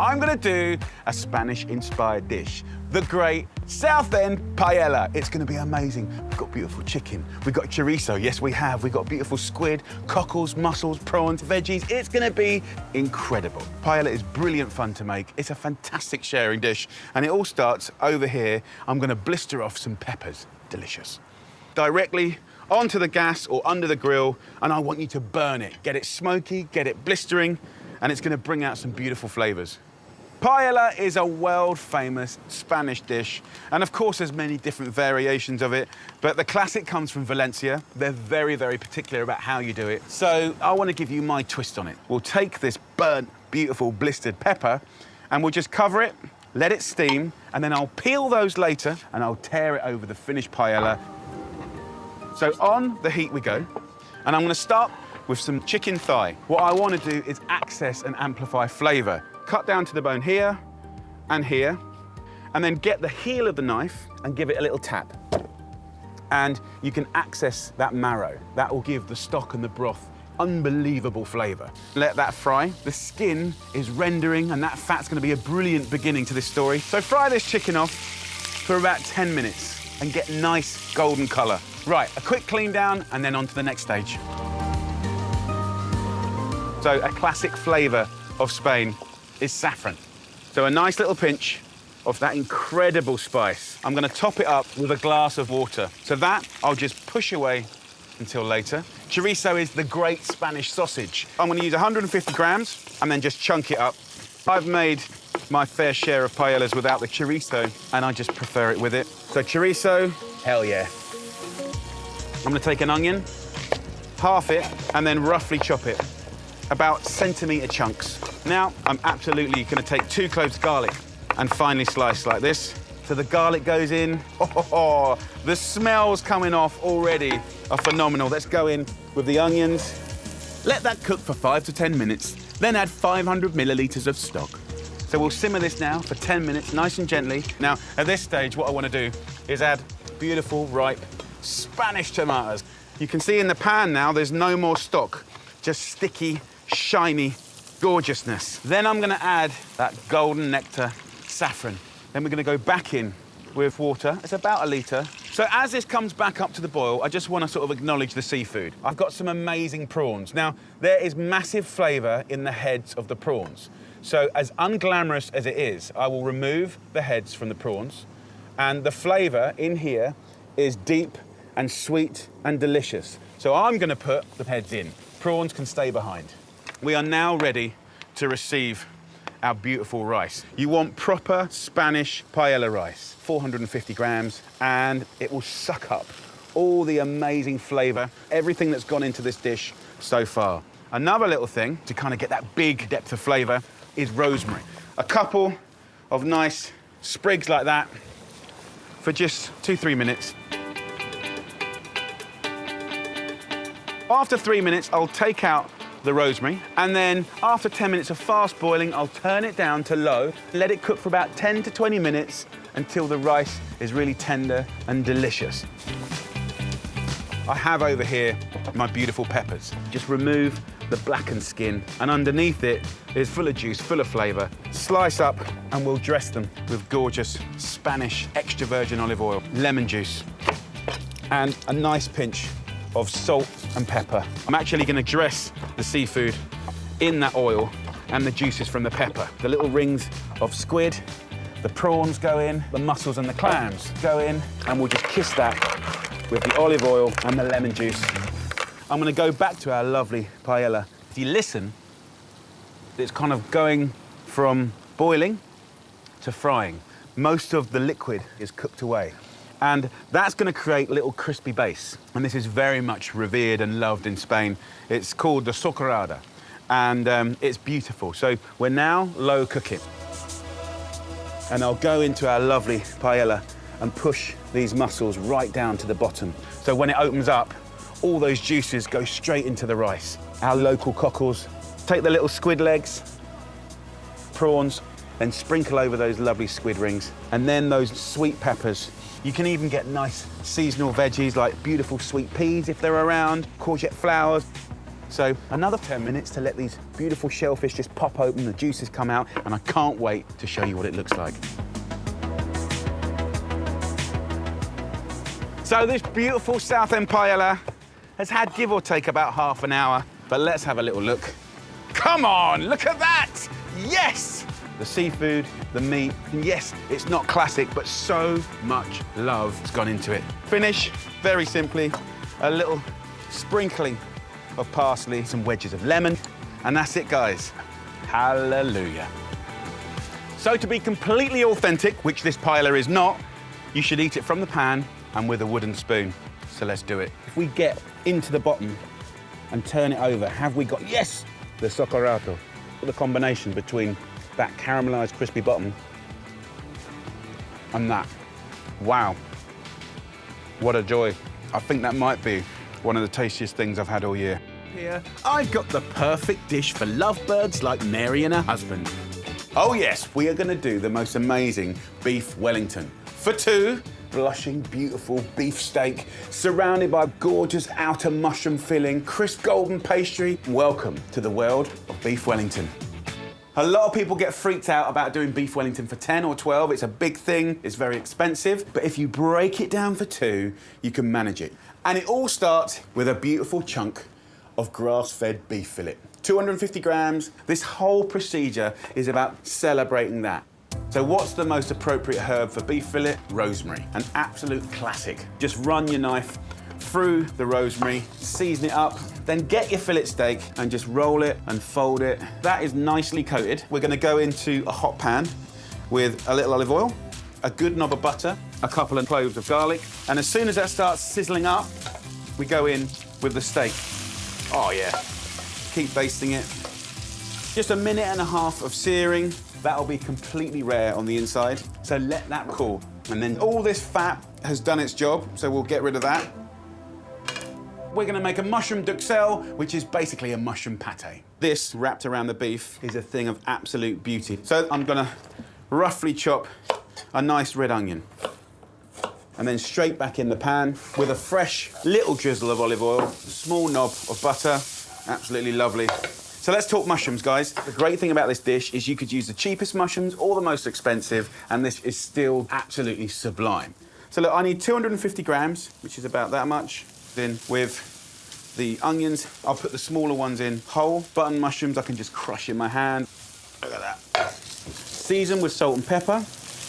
I'm gonna do a Spanish-inspired dish, the great Southend Paella. It's gonna be amazing. We've got beautiful chicken, we've got chorizo, yes we have. We've got beautiful squid, cockles, mussels, prawns, veggies. It's gonna be incredible. Paella is brilliant fun to make. It's a fantastic sharing dish. And it all starts over here. I'm gonna blister off some peppers. Delicious. Directly onto the gas or under the grill, and I want you to burn it. Get it smoky, get it blistering, and it's gonna bring out some beautiful flavors. Paella is a world-famous Spanish dish, and of course there's many different variations of it, but the classic comes from Valencia. They're very, very particular about how you do it. So I want to give you my twist on it. We'll take this burnt, beautiful, blistered pepper, and we'll just cover it, let it steam, and then I'll peel those later, and I'll tear it over the finished paella. So on the heat we go, and I'm going to start with some chicken thigh. What I want to do is access and amplify flavor. Cut down to the bone here, and then get the heel of the knife and give it a little tap. And you can access that marrow. That will give the stock and the broth unbelievable flavor. Let that fry. The skin is rendering, and that fat's going to be a brilliant beginning to this story. So fry this chicken off for about 10 minutes and get nice golden color. Right, a quick clean down and then on to the next stage. So a classic flavor of Spain is saffron. So a nice little pinch of that incredible spice. I'm gonna top it up with a glass of water. So that I'll just push away until later. Chorizo is the great Spanish sausage. I'm gonna use 150 grams and then just chunk it up. I've made my fair share of paellas without the chorizo, and I just prefer it with it. So chorizo, hell yeah. I'm gonna take an onion, half it, and then roughly chop it, about centimetre chunks. Now, I'm absolutely gonna take 2 cloves of garlic and finely slice like this. So the garlic goes in. Oh, the smells coming off already are phenomenal. Let's go in with the onions. Let that cook for 5 to 10 minutes, then add 500 millilitres of stock. So we'll simmer this now for 10 minutes, nice and gently. Now, at this stage, what I wanna do is add beautiful, ripe Spanish tomatoes. You can see in the pan now, there's no more stock, just sticky, shiny gorgeousness. Then I'm gonna add that golden nectar saffron. Then we're gonna go back in with water. It's about 1 litre. So as this comes back up to the boil, I just wanna sort of acknowledge the seafood. I've got some amazing prawns. Now, there is massive flavour in the heads of the prawns. So as unglamorous as it is, I will remove the heads from the prawns, and the flavour in here is deep and sweet and delicious. So I'm gonna put the heads in. Prawns can stay behind. We are now ready to receive our beautiful rice. You want proper Spanish paella rice, 450 grams, and it will suck up all the amazing flavor, everything that's gone into this dish so far. Another little thing to kind of get that big depth of flavor is rosemary. A couple of nice sprigs like that for just 2-3 minutes. After 3 minutes, I'll take out the rosemary, and then after 10 minutes of fast boiling, I'll turn it down to low, let it cook for about 10 to 20 minutes until the rice is really tender and delicious. I have over here my beautiful peppers. Just remove the blackened skin, and underneath it is full of juice, full of flavor. Slice up, and we'll dress them with gorgeous Spanish extra virgin olive oil, lemon juice, and a nice pinch of salt and pepper. I'm actually gonna dress the seafood in that oil and the juices from the pepper. The little rings of squid, the prawns go in, the mussels and the clams go in, and we'll just kiss that with the olive oil and the lemon juice. I'm gonna go back to our lovely paella. If you listen, it's kind of going from boiling to frying. Most of the liquid is cooked away. And that's gonna create a little crispy base. And this is very much revered and loved in Spain. It's called the socarrada, and it's beautiful. So we're now low cooking. And I'll go into our lovely paella and push these mussels right down to the bottom. So when it opens up, all those juices go straight into the rice. Our local cockles. Take the little squid legs, prawns, then sprinkle over those lovely squid rings, and then those sweet peppers. You can even get nice seasonal veggies like beautiful sweet peas if they're around, courgette flowers. So another 10 minutes to let these beautiful shellfish just pop open, the juices come out, and I can't wait to show you what it looks like. So this beautiful Southend Paella has had, give or take, about half an hour, but let's have a little look. Come on, look at that! Yes! The seafood, the meat, and yes, it's not classic, but so much love has gone into it. Finish, very simply, a little sprinkling of parsley, some wedges of lemon, and that's it, guys. Hallelujah. So to be completely authentic, which this paella is not, you should eat it from the pan and with a wooden spoon. So let's do it. If we get into the bottom and turn it over, have we got, yes, the soccorato, the combination between that caramelized crispy bottom and that. Wow, what a joy. I think that might be one of the tastiest things I've had all year. Here, I've got the perfect dish for lovebirds like Mary and her husband. Oh yes, we are gonna do the most amazing beef Wellington. For two, blushing, beautiful beef steak, surrounded by gorgeous outer mushroom filling, crisp golden pastry. Welcome to the world of beef Wellington. A lot of people get freaked out about doing beef Wellington for 10 or 12. It's a big thing, it's very expensive, but if you break it down for two, you can manage it. And it all starts with a beautiful chunk of grass-fed beef fillet. 250 grams. This whole procedure is about celebrating that. So what's the most appropriate herb for beef fillet? Rosemary, an absolute classic. Just run your knife through the rosemary, season it up, then get your fillet steak and just roll it and fold it. That is nicely coated. We're gonna go into a hot pan with a little olive oil, a good knob of butter, a couple of cloves of garlic, and as soon as that starts sizzling up, we go in with the steak. Oh yeah, keep basting it. Just a minute and a half of searing. That'll be completely rare on the inside, so let that cool. And then all this fat has done its job, so we'll get rid of that. We're gonna make a mushroom duxelle, which is basically a mushroom pate. This, wrapped around the beef, is a thing of absolute beauty. So I'm gonna roughly chop a nice red onion. And then straight back in the pan with a fresh little drizzle of olive oil, a small knob of butter, absolutely lovely. So let's talk mushrooms, guys. The great thing about this dish is you could use the cheapest mushrooms or the most expensive, and this is still absolutely sublime. So look, I need 250 grams, which is about that much. Then with the onions, I'll put the smaller ones in whole. Button mushrooms, I can just crush in my hand. Look at that. Season with salt and pepper.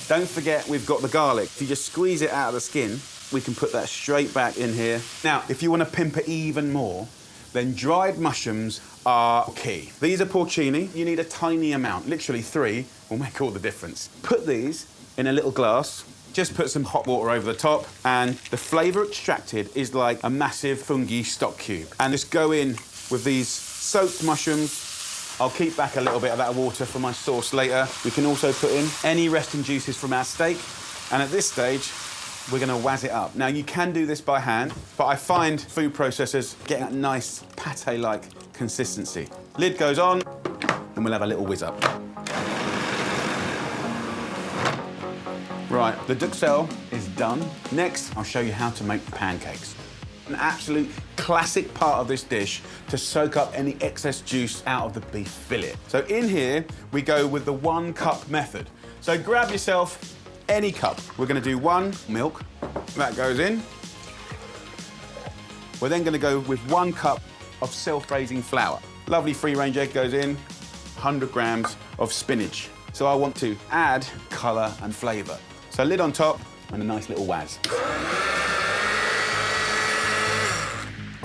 Don't forget, we've got the garlic. If you just squeeze it out of the skin, we can put that straight back in here. Now, if you want to pimp it even more, then dried mushrooms are key. These are porcini. You need a tiny amount, literally 3 will make all the difference. Put these in a little glass, just put some hot water over the top, and the flavour extracted is like a massive fungi stock cube. And just go in with these soaked mushrooms. I'll keep back a little bit of that water for my sauce later. We can also put in any resting juices from our steak. And at this stage, we're gonna wazz it up. Now, you can do this by hand, but I find food processors get that nice pate-like consistency. Lid goes on, and we'll have a little whiz up. Right, the duxelle is done. Next, I'll show you how to make pancakes. An absolute classic part of this dish to soak up any excess juice out of the beef fillet. So in here, we go with the 1 cup method. So grab yourself any cup. We're gonna do 1 milk, that goes in. We're then gonna go with 1 cup of self-raising flour. Lovely free-range egg goes in, 100 grams of spinach. So I want to add colour and flavour. So lid on top and a nice little wazz.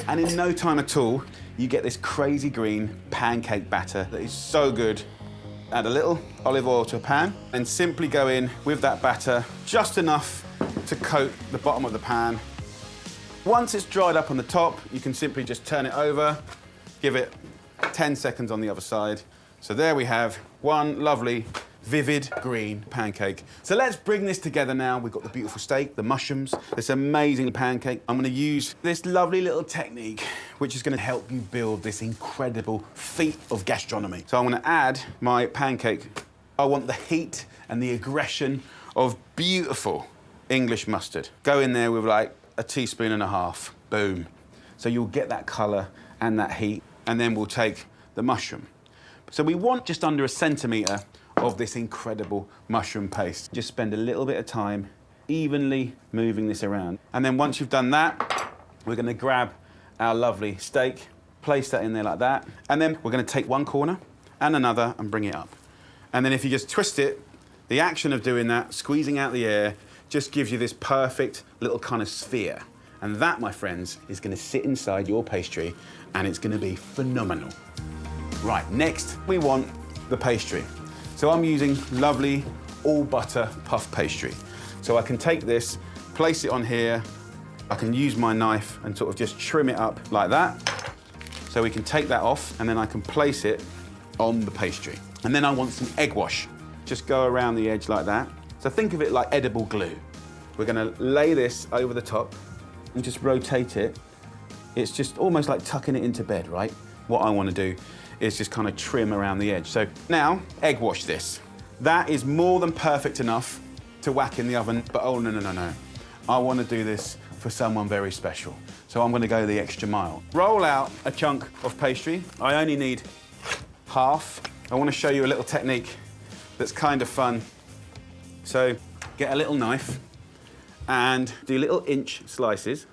And in no time at all, you get this crazy green pancake batter that is so good. Add a little olive oil to a pan and simply go in with that batter, just enough to coat the bottom of the pan. Once it's dried up on the top, you can simply just turn it over, give it 10 seconds on the other side. So there we have one lovely, vivid green pancake. So let's bring this together now. We've got the beautiful steak, the mushrooms, this amazing pancake. I'm gonna use this lovely little technique, which is gonna help you build this incredible feat of gastronomy. So I'm gonna add my pancake. I want the heat and the aggression of beautiful English mustard. Go in there with like a teaspoon and a half, boom. So you'll get that color and that heat. and then we'll take the mushroom. So we want just under 1 centimetre of this incredible mushroom paste. Just spend a little bit of time evenly moving this around. And then once you've done that, we're gonna grab our lovely steak, place that in there like that, and then we're gonna take one corner and another and bring it up. And then if you just twist it, the action of doing that, squeezing out the air, just gives you this perfect little kind of sphere. And that, my friends, is gonna sit inside your pastry and it's gonna be phenomenal. Right, next we want the pastry. So I'm using lovely all butter puff pastry. So I can take this, place it on here, I can use my knife and sort of just trim it up like that. So we can take that off and then I can place it on the pastry. And then I want some egg wash. Just go around the edge like that. So think of it like edible glue. We're gonna lay this over the top and just rotate it. It's just almost like tucking it into bed, right? What I wanna do is just kind of trim around the edge. So now, egg wash this. That is more than perfect enough to whack in the oven, but oh no, no, no, no. I wanna do this for someone very special. So I'm gonna go the extra mile. Roll out a chunk of pastry. I only need half. I wanna show you a little technique that's kind of fun. So get a little knife and do little inch slices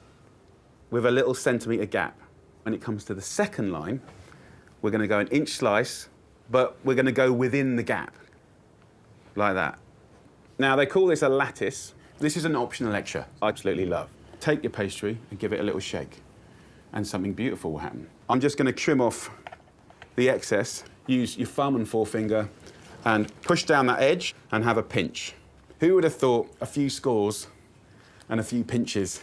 with a little centimetre gap. When it comes to the second line, we're gonna go an inch slice, but we're gonna go within the gap, like that. Now, they call this a lattice. This is an optional extra I absolutely love. Take your pastry and give it a little shake, and something beautiful will happen. I'm just gonna trim off the excess. Use your thumb and forefinger and push down that edge and have a pinch. Who would have thought a few scores and a few pinches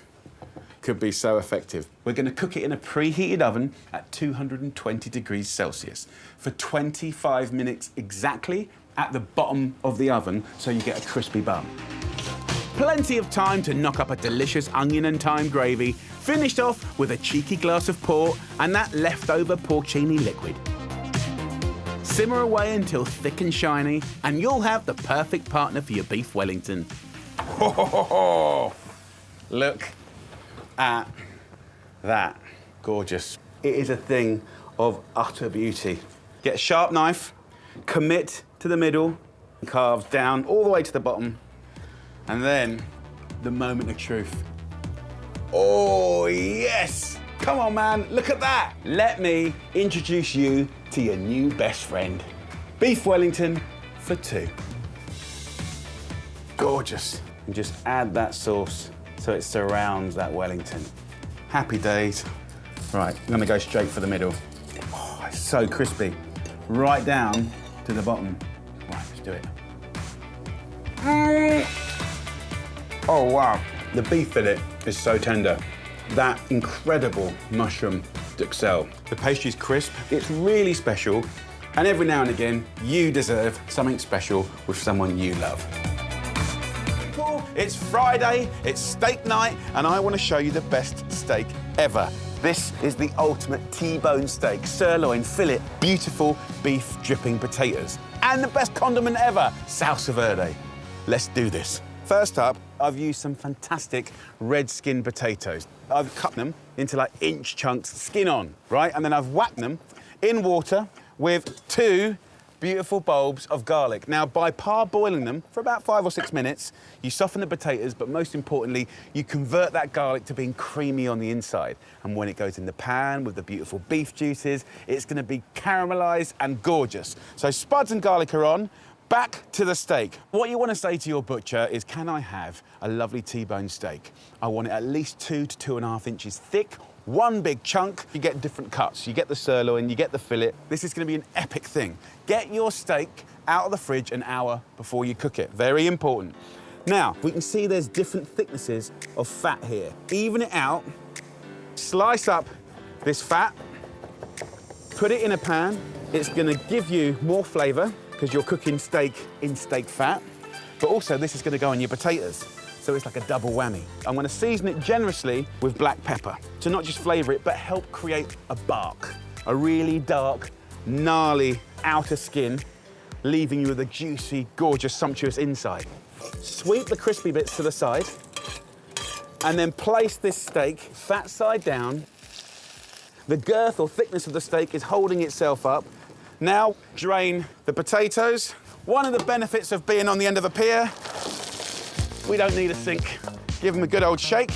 could be so effective? We're gonna cook it in a preheated oven at 220 degrees Celsius for 25 minutes exactly at the bottom of the oven so you get a crispy bun. Plenty of time to knock up a delicious onion and thyme gravy, finished off with a cheeky glass of port and that leftover porcini liquid. Simmer away until thick and shiny, and you'll have the perfect partner for your beef Wellington. Ho, ho, ho, ho. Look at that. Gorgeous. It is a thing of utter beauty. Get a sharp knife, commit to the middle, carve down all the way to the bottom, and then the moment of truth. Oh, yes! Come on, man, look at that! Let me introduce you to your new best friend. Beef Wellington for two. Gorgeous. And just add that sauce so it surrounds that Wellington. Happy days. Right, I'm gonna go straight for the middle. Oh, it's so crispy. Right down to the bottom. Right, let's do it. Oh, wow. The beef fillet is so tender. That incredible mushroom duxelle. The pastry's crisp, it's really special, and every now and again, you deserve something special with someone you love. It's Friday, it's steak night, and I want to show you the best steak ever. This is the ultimate T-bone steak, sirloin, fillet, beautiful beef dripping potatoes, and the best condiment ever, Salsa Verde. Let's do this. First up, I've used some fantastic red skin potatoes. I've cut them into like inch chunks, skin on, right? And then I've whacked them in water with 2 beautiful bulbs of garlic. Now, by parboiling them for about 5 or 6 minutes, you soften the potatoes, but most importantly, you convert that garlic to being creamy on the inside. And when it goes in the pan with the beautiful beef juices, it's gonna be caramelized and gorgeous. So spuds and garlic are on. Back to the steak. What you want to say to your butcher is, can I have a lovely T-bone steak? I want it at least 2 to 2.5 inches thick, 1 big chunk. You get different cuts. You get the sirloin, you get the fillet. This is going to be an epic thing. Get your steak out of the fridge an hour before you cook it. Very important. Now, we can see there's different thicknesses of fat here. Even it out, slice up this fat, put it in a pan. It's going to give you more flavour, because you're cooking steak in steak fat, but also this is gonna go on your potatoes. So it's like a double whammy. I'm gonna season it generously with black pepper to not just flavour it, but help create a bark, a really dark, gnarly outer skin, leaving you with a juicy, gorgeous, sumptuous inside. Sweep the crispy bits to the side, and then place this steak fat side down, The girth or thickness of the steak is holding itself up. Now, drain the potatoes. One of the benefits of being on the end of a pier, we don't need a sink. Give them a good old shake.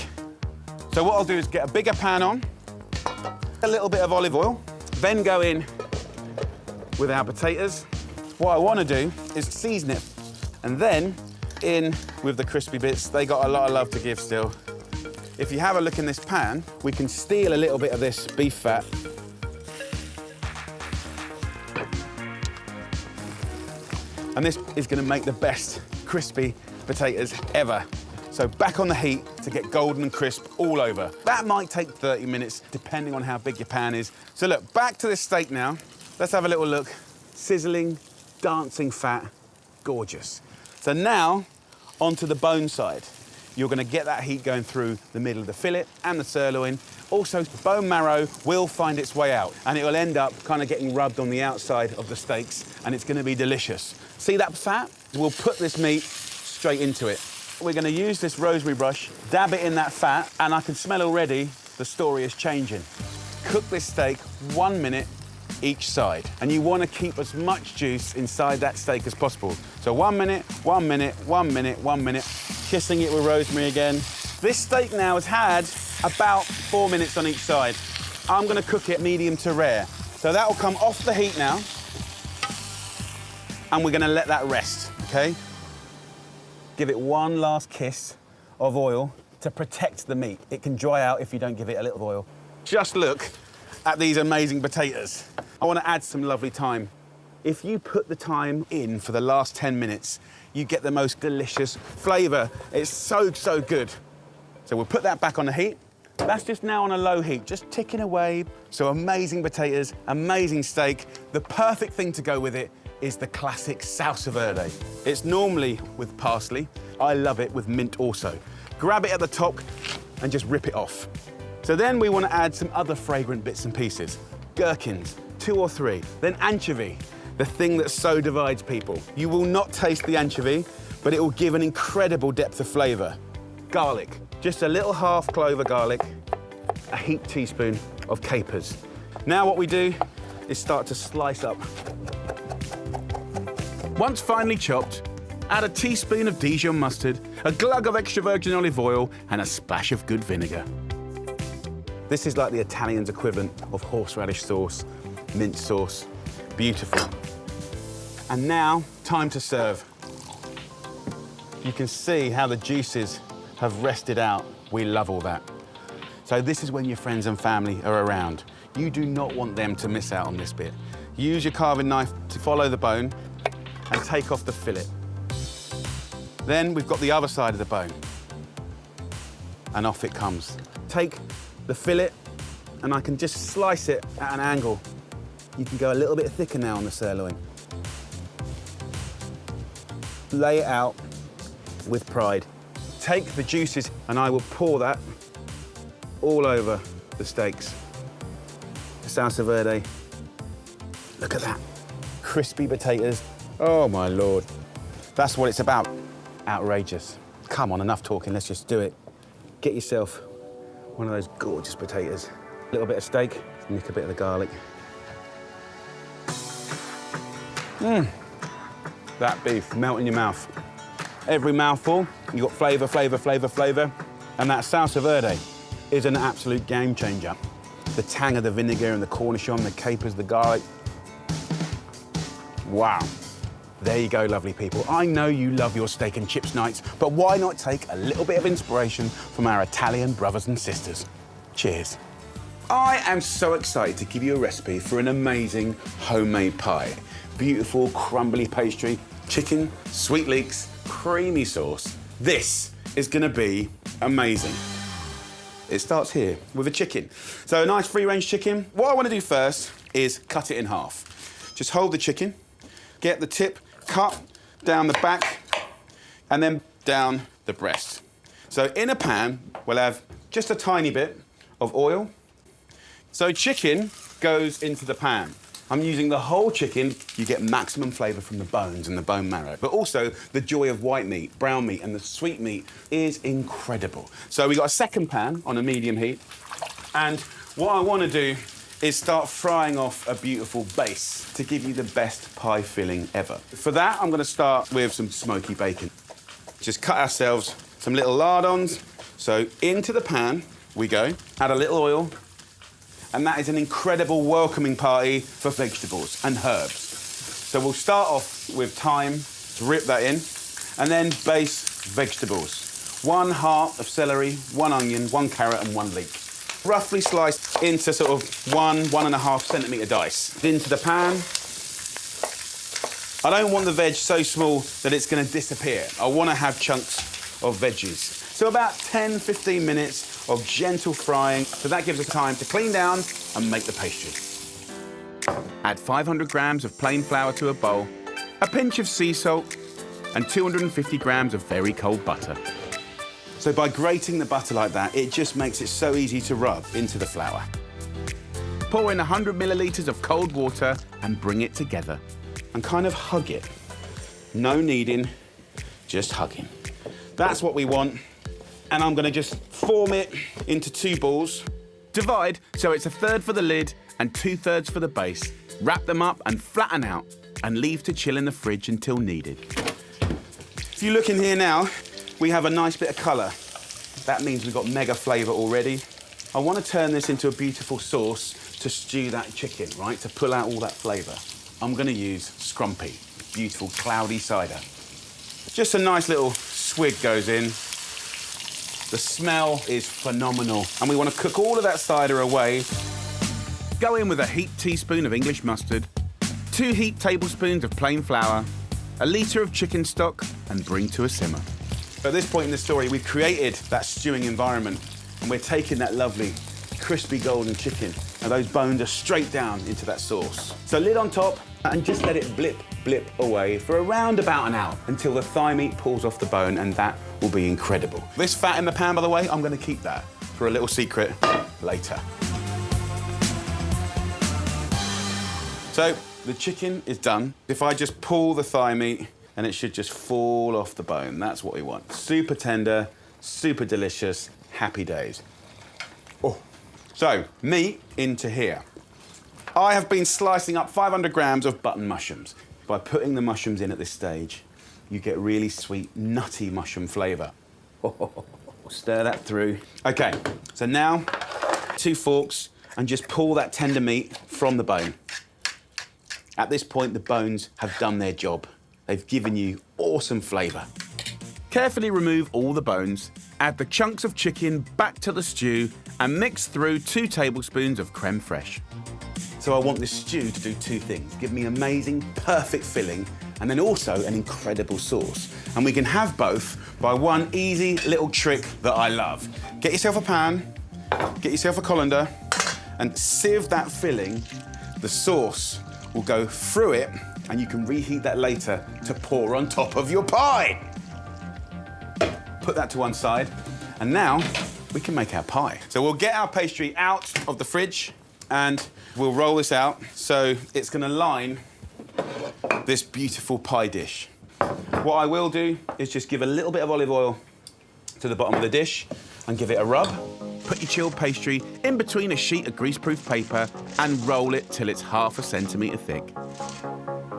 So what I'll do is get a bigger pan on, a little bit of olive oil, then go in with our potatoes. What I want to do is season it, and then in with the crispy bits. They got a lot of love to give still. If you have a look in this pan, we can steal a little bit of this beef fat. And this is going to make the best crispy potatoes ever. So back on the heat to get golden and crisp all over. That might take 30 minutes, depending on how big your pan is. So look, back to this steak now. Let's have a little look. Sizzling, dancing fat, gorgeous. So now, onto the bone side. You're going to get that heat going through the middle of the fillet and the sirloin. Also, bone marrow will find its way out, and it will end up kind of getting rubbed on the outside of the steaks, and it's going to be delicious. See that fat? We'll put this meat straight into it. We're going to use this rosemary brush, dab it in that fat, and I can smell already the story is changing. Cook this steak 1 minute each side, and you want to keep as much juice inside that steak as possible. So 1 minute, 1 minute, 1 minute, 1 minute, kissing it with rosemary again. This steak now has had about 4 minutes on each side. I'm going to cook it medium to rare. So that will come off the heat now, and we're going to let that rest, okay? Give it one last kiss of oil to protect the meat. It can dry out if you don't give it a little oil. Just look at these amazing potatoes. I want to add some lovely thyme. If you put the thyme in for the last 10 minutes, you get the most delicious flavour. It's so, so good. So we'll put that back on the heat. That's just now on a low heat, just ticking away. So amazing potatoes, amazing steak. The perfect thing to go with it is the classic Salsa Verde. It's normally with parsley. I love it with mint also. Grab it at the top and just rip it off. So then we want to add some other fragrant bits and pieces. Gherkins, 2 or 3. Then anchovy, the thing that so divides people. You will not taste the anchovy, but it will give an incredible depth of flavour. Garlic, just a little half clove of garlic, a heaped teaspoon of capers. Now what we do is start to slice up. Once finely chopped, add a teaspoon of Dijon mustard, a glug of extra virgin olive oil, and a splash of good vinegar. This is like the Italians' equivalent of horseradish sauce, mint sauce. Beautiful. And now, time to serve. You can see how the juices have rested out. We love all that. So this is when your friends and family are around. You do not want them to miss out on this bit. Use your carving knife to follow the bone and take off the fillet. Then we've got the other side of the bone. And off it comes. Take the fillet and I can just slice it at an angle. You can go a little bit thicker now on the sirloin. Lay it out with pride. Take the juices and I will pour that all over the steaks. The Salsa Verde. Look at that. Crispy potatoes. Oh my Lord. That's what it's about. Outrageous. Come on, enough talking, let's just do it. Get yourself one of those gorgeous potatoes. A little bit of steak, nick a bit of the garlic. That beef, melt in your mouth. Every mouthful, you've got flavour, flavour, flavour, flavour. And that Salsa Verde is an absolute game changer. The tang of the vinegar and the cornichon, the capers, the garlic. Wow. There you go, lovely people. I know you love your steak and chips nights, but why not take a little bit of inspiration from our Italian brothers and sisters? Cheers. I am so excited to give you a recipe for an amazing homemade pie. Beautiful, crumbly pastry, chicken, sweet leeks, creamy sauce. This is gonna be amazing. It starts here with a chicken. So a nice free-range chicken. What I wanna do first is cut it in half. Just hold the chicken, get the tip, cut down the back, and then down the breast. So in a pan, we'll have just a tiny bit of oil. So chicken goes into the pan. I'm using the whole chicken. You get maximum flavour from the bones and the bone marrow, but also the joy of white meat, brown meat, and the sweet meat is incredible. So we've got a second pan on a medium heat, and what I want to do is start frying off a beautiful base to give you the best pie filling ever. For that, I'm gonna start with some smoky bacon. Just cut ourselves some little lardons. So into the pan we go, add a little oil, and that is an incredible welcoming party for vegetables and herbs. So we'll start off with thyme, to rip that in, and then base vegetables. 1 heart of celery, 1 onion, 1 carrot, and 1 leek. Roughly sliced into sort of 1.5 centimetre dice. Into the pan. I don't want the veg so small that it's going to disappear. I want to have chunks of veggies. So about 10-15 minutes of gentle frying. So that gives us time to clean down and make the pastry. Add 500 grams of plain flour to a bowl, a pinch of sea salt, and 250 grams of very cold butter. So by grating the butter like that, it just makes it so easy to rub into the flour. Pour in 100 millilitres of cold water and bring it together. And kind of hug it. No kneading, just hugging. That's what we want. And I'm gonna just form it into 2 balls. Divide so it's 1/3 for the lid and 2/3 for the base. Wrap them up and flatten out and leave to chill in the fridge until needed. If you look in here now, we have a nice bit of colour. That means we've got mega flavour already. I want to turn this into a beautiful sauce to stew that chicken, right? To pull out all that flavour. I'm going to use scrumpy, beautiful cloudy cider. Just a nice little swig goes in. The smell is phenomenal. And we want to cook all of that cider away. Go in with a heaped teaspoon of English mustard, 2 heaped tablespoons of plain flour, a litre of chicken stock, and bring to a simmer. At this point in the story, we've created that stewing environment, and we're taking that lovely, crispy golden chicken, and those bones are straight down into that sauce. So lid on top, and just let it blip away for around about an hour until the thigh meat pulls off the bone, and that will be incredible. This fat in the pan, by the way, I'm going to keep that for a little secret later. So the chicken is done. If I just pull the thigh meat, and it should just fall off the bone. That's what we want. Super tender, super delicious, happy days. Oh. So, meat into here. I have been slicing up 500 grams of button mushrooms. By putting the mushrooms in at this stage, you get really sweet, nutty mushroom flavour. Stir that through. Okay, so now 2 forks and just pull that tender meat from the bone. At this point, the bones have done their job. They've given you awesome flavour. Carefully remove all the bones, add the chunks of chicken back to the stew, and mix through 2 tablespoons of creme fraiche. So I want this stew to do 2 things. Give me amazing, perfect filling, and then also an incredible sauce. And we can have both by one easy little trick that I love. Get yourself a pan, get yourself a colander, and sieve that filling. The sauce will go through it, and you can reheat that later to pour on top of your pie. Put that to one side, and now we can make our pie. So we'll get our pastry out of the fridge, and we'll roll this out so it's gonna line this beautiful pie dish. What I will do is just give a little bit of olive oil to the bottom of the dish and give it a rub. Put your chilled pastry in between a sheet of greaseproof paper and roll it till it's 1/2 centimetre thick.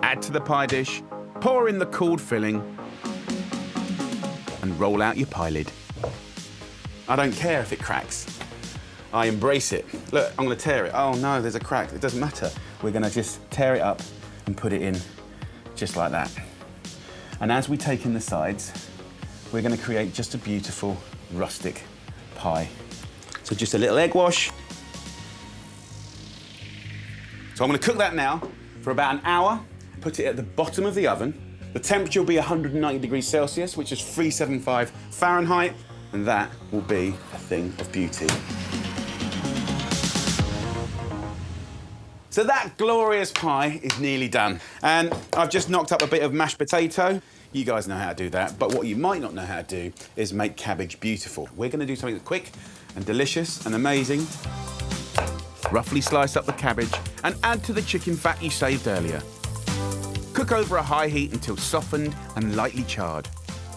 Add to the pie dish, pour in the cooled filling, and roll out your pie lid. I don't care if it cracks. I embrace it. Look, I'm gonna tear it. Oh no, there's a crack. It doesn't matter. We're gonna just tear it up and put it in just like that. And as we take in the sides, we're gonna create just a beautiful rustic pie. So just a little egg wash. So I'm gonna cook that now for about an hour, put it at the bottom of the oven. The temperature will be 190 degrees Celsius, which is 375 Fahrenheit, and that will be a thing of beauty. So that glorious pie is nearly done. And I've just knocked up a bit of mashed potato. You guys know how to do that, but what you might not know how to do is make cabbage beautiful. We're gonna do something quick and delicious and amazing. Roughly slice up the cabbage and add to the chicken fat you saved earlier. Cook over a high heat until softened and lightly charred.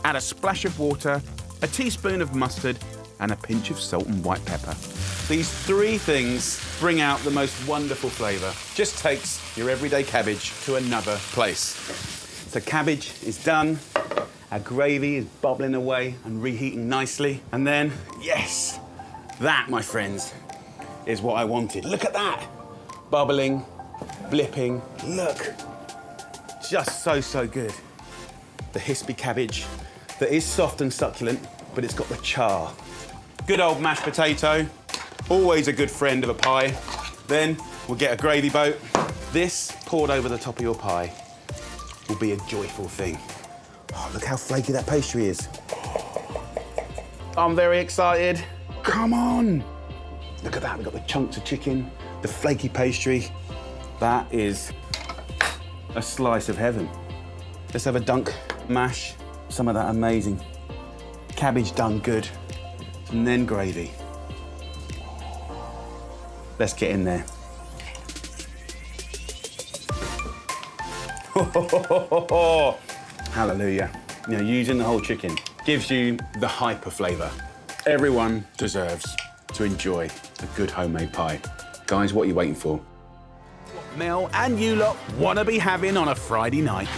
Add a splash of water, a teaspoon of mustard, and a pinch of salt and white pepper. These three things bring out the most wonderful flavour. Just takes your everyday cabbage to another place. So cabbage is done. Our gravy is bubbling away and reheating nicely. And then, yes, that, my friends, is what I wanted. Look at that. Bubbling, blipping, look. Just so good. The hispy cabbage that is soft and succulent, but it's got the char. Good old mashed potato, always a good friend of a pie. Then we'll get a gravy boat. This poured over the top of your pie will be a joyful thing. Oh, look how flaky that pastry is. I'm very excited. Come on. Look at that, we've got the chunks of chicken, the flaky pastry. That is a slice of heaven. Let's have a dunk, mash, some of that amazing cabbage done good, and then gravy. Let's get in there. Hallelujah. You know, using the whole chicken gives you the hyper flavour. Everyone deserves to enjoy a good homemade pie. Guys, what are you waiting for? Mel and you lot want to be having on a Friday night.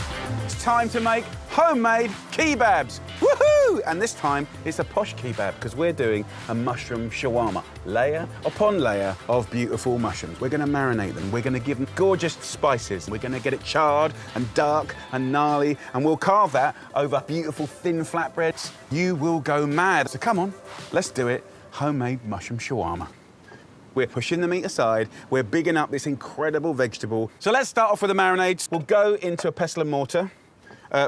It's time to make homemade kebabs. Woohoo! And this time it's a posh kebab because we're doing a mushroom shawarma, layer upon layer of beautiful mushrooms. We're going to marinate them. We're going to give them gorgeous spices. We're going to get it charred and dark and gnarly, and we'll carve that over beautiful thin flatbreads. You will go mad. So come on, let's do it. Homemade mushroom shawarma. We're pushing the meat aside. We're bigging up this incredible vegetable. So let's start off with the marinades. We'll go into a pestle and mortar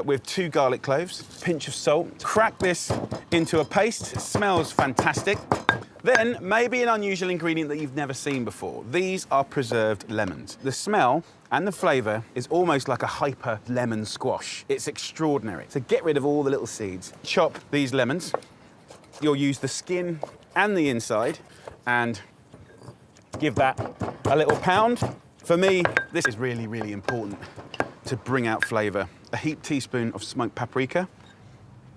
with 2 garlic cloves, pinch of salt. Crack this into a paste. It smells fantastic. Then, maybe an unusual ingredient that you've never seen before. These are preserved lemons. The smell and the flavour is almost like a hyper lemon squash. It's extraordinary. So get rid of all the little seeds. Chop these lemons. You'll use the skin and the inside and give that a little pound. For me, this is really, really important to bring out flavour. A heaped teaspoon of smoked paprika.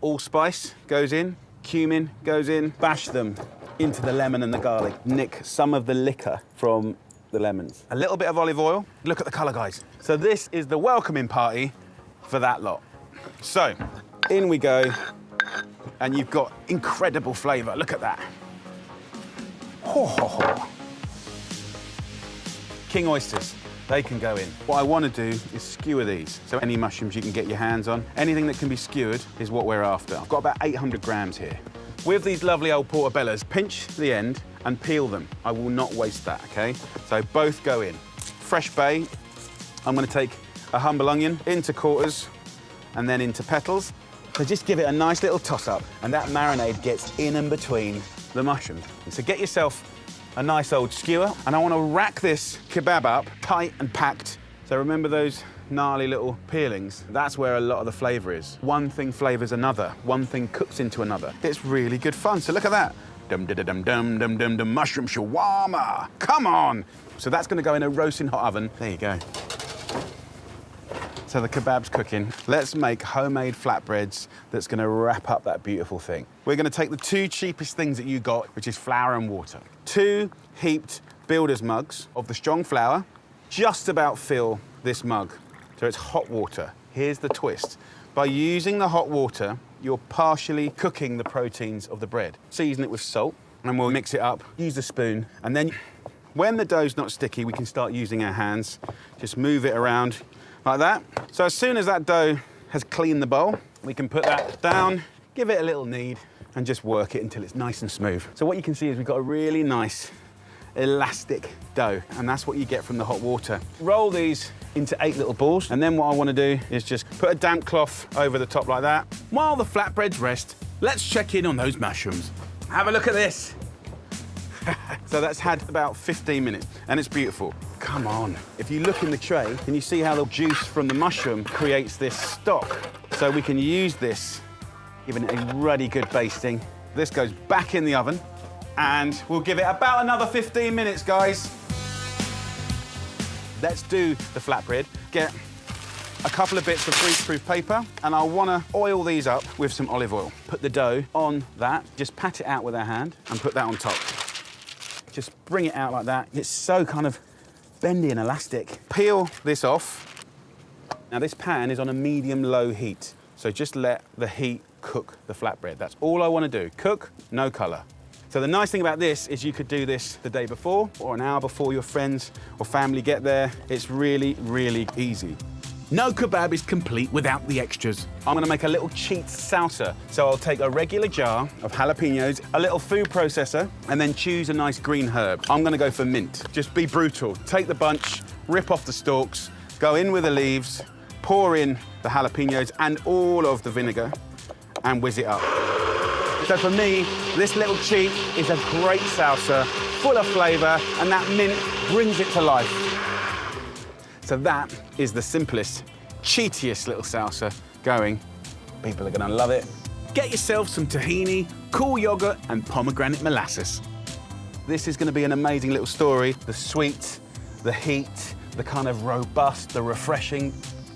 Allspice goes in, cumin goes in. Bash them into the lemon and the garlic. Nick some of the liquor from the lemons. A little bit of olive oil. Look at the colour, guys. So this is the welcoming party for that lot. So, in we go. And you've got incredible flavour. Look at that. Ho, ho, ho. King oysters, they can go in. What I want to do is skewer these. So any mushrooms you can get your hands on, anything that can be skewered is what we're after. I've got about 800 grams here. With these lovely old portobellos, pinch the end and peel them. I will not waste that, okay? So both go in. Fresh bay, I'm going to take a humble onion into quarters and then into petals. So just give it a nice little toss-up, and that marinade gets in and between the mushrooms. So get yourself a nice old skewer, and I want to rack this kebab up tight and packed. So remember those gnarly little peelings? That's where a lot of the flavour is. One thing flavours another. One thing cooks into another. It's really good fun. So look at that. Dum-da-da-dum-dum-dum-dum-dum, mushroom shawarma. Come on. So that's going to go in a roasting hot oven. There you go. So the kebab's cooking. Let's make homemade flatbreads that's going to wrap up that beautiful thing. We're going to take the 2 cheapest things that you got, which is flour and water. 2 heaped builder's mugs of the strong flour. Just about fill this mug. So it's hot water. Here's the twist. By using the hot water, you're partially cooking the proteins of the bread. Season it with salt, and we'll mix it up. Use a spoon, and then when the dough's not sticky, we can start using our hands. Just move it around like that. So as soon as that dough has cleaned the bowl, we can put that down, give it a little knead, and just work it until it's nice and smooth. So what you can see is we've got a really nice, elastic dough, and that's what you get from the hot water. Roll these into 8 little balls, and then what I want to do is just put a damp cloth over the top like that. While the flatbreads rest, let's check in on those mushrooms. Have a look at this. So that's had about 15 minutes, and it's beautiful. Come on. If you look in the tray, can you see how the juice from the mushroom creates this stock? So we can use this, giving it a really good basting. This goes back in the oven, and we'll give it about another 15 minutes, guys. Let's do the flatbread. Get a couple of bits of grease-proof paper, and I'll want to oil these up with some olive oil. Put the dough on that, just pat it out with our hand, and put that on top. Just bring it out like that. It's so kind of bendy and elastic. Peel this off. Now, this pan is on a medium-low heat, so just let the heat cook the flatbread. That's all I want to do. Cook, no colour. So the nice thing about this is you could do this the day before or an hour before your friends or family get there. It's really, really easy. No kebab is complete without the extras. I'm gonna make a little cheat salsa. So I'll take a regular jar of jalapenos, a little food processor, and then choose a nice green herb. I'm gonna go for mint. Just be brutal. Take the bunch, rip off the stalks, go in with the leaves, pour in the jalapenos and all of the vinegar, and whiz it up. So for me, this little cheat is a great salsa, full of flavour, and that mint brings it to life. So that is the simplest, cheatiest little salsa going. People are gonna love it. Get yourself some tahini, cool yogurt, and pomegranate molasses. This is gonna be an amazing little story. The sweet, the heat, the kind of robust, the refreshing.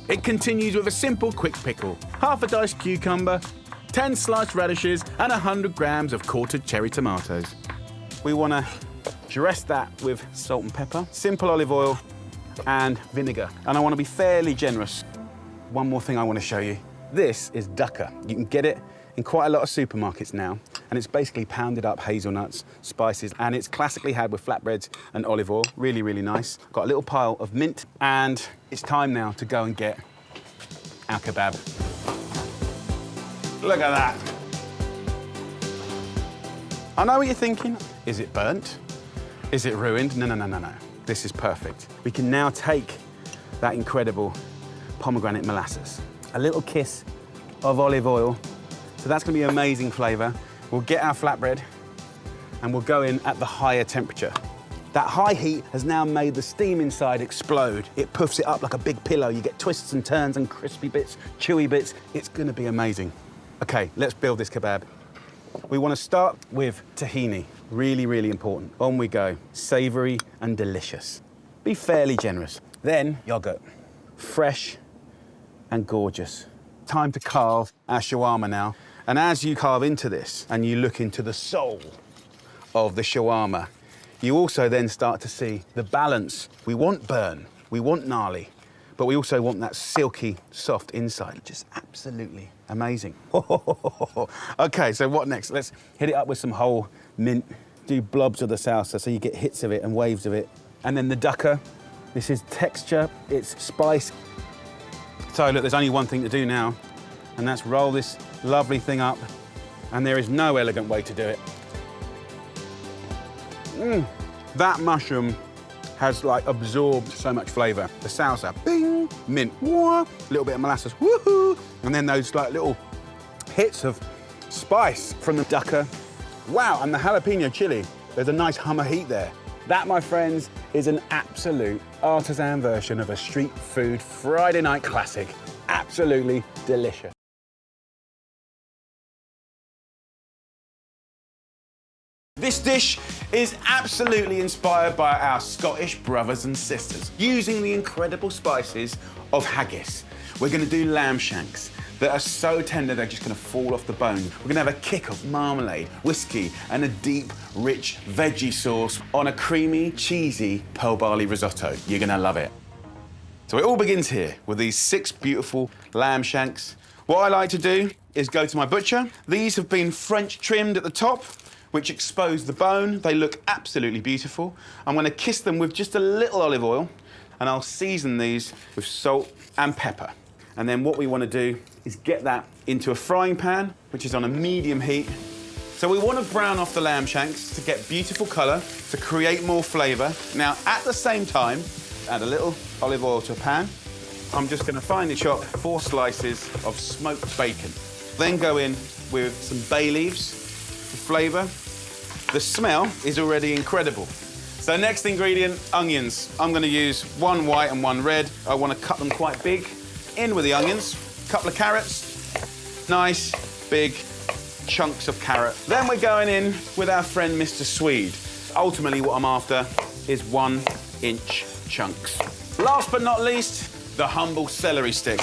It continues with a simple quick pickle, half a diced cucumber, 10 sliced radishes, and 100 grams of quartered cherry tomatoes. We want to dress that with salt and pepper, simple olive oil, and vinegar. And I want to be fairly generous. One more thing I want to show you. This is Tikka. You can get it in quite a lot of supermarkets now, and it's basically pounded up hazelnuts, spices, and it's classically had with flatbreads and olive oil. Really, really nice. Got a little pile of mint, and it's time now to go and get our kebab. Look at that. I know what you're thinking. Is it burnt? Is it ruined? No, no, no, no, no. This is perfect. We can now take that incredible pomegranate molasses, a little kiss of olive oil. So that's gonna be amazing flavor. We'll get our flatbread and we'll go in at the higher temperature. That high heat has now made the steam inside explode. It puffs it up like a big pillow. You get twists and turns and crispy bits, chewy bits. It's gonna be amazing. Okay, let's build this kebab. We want to start with tahini. Really, really important. On we go. Savory and delicious. Be fairly generous. Then yogurt. Fresh and gorgeous. Time to carve our shawarma now. And as you carve into this and you look into the soul of the shawarma, you also then start to see the balance. We want burn, we want gnarly, but we also want that silky, soft inside. Just absolutely amazing. Okay, so what next? Let's hit it up with some whole mint. Do blobs of the salsa so you get hits of it and waves of it. And then the Tikka. This is texture, it's spice. So look, there's only one thing to do now, and that's roll this lovely thing up. And there is no elegant way to do it. That mushroom has like absorbed so much flavour. The salsa, bing, mint, wah, little bit of molasses, woohoo, and then those like little hits of spice from the Tikka. Wow, and the jalapeno chili. There's a nice hum of heat there. That, my friends, is an absolute artisan version of a street food Friday night classic. Absolutely delicious. This dish is absolutely inspired by our Scottish brothers and sisters, using the incredible spices of haggis. We're gonna do lamb shanks that are so tender they're just gonna fall off the bone. We're gonna have a kick of marmalade, whiskey, and a deep, rich veggie sauce on a creamy, cheesy pearl barley risotto. You're gonna love it. So it all begins here with these 6 beautiful lamb shanks. What I like to do is go to my butcher. These have been French trimmed at the top, which expose the bone. They look absolutely beautiful. I'm gonna kiss them with just a little olive oil, and I'll season these with salt and pepper. And then what we wanna do is get that into a frying pan, which is on a medium heat. So we wanna brown off the lamb shanks to get beautiful color, to create more flavor. Now, at the same time, add a little olive oil to a pan. I'm just gonna finely chop 4 slices of smoked bacon. Then go in with some bay leaves for flavor. The smell is already incredible. So next ingredient, onions. I'm gonna use 1 white and 1 red. I wanna cut them quite big. In with the onions, couple of carrots, nice big chunks of carrot. Then we're going in with our friend Mr. Swede. Ultimately what I'm after is 1-inch chunks. Last but not least, the humble celery stick.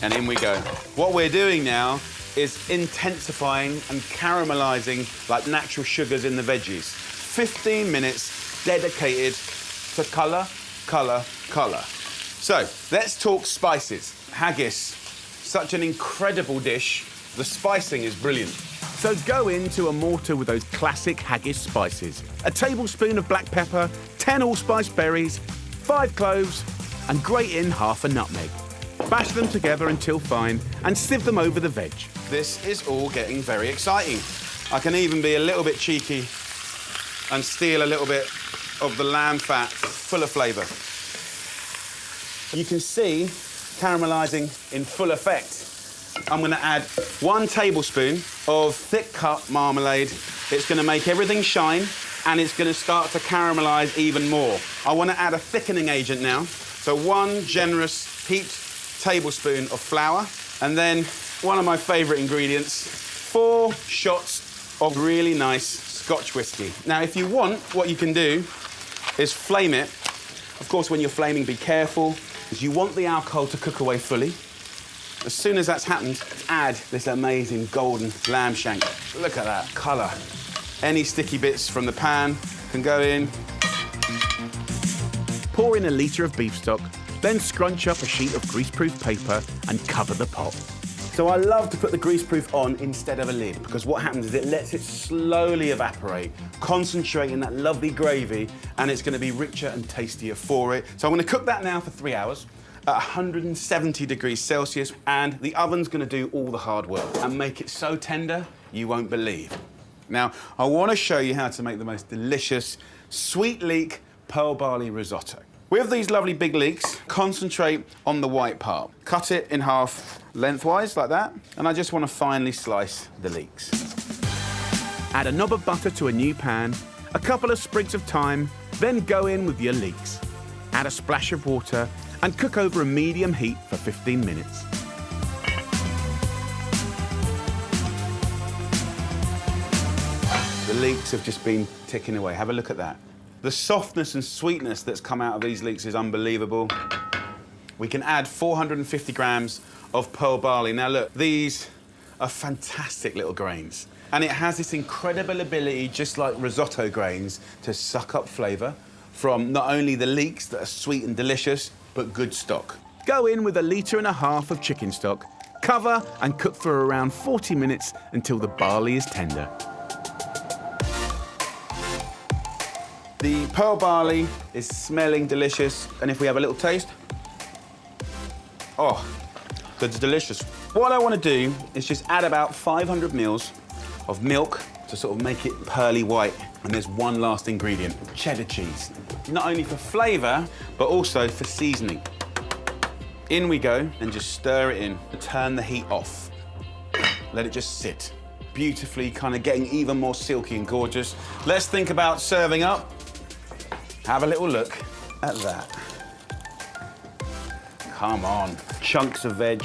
And in we go. What we're doing now is intensifying and caramelizing like natural sugars in the veggies. 15 minutes dedicated to colour, colour, colour. So, let's talk spices. Haggis, such an incredible dish. The spicing is brilliant. So go into a mortar with those classic haggis spices. A tablespoon of black pepper, 10 allspice berries, 5 cloves, and grate in half a nutmeg. Bash them together until fine and sieve them over the veg. This is all getting very exciting. I can even be a little bit cheeky and steal a little bit of the lamb fat, full of flavour. You can see caramelising in full effect. I'm going to add 1 tablespoon of thick cut marmalade. It's going to make everything shine and it's going to start to caramelise even more. I want to add a thickening agent now. So 1 generous heaped tablespoon of flour, and then one of my favourite ingredients, 4 shots of really nice Scotch whisky. Now, if you want, what you can do is flame it. Of course, when you're flaming, be careful, because you want the alcohol to cook away fully. As soon as that's happened, add this amazing golden lamb shank. Look at that colour. Any sticky bits from the pan can go in. Pour in a litre of beef stock, then scrunch up a sheet of greaseproof paper and cover the pot. So I love to put the greaseproof on instead of a lid, because what happens is it lets it slowly evaporate, concentrate in that lovely gravy, and it's going to be richer and tastier for it. So I'm going to cook that now for 3 hours at 170 degrees Celsius, and the oven's going to do all the hard work and make it so tender you won't believe. Now, I want to show you how to make the most delicious sweet leek pearl barley risotto. With these lovely big leeks, concentrate on the white part. Cut it in half lengthwise, like that, and I just want to finely slice the leeks. Add a knob of butter to a new pan, a couple of sprigs of thyme, then go in with your leeks. Add a splash of water and cook over a medium heat for 15 minutes. The leeks have just been ticking away. Have a look at that. The softness and sweetness that's come out of these leeks is unbelievable. We can add 450 grams of pearl barley. Now look, these are fantastic little grains. And it has this incredible ability, just like risotto grains, to suck up flavour from not only the leeks that are sweet and delicious, but good stock. Go in with 1.5 litres of chicken stock, cover and cook for around 40 minutes until the barley is tender. The pearl barley is smelling delicious, and if we have a little taste, oh, it's delicious. What I want to do is just add about 500 mils of milk to sort of make it pearly white. And there's one last ingredient, cheddar cheese. Not only for flavour, but also for seasoning. In we go, and just stir it in. Turn the heat off. Let it just sit. Beautifully, kind of getting even more silky and gorgeous. Let's think about serving up. Have a little look at that. Come on, chunks of veg.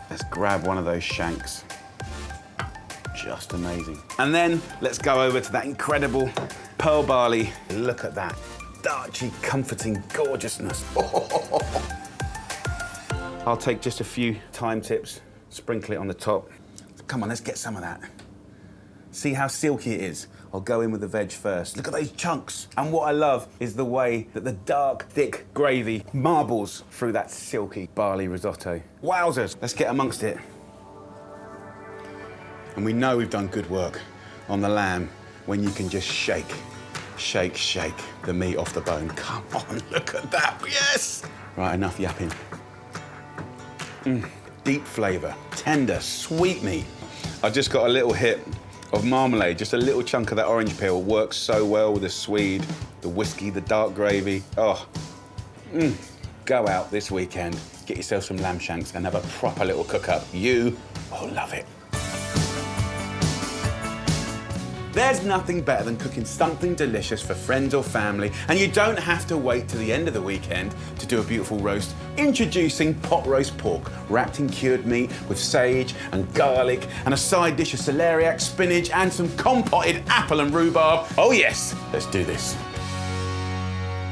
Let's grab one of those shanks. Just amazing. And then let's go over to that incredible pearl barley. Look at that starchy, comforting gorgeousness. I'll take just a few thyme tips, sprinkle it on the top. Come on, let's get some of that. See how silky it is? I'll go in with the veg first. Look at those chunks. And what I love is the way that the dark, thick gravy marbles through that silky barley risotto. Wowzers, let's get amongst it. And we know we've done good work on the lamb when you can just shake, shake, shake the meat off the bone. Come on, look at that, yes! Right, enough yapping. Deep flavour, tender, sweet meat. I've just got a little hit of marmalade, just a little chunk of that orange peel works so well with the swede, the whiskey, the dark gravy. Oh, go out this weekend, get yourself some lamb shanks and have a proper little cook-up. You will love it. There's nothing better than cooking something delicious for friends or family, and you don't have to wait to the end of the weekend to do a beautiful roast. Introducing pot roast pork, wrapped in cured meat with sage and garlic, and a side dish of celeriac, spinach, and some compotted apple and rhubarb. Oh yes, let's do this.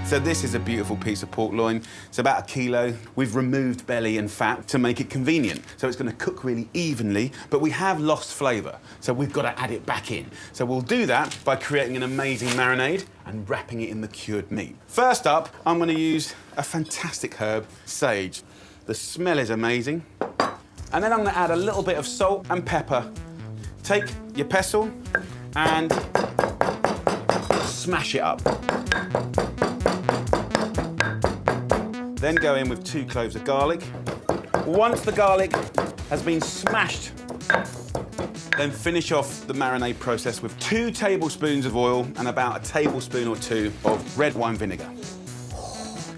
So this is a beautiful piece of pork loin. It's about 1 kilo. We've removed belly and fat to make it convenient. So it's going to cook really evenly, but we have lost flavour. So we've got to add it back in. So we'll do that by creating an amazing marinade and wrapping it in the cured meat. First up, I'm going to use a fantastic herb, sage. The smell is amazing. And then I'm going to add a little bit of salt and pepper. Take your pestle and smash it up. Then go in with 2 cloves of garlic. Once the garlic has been smashed, then finish off the marinade process with 2 tablespoons of oil and about 1 tablespoon or 2 of red wine vinegar.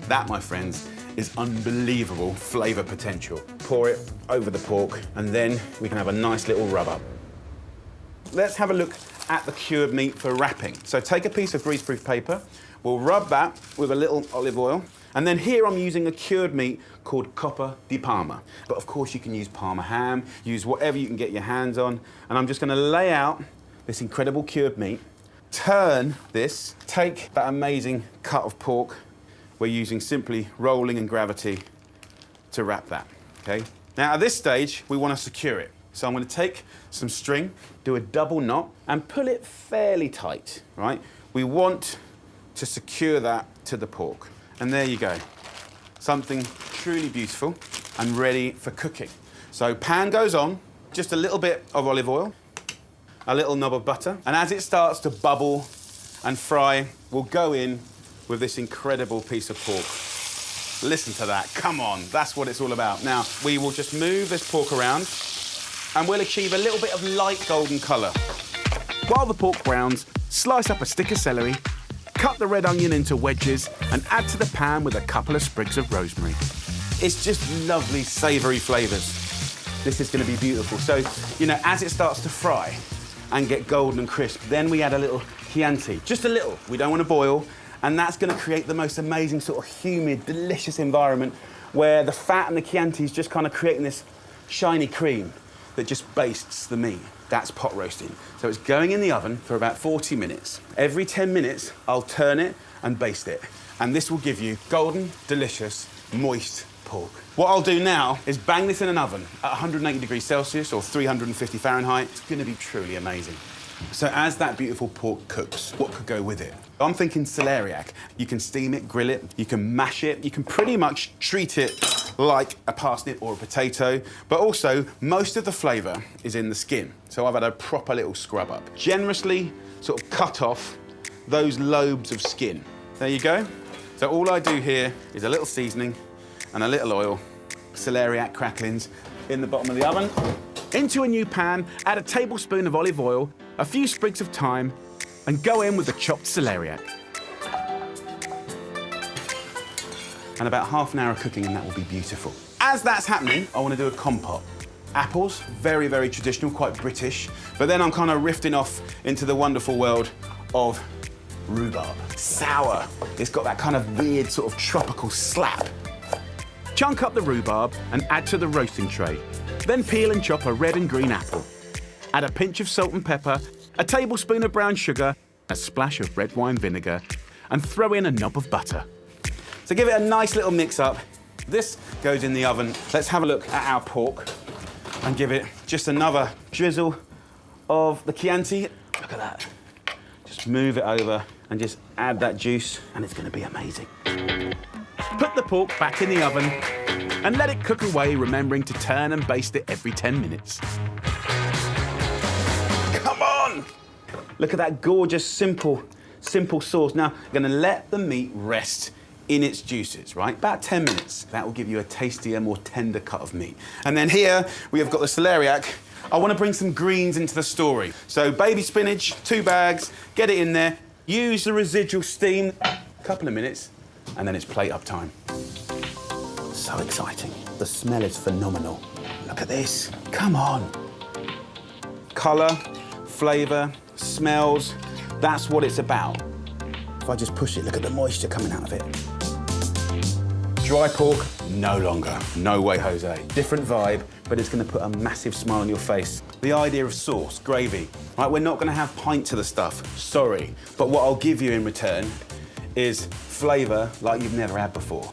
That, my friends, is unbelievable flavour potential. Pour it over the pork and then we can have a nice little rub up. Let's have a look at the cured meat for wrapping. So take a piece of greaseproof paper. We'll rub that with a little olive oil. And then here I'm using a cured meat called Coppa di Parma. But of course you can use Parma ham, use whatever you can get your hands on. And I'm just going to lay out this incredible cured meat. Turn this, take that amazing cut of pork. We're using simply rolling and gravity to wrap that, okay? Now at this stage, we want to secure it. So I'm going to take some string, do a double knot, and pull it fairly tight, right? We want to secure that to the pork. And there you go. Something truly beautiful and ready for cooking. So pan goes on, just a little bit of olive oil, a little knob of butter, and as it starts to bubble and fry, we'll go in with this incredible piece of pork. Listen to that, come on, that's what it's all about. Now, we will just move this pork around and we'll achieve a little bit of light golden colour. While the pork browns, slice up a stick of celery, cut the red onion into wedges and add to the pan with a couple of sprigs of rosemary. It's just lovely, savoury flavours. This is going to be beautiful. So, you know, as it starts to fry and get golden and crisp, then we add a little Chianti, just a little. We don't want to boil, and that's going to create the most amazing sort of humid, delicious environment where the fat and the Chianti is just kind of creating this shiny cream that just bastes the meat. That's pot roasting. So it's going in the oven for about 40 minutes. Every 10 minutes, I'll turn it and baste it. And this will give you golden, delicious, moist pork. What I'll do now is bang this in an oven at 180 degrees Celsius or 350 Fahrenheit. It's gonna be truly amazing. So as that beautiful pork cooks, what could go with it? I'm thinking celeriac. You can steam it, grill it, you can mash it, you can pretty much treat it like a parsnip or a potato, but also most of the flavour is in the skin. So I've had a proper little scrub up. Generously sort of cut off those lobes of skin. There you go. So all I do here is a little seasoning and a little oil, celeriac cracklings in the bottom of the oven. Into a new pan, add a tablespoon of olive oil, a few sprigs of thyme, and go in with the chopped celeriac. And about half an hour of cooking and that will be beautiful. As that's happening, I want to do a compote. Apples, very, very traditional, quite British, but then I'm kind of rifting off into the wonderful world of rhubarb. Sour. It's got that kind of weird sort of tropical slap. Chunk up the rhubarb and add to the roasting tray. Then peel and chop a red and green apple. Add a pinch of salt and pepper, a tablespoon of brown sugar, a splash of red wine vinegar, and throw in a knob of butter. So give it a nice little mix up. This goes in the oven. Let's have a look at our pork and give it just another drizzle of the Chianti. Look at that. Just move it over and just add that juice and it's going to be amazing. Put the pork back in the oven and let it cook away, remembering to turn and baste it every 10 minutes. Come on! Look at that gorgeous, simple sauce. Now, I'm going to let the meat rest in its juices, right? About 10 minutes. That will give you a tastier, more tender cut of meat. And then here, we have got the celeriac. I want to bring some greens into the story. So baby spinach, 2 bags, get it in there. Use the residual steam, a couple of minutes, and then it's plate up time. So exciting. The smell is phenomenal. Look at this. Come on. Colour, flavour, smells, that's what it's about. If I just push it, look at the moisture coming out of it. Dry pork, no longer. No way, Jose. Different vibe, but it's going to put a massive smile on your face. The idea of sauce, gravy. Right, we're not going to have pint to the stuff, sorry. But what I'll give you in return is flavour like you've never had before.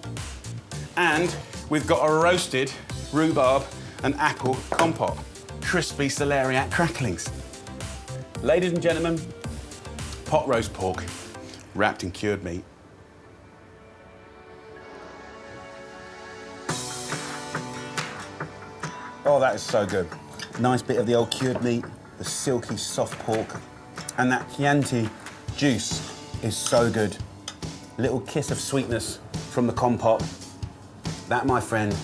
And we've got a roasted rhubarb and apple compote. Crispy celeriac cracklings. Ladies and gentlemen, pot roast pork wrapped in cured meat. Oh, that is so good. Nice bit of the old cured meat, the silky soft pork, and that Chianti juice is so good. Little kiss of sweetness from the compote. That, my friend,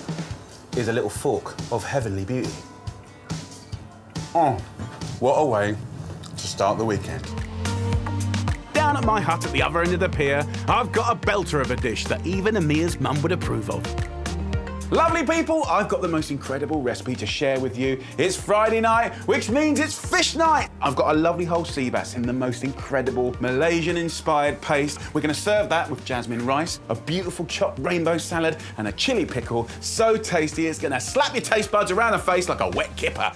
is a little fork of heavenly beauty. Oh, what a way to start the weekend. Down at my hut at the other end of the pier, I've got a belter of a dish that even Amir's mum would approve of. Lovely people, I've got the most incredible recipe to share with you. It's Friday night, which means it's fish night. I've got a lovely whole Seabass in the most incredible Malaysian-inspired paste. We're gonna serve that with jasmine rice, a beautiful chopped rainbow salad, and a chili pickle. So tasty, it's gonna slap your taste buds around the face like a wet kipper.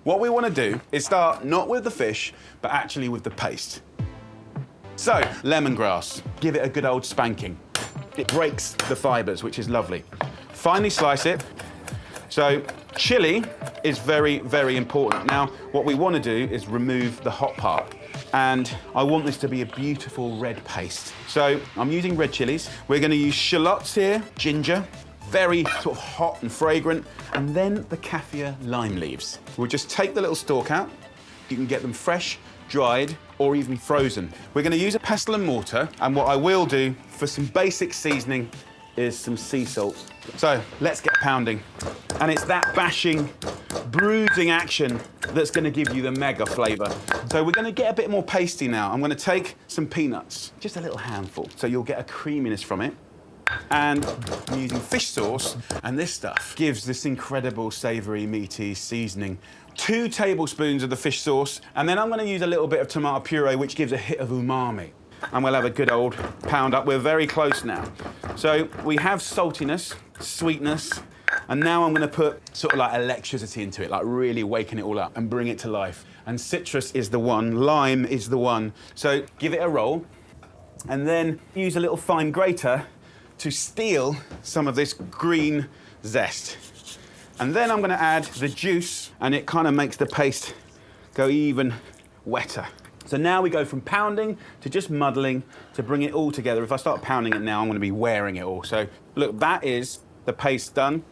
What we wanna do is start not with the fish, but actually with the paste. So, lemongrass, give it a good old spanking. It breaks the fibres, which is lovely. Finely slice it. So chili is very, very important. Now, what we want to do is remove the hot part. And I want this to be a beautiful red paste. So I'm using red chilies. We're going to use shallots here, ginger, very sort of hot and fragrant, and then the kaffir lime leaves. We'll just take the little stalk out. You can get them fresh, dried, or even frozen. We're going to use a pestle and mortar, and what I will do for some basic seasoning is some sea salt. So let's get pounding. And it's that bashing, bruising action that's gonna give you the mega flavor. So we're gonna get a bit more pasty now. I'm gonna take some peanuts, just a little handful, so you'll get a creaminess from it. And I'm using fish sauce, and this stuff gives this incredible savory, meaty seasoning. 2 tablespoons of the fish sauce, and then I'm gonna use a little bit of tomato puree, which gives a hit of umami. And we'll have a good old pound up. We're very close now. So we have saltiness, sweetness, and now I'm gonna put sort of like electricity into it, like really waking it all up and bring it to life. And citrus is the one, lime is the one. So give it a roll, and then use a little fine grater to steal some of this green zest. And then I'm gonna add the juice, and it kind of makes the paste go even wetter. So now we go from pounding to just muddling to bring it all together. If I start pounding it now, I'm going to be wearing it all. So look, that is the paste done.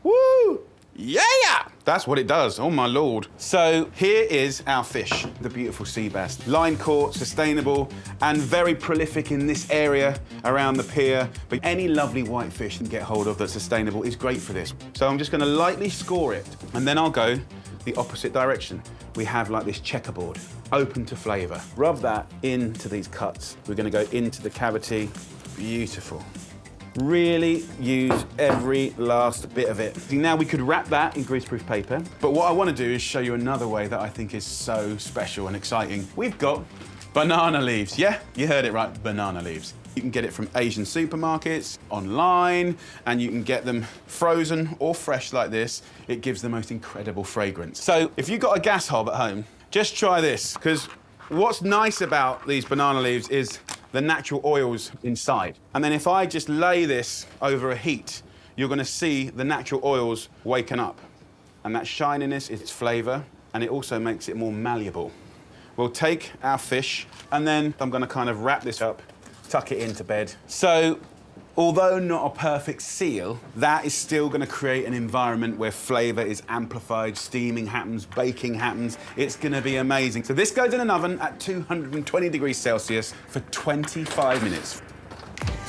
Woo! Yeah! That's what it does, oh my Lord. So here is our fish, the beautiful sea bass. Line caught, sustainable, and very prolific in this area around the pier. But any lovely white fish you can get hold of that's sustainable is great for this. So I'm just going to lightly score it, and then I'll go the opposite direction. We have like this checkerboard, open to flavour. Rub that into these cuts. We're gonna go into the cavity. Beautiful. Really use every last bit of it. See, now we could wrap that in greaseproof paper, but what I wanna do is show you another way that I think is so special and exciting. We've got banana leaves. Yeah, you heard it right, banana leaves. You can get it from Asian supermarkets, online, and you can get them frozen or fresh like this. It gives the most incredible fragrance. So if you've got a gas hob at home, just try this, because what's nice about these banana leaves is the natural oils inside. And then if I just lay this over a heat, you're gonna see the natural oils waken up. And that shininess is its flavor, and it also makes it more malleable. We'll take our fish, and then I'm gonna kind of wrap this up, tuck it into bed. So, although not a perfect seal, that is still gonna create an environment where flavor is amplified, steaming happens, baking happens. It's gonna be amazing. So this goes in an oven at 220 degrees Celsius for 25 minutes.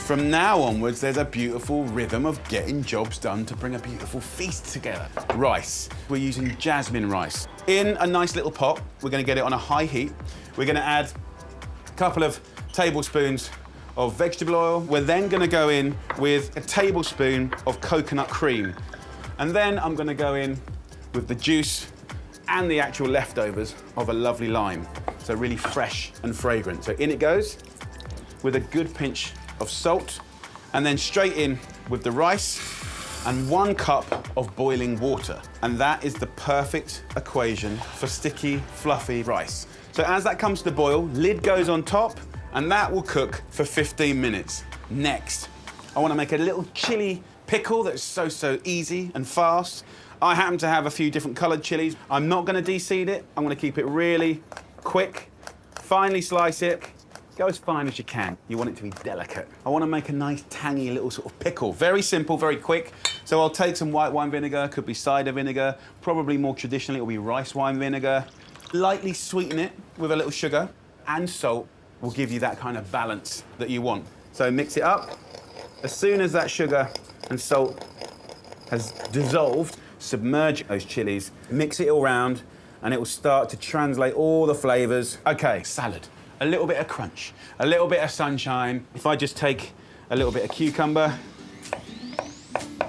From now onwards, there's a beautiful rhythm of getting jobs done to bring a beautiful feast together. Rice. We're using jasmine rice. In a nice little pot, we're gonna get it on a high heat. We're gonna add a couple of tablespoons of vegetable oil. We're then gonna go in with a tablespoon of coconut cream. And then I'm gonna go in with the juice and the actual leftovers of a lovely lime. So really fresh and fragrant. So in it goes with a good pinch of salt, and then straight in with the rice and 1 cup of boiling water. And that is the perfect equation for sticky, fluffy rice. So as that comes to the boil, lid goes on top, And that will cook for 15 minutes. Next, I want to make a little chili pickle that's so easy and fast. I happen to have a few different coloured chilies. I'm not going to de-seed it. I'm going to keep it really quick. Finely slice it. Go as fine as you can. You want it to be delicate. I want to make a nice tangy little sort of pickle. Very simple, very quick. So I'll take some white wine vinegar, could be cider vinegar, probably more traditionally it'll be rice wine vinegar. Lightly sweeten it with a little sugar and salt will give you that kind of balance that you want. So mix it up. As soon as that sugar and salt has dissolved, submerge those chilies, mix it all around, and it will start to translate all the flavours. Okay, salad. A little bit of crunch, a little bit of sunshine. If I just take a little bit of cucumber,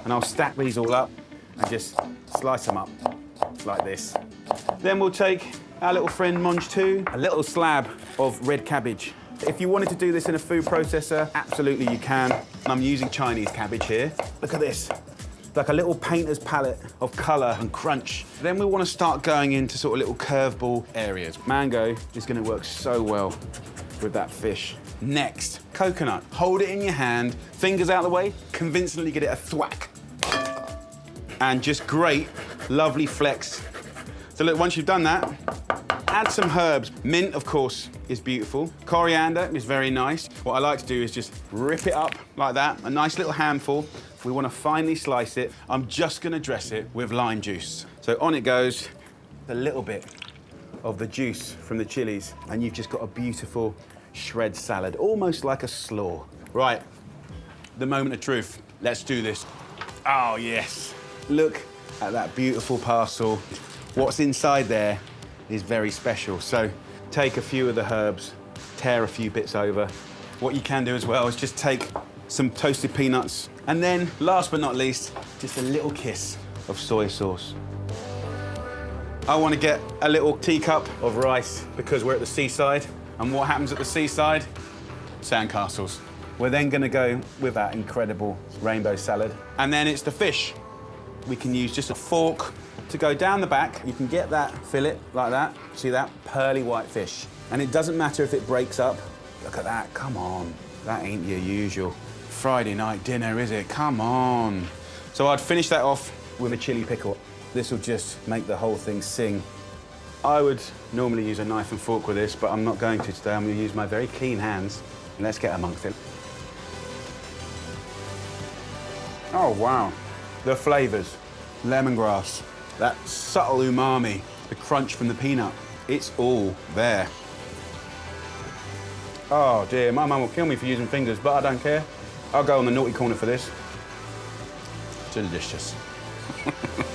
and I'll stack these all up and just slice them up like this. Then we'll take our little friend Wtih, a little slab of red cabbage. If you wanted to do this in a food processor, absolutely you can. I'm using Chinese cabbage here. Look at this. Like a little painter's palette of colour and crunch. Then we want to start going into sort of little curveball areas. Mango is going to work so well with that fish. Next, coconut. Hold it in your hand, fingers out of the way, convincingly get it a thwack. And just grate, lovely flecks. So look, once you've done that, add some herbs. Mint, of course, is beautiful. Coriander is very nice. What I like to do is just rip it up like that, a nice little handful. We want to finely slice it. I'm just going to dress it with lime juice. So on it goes a little bit of the juice from the chilies, and you've just got a beautiful shred salad, almost like a slaw. Right, the moment of truth. Let's do this. Oh, yes. Look at that beautiful parcel. What's inside there is very special. So take a few of the herbs, tear a few bits over. What you can do as well is just take some toasted peanuts, and then, last but not least, just a little kiss of soy sauce. I want to get a little teacup of rice because we're at the seaside, and what happens at the seaside? Sandcastles. We're then going to go with that incredible rainbow salad, and then it's the fish. We can use just a fork to go down the back. You can get that fillet like that. See that? Pearly white fish. And it doesn't matter if it breaks up. Look at that, come on. That ain't your usual Friday night dinner, is it? Come on. So I'd finish that off with a chili pickle. This will just make the whole thing sing. I would normally use a knife and fork with this, but I'm not going to today. I'm going to use my very clean hands. And let's get amongst it. Oh, wow. The flavours. Lemongrass, that subtle umami, the crunch from the peanut. It's all there. Oh, dear, my mum will kill me for using fingers, but I don't care. I'll go on the naughty corner for this. Delicious.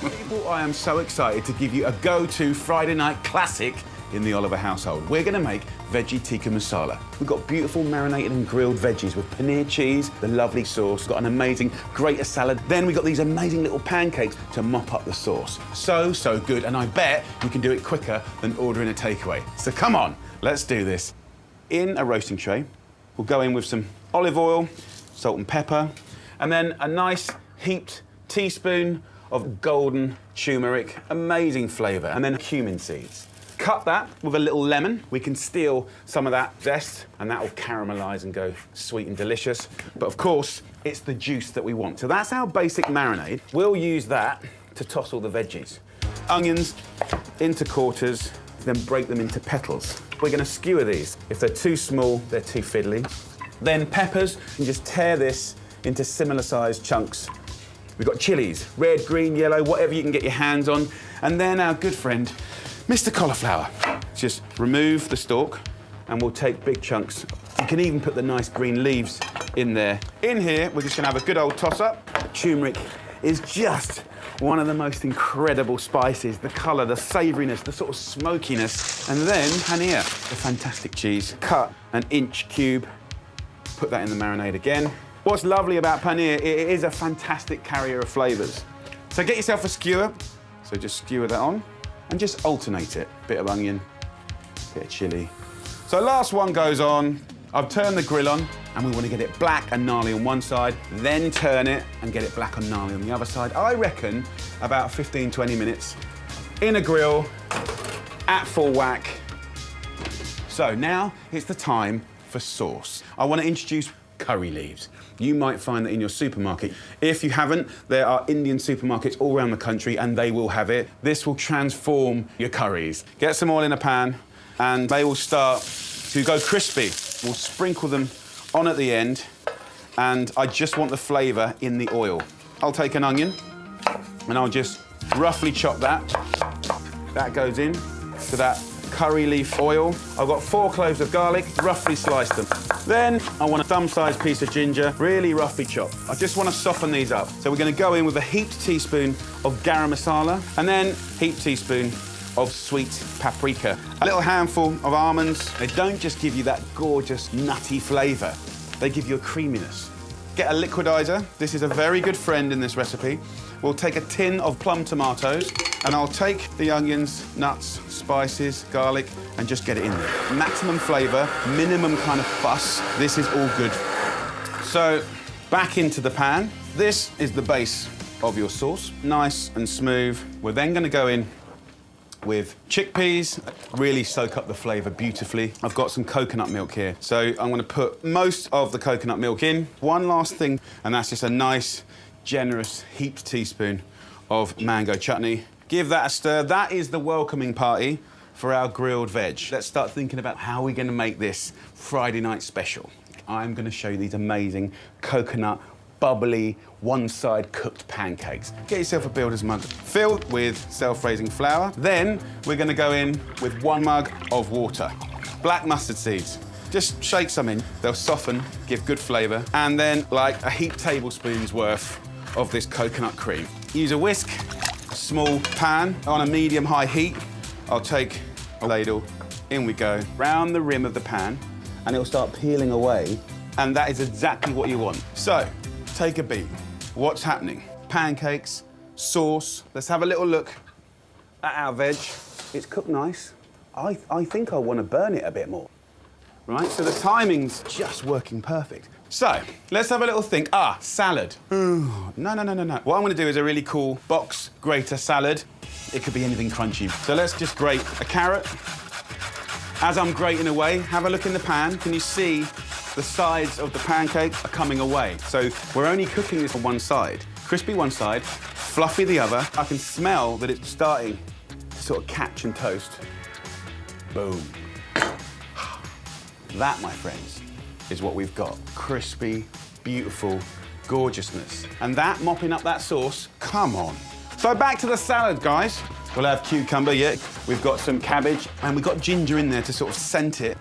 People, I am so excited to give you a go-to Friday night classic in the Oliver household. We're going to make veggie tikka masala. We've got beautiful marinated and grilled veggies with paneer cheese, the lovely sauce, got an amazing grater salad. Then we've got these amazing little pancakes to mop up the sauce. So good, and I bet you can do it quicker than ordering a takeaway. So come on, let's do this. In a roasting tray, we'll go in with some olive oil, salt and pepper, and then a nice heaped teaspoon of golden turmeric, amazing flavour, and then cumin seeds. Cut that with a little lemon. We can steal some of that zest, and that will caramelise and go sweet and delicious. But of course, it's the juice that we want. So that's our basic marinade. We'll use that to toss all the veggies. Onions into quarters, then break them into petals. We're going to skewer these. If they're too small, they're too fiddly. Then peppers, and just tear this into similar-sized chunks. We've got chilies, red, green, yellow, whatever you can get your hands on. And then our good friend, Mr. Cauliflower. Just remove the stalk, and we'll take big chunks. You can even put the nice green leaves in there. In here, we're just going to have a good old toss-up. Turmeric is just one of the most incredible spices. The colour, the savouriness, the sort of smokiness. And then paneer, the fantastic cheese. Cut an inch cube, put that in the marinade again. What's lovely about paneer, it is a fantastic carrier of flavours. So get yourself a skewer. So just skewer that on and just alternate it. Bit of onion, bit of chilli. So last one goes on. I've turned the grill on, and we want to get it black and gnarly on one side, then turn it and get it black and gnarly on the other side. I reckon about 15, 20 minutes in a grill at full whack. So now it's the time for sauce. I want to introduce curry leaves. You might find that in your supermarket. If you haven't, there are Indian supermarkets all around the country and they will have it. This will transform your curries. Get some oil in a pan and they will start to go crispy. We'll sprinkle them on at the end and I just want the flavour in the oil. I'll take an onion and I'll just roughly chop that. That goes in to that curry leaf oil. I've got 4 cloves of garlic, roughly sliced them. Then I want a thumb-sized piece of ginger, really roughly chopped. I just want to soften these up. So we're going to go in with a heaped teaspoon of garam masala and then heaped teaspoon of sweet paprika. A little handful of almonds. They don't just give you that gorgeous nutty flavour, they give you a creaminess. Get a liquidizer. This is a very good friend in this recipe. We'll take a tin of plum tomatoes and I'll take the onions, nuts, spices, garlic and just get it in there. Maximum flavour, minimum kind of fuss. This is all good. So back into the pan. This is the base of your sauce. Nice and smooth. We're then going to go in with chickpeas, really soak up the flavour beautifully. I've got some coconut milk here, so I'm going to put most of the coconut milk in. One last thing, and that's just a nice, generous heaped teaspoon of mango chutney. Give that a stir. That is the welcoming party for our grilled veg. Let's start thinking about how we're going to make this Friday night special. I'm going to show you these amazing coconut bubbly, one-side cooked pancakes. Get yourself a builder's mug filled with self-raising flour. Then we're going to go in with 1 mug of water. Black mustard seeds. Just shake some in. They'll soften, give good flavour. And then like a heaped tablespoon's worth of this coconut cream. Use a whisk, a small pan on a medium-high heat. I'll take a ladle. In we go. Round the rim of the pan and it'll start peeling away. And that is exactly what you want. So, take a beat. What's happening? Pancakes, sauce. Let's have a little look at our veg. It's cooked nice. I think I want to burn it a bit more. Right, so the timing's just working perfect. So, let's have a little think. Salad. No. What I'm going to do is a really cool box grater salad. It could be anything crunchy. So let's just grate a carrot. As I'm grating away, have a look in the pan. Can you see the sides of the pancake are coming away? So we're only cooking this on one side. Crispy one side, fluffy the other. I can smell that it's starting to sort of catch and toast. Boom. That, my friends, is what we've got. Crispy, beautiful gorgeousness. And that, mopping up that sauce, come on. So back to the salad, guys. We'll have cucumber, yeah. We've got some cabbage, and we've got ginger in there to sort of scent it.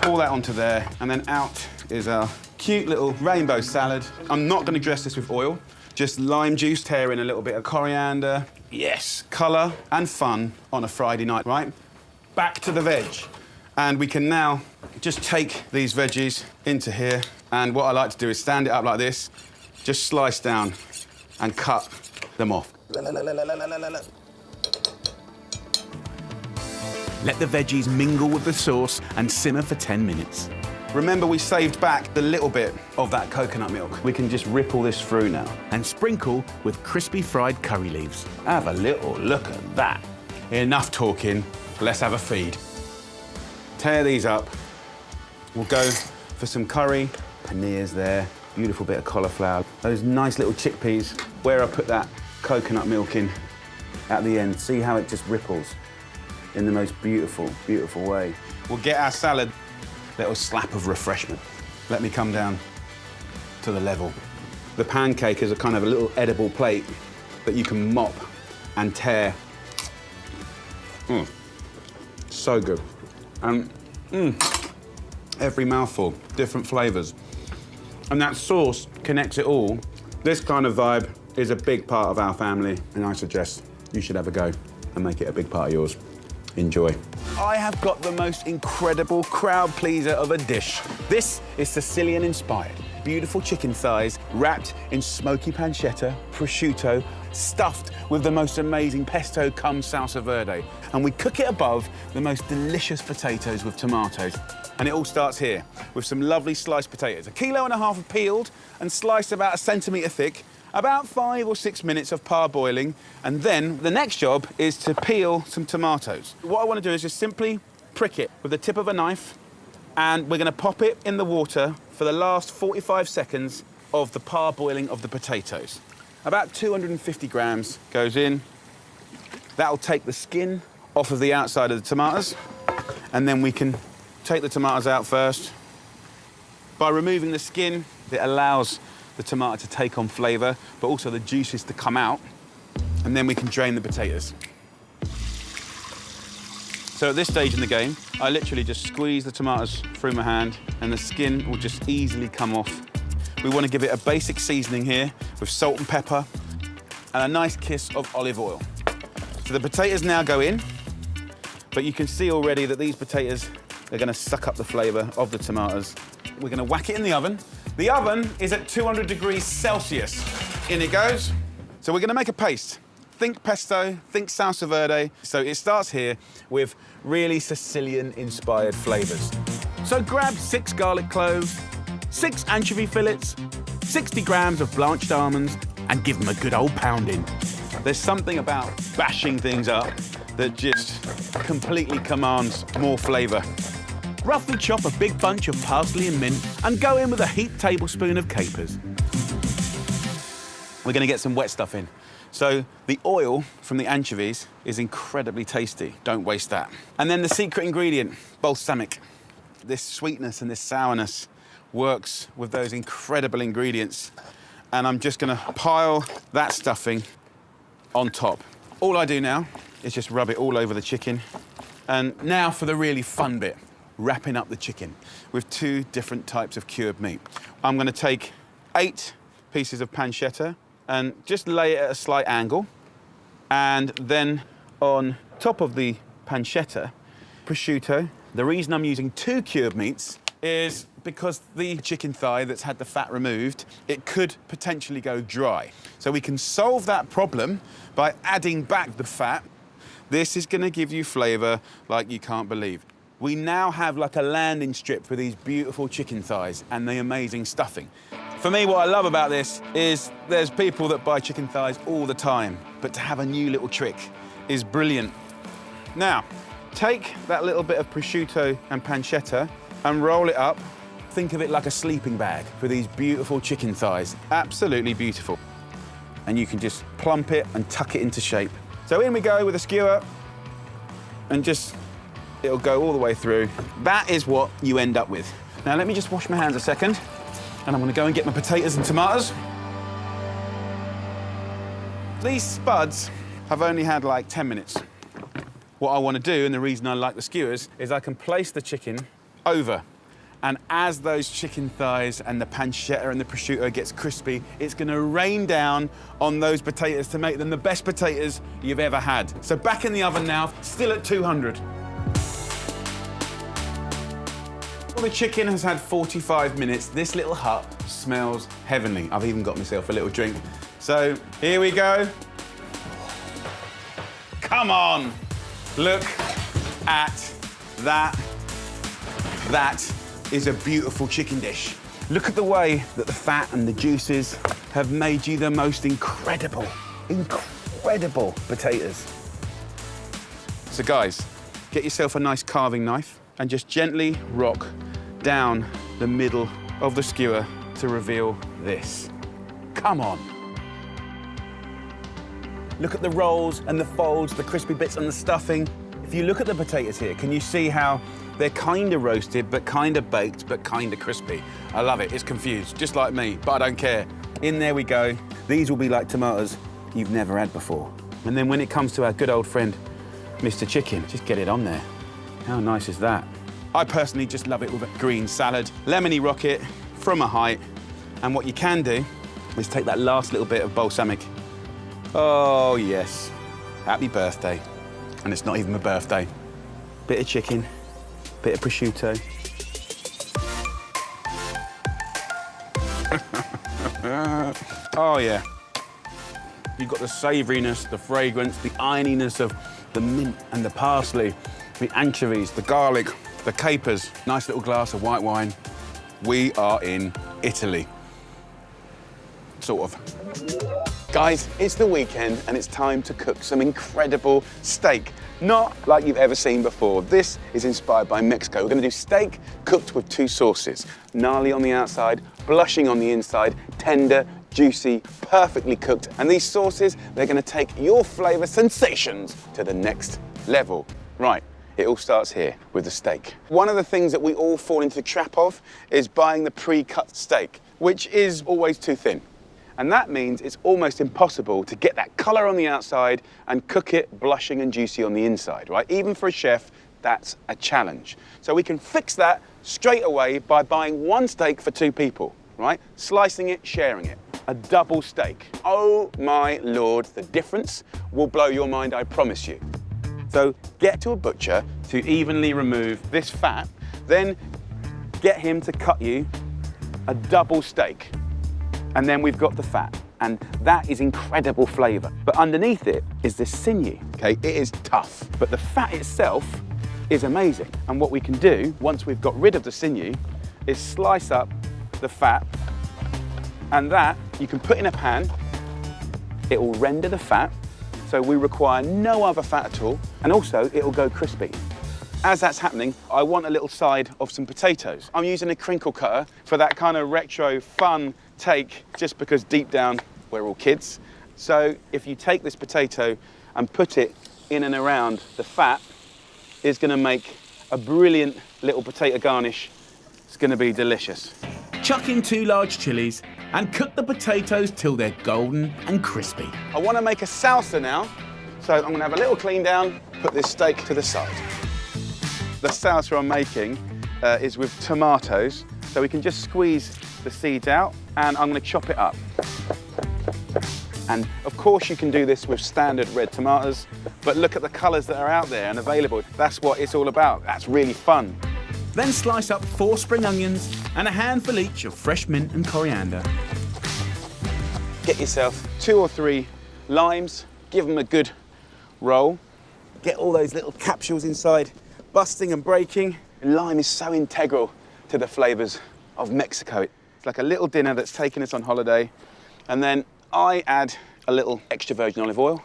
Pour that onto there, and then out is our cute little rainbow salad. I'm not going to dress this with oil, just lime juice, tear in a little bit of coriander. Yes, colour and fun on a Friday night, right? Back to the veg. And we can now just take these veggies into here, and what I like to do is stand it up like this, just slice down and cut them off. Let the veggies mingle with the sauce and simmer for 10 minutes. Remember, we saved back the little bit of that coconut milk. We can just ripple this through now. And sprinkle with crispy fried curry leaves. Have a little look at that. Enough talking, let's have a feed. Tear these up. We'll go for some curry. Paneer's there, beautiful bit of cauliflower. Those nice little chickpeas, where I put that coconut milk in at the end. See how it just ripples in the most beautiful, beautiful way. We'll get our salad, little slap of refreshment. Let me come down to the level. The pancake is a kind of a little edible plate that you can mop and tear. So good. And every mouthful, different flavours. And that sauce connects it all. This kind of vibe is a big part of our family, and I suggest you should have a go and make it a big part of yours. Enjoy. I have got the most incredible crowd pleaser of a dish. This is Sicilian inspired. Beautiful chicken thighs wrapped in smoky pancetta, prosciutto, stuffed with the most amazing pesto cum salsa verde. And we cook it above the most delicious potatoes with tomatoes. And it all starts here with some lovely sliced potatoes. 1.5 kilos of peeled and sliced about 1 centimetre thick. About 5 or 6 minutes of parboiling, and then the next job is to peel some tomatoes. What I want to do is just simply prick it with the tip of a knife And we're gonna pop it in the water for the last 45 seconds of the parboiling of the potatoes. About 250 grams goes in. That'll take the skin off of the outside of the tomatoes, and then we can take the tomatoes out first. By removing the skin, it allows the tomato to take on flavour, but also the juices to come out, and then we can drain the potatoes. So at this stage in the game, I literally just squeeze the tomatoes through my hand, and the skin will just easily come off. We want to give it a basic seasoning here with salt and pepper and a nice kiss of olive oil. So the potatoes now go in, but you can see already that these potatoes are going to suck up the flavour of the tomatoes. We're going to whack it in the oven. The oven is at 200 degrees Celsius. In it goes. So we're going to make a paste. Think pesto, think salsa verde. So it starts here with really Sicilian-inspired flavours. So grab 6 garlic cloves, 6 anchovy fillets, 60 grams of blanched almonds, and give them a good old pounding. There's something about bashing things up that just completely commands more flavour. Roughly chop a big bunch of parsley and mint and go in with a heaped tablespoon of capers. We're going to get some wet stuff in. So the oil from the anchovies is incredibly tasty. Don't waste that. And then the secret ingredient, balsamic. This sweetness and this sourness works with those incredible ingredients. And I'm just going to pile that stuffing on top. All I do now is just rub it all over the chicken. And now for the really fun bit, wrapping up the chicken with 2 different types of cured meat. I'm going to take 8 pieces of pancetta and just lay it at a slight angle. And then on top of the pancetta, prosciutto. The reason I'm using 2 cured meats is because the chicken thigh that's had the fat removed, it could potentially go dry. So we can solve that problem by adding back the fat. This is going to give you flavour like you can't believe. We now have like a landing strip for these beautiful chicken thighs and the amazing stuffing. For me, what I love about this is there's people that buy chicken thighs all the time, but to have a new little trick is brilliant. Now, take that little bit of prosciutto and pancetta and roll it up. Think of it like a sleeping bag for these beautiful chicken thighs. Absolutely beautiful. And you can just plump it and tuck it into shape. So in we go with a skewer and just, it'll go all the way through. That is what you end up with. Now let me just wash my hands a second, and I'm gonna go and get my potatoes and tomatoes. These spuds have only had like 10 minutes. What I want to do, and the reason I like the skewers, is I can place the chicken over. And as those chicken thighs and the pancetta and the prosciutto gets crispy, it's going to rain down on those potatoes to make them the best potatoes you've ever had. So back in the oven now, still at 200. Well, the chicken has had 45 minutes. This little hut smells heavenly. I've even got myself a little drink. So here we go. Come on. Look at that. That is a beautiful chicken dish. Look at the way that the fat and the juices have made you the most incredible potatoes. So guys, get yourself a nice carving knife and just gently rock down the middle of the skewer to reveal this. Come on. Look at the rolls and the folds, the crispy bits and the stuffing. If you look at the potatoes here, can you see how they're kind of roasted, but kind of baked, but kind of crispy? I love it. It's confused, just like me, but I don't care. In there we go. These will be like tomatoes you've never had before. And then when it comes to our good old friend, Mr. Chicken, just get it on there. How nice is that? I personally just love it with a green salad, lemony rocket from a height. And what you can do is take that last little bit of balsamic. Oh, yes. Happy birthday. And it's not even my birthday. Bit of chicken, bit of prosciutto. Oh, yeah. You've got the savouriness, the fragrance, the ironiness of the mint and the parsley, the anchovies, the garlic, the capers, nice little glass of white wine. We are in Italy. Sort of. Guys, it's the weekend and it's time to cook some incredible steak. Not like you've ever seen before. This is inspired by Mexico. We're gonna do steak cooked with 2 sauces. Gnarly on the outside, blushing on the inside, tender, juicy, perfectly cooked. And these sauces, they're gonna take your flavor sensations to the next level. Right, it all starts here with the steak. One of the things that we all fall into the trap of is buying the pre-cut steak, which is always too thin. And that means it's almost impossible to get that color on the outside and cook it blushing and juicy on the inside, right? Even for a chef, that's a challenge. So we can fix that straight away by buying 1 steak for 2 people, right? Slicing it, sharing it. A double steak. Oh my Lord, the difference will blow your mind, I promise you. So get to a butcher to evenly remove this fat, then get him to cut you a double steak. And then we've got the fat, and that is incredible flavor. But underneath it is this sinew, okay? It is tough, but the fat itself is amazing. And what we can do, once we've got rid of the sinew, is slice up the fat, and that you can put in a pan. It will render the fat, so we require no other fat at all, and also it will go crispy. As that's happening, I want a little side of some potatoes. I'm using a crinkle cutter for that kind of retro fun take, just because deep down we're all kids. So if you take this potato and put it in and around the fat, it's gonna make a brilliant little potato garnish. It's gonna be delicious. Chuck in 2 large chilies and cook the potatoes till they're golden and crispy. I wanna make a salsa now, so I'm gonna have a little clean down, put this steak to the side. The salsa I'm making is with tomatoes, so we can just squeeze the seeds out, and I'm gonna chop it up. And of course you can do this with standard red tomatoes, but look at the colors that are out there and available. That's what it's all about. That's really fun. Then slice up 4 spring onions and a handful each of fresh mint and coriander. Get yourself 2 or 3 limes, give them a good roll. Get all those little capsules inside, busting and breaking. Lime is so integral to the flavors of Mexico. It's like a little dinner that's taking us on holiday. And then I add a little extra virgin olive oil.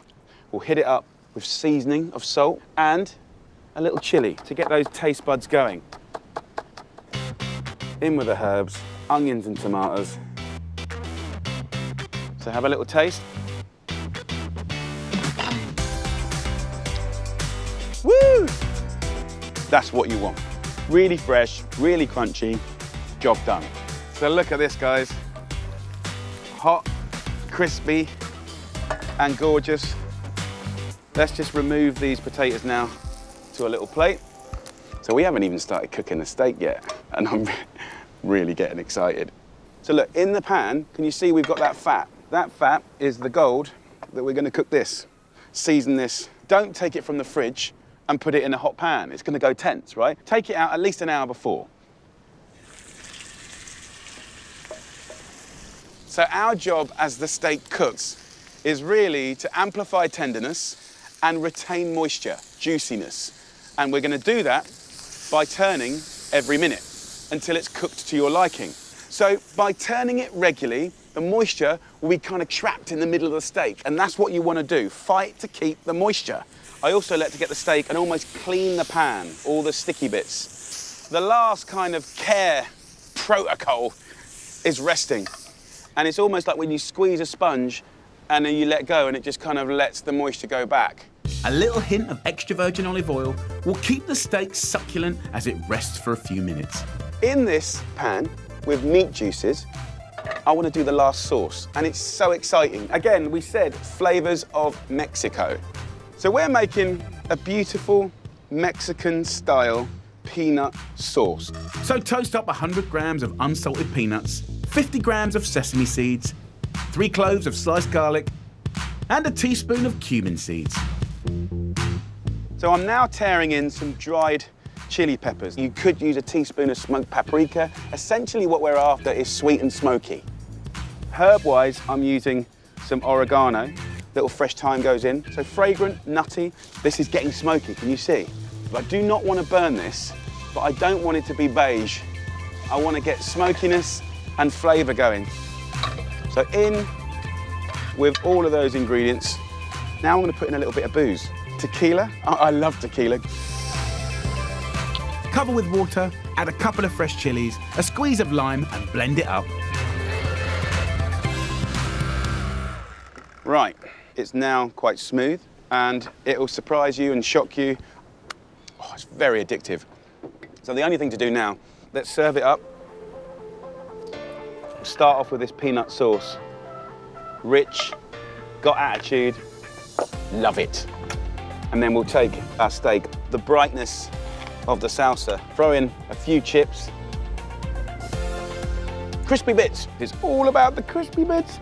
We'll hit it up with seasoning of salt and a little chili to get those taste buds going. In with the herbs, onions and tomatoes. So have a little taste. Woo! That's what you want. Really fresh, really crunchy, job done. So look at this, guys. Hot, crispy, and gorgeous. Let's just remove these potatoes now to a little plate. So we haven't even started cooking the steak yet, and I'm really getting excited. So look, in the pan, can you see we've got that fat? That fat is the gold that we're gonna cook this. Season this. Don't take it from the fridge and put it in a hot pan. It's gonna go tense, right? Take it out at least an hour before. So our job as the steak cooks is really to amplify tenderness and retain moisture, juiciness. And we're gonna do that by turning every minute until it's cooked to your liking. So by turning it regularly, the moisture will be kind of trapped in the middle of the steak, and that's what you want to do, fight to keep the moisture. I also like to get the steak and almost clean the pan, all the sticky bits. The last kind of care protocol is resting. And it's almost like when you squeeze a sponge and then you let go and it just kind of lets the moisture go back. A little hint of extra virgin olive oil will keep the steak succulent as it rests for a few minutes. In this pan with meat juices, I want to do the last sauce, and it's so exciting. Again, we said flavors of Mexico. So we're making a beautiful Mexican-style peanut sauce. So toast up 100 grams of unsalted peanuts, 50 grams of sesame seeds, 3 cloves of sliced garlic, and a teaspoon of cumin seeds. So I'm now tearing in some dried chili peppers. You could use a teaspoon of smoked paprika. Essentially what we're after is sweet and smoky. Herb-wise, I'm using some oregano. Little fresh thyme goes in. So fragrant, nutty. This is getting smoky, can you see? I do not want to burn this, but I don't want it to be beige. I want to get smokiness and flavour going. So in with all of those ingredients. Now I'm going to put in a little bit of booze. Tequila. I love tequila. Cover with water, add a couple of fresh chilies, a squeeze of lime, and blend it up. Right, it's now quite smooth, and it will surprise you and shock you. Oh, it's very addictive. So the only thing to do now, let's serve it up. Start off with this peanut sauce. Rich, got attitude, love it. And then we'll take our steak, the brightness of the salsa, throw in a few chips. Crispy bits, it's all about the crispy bits.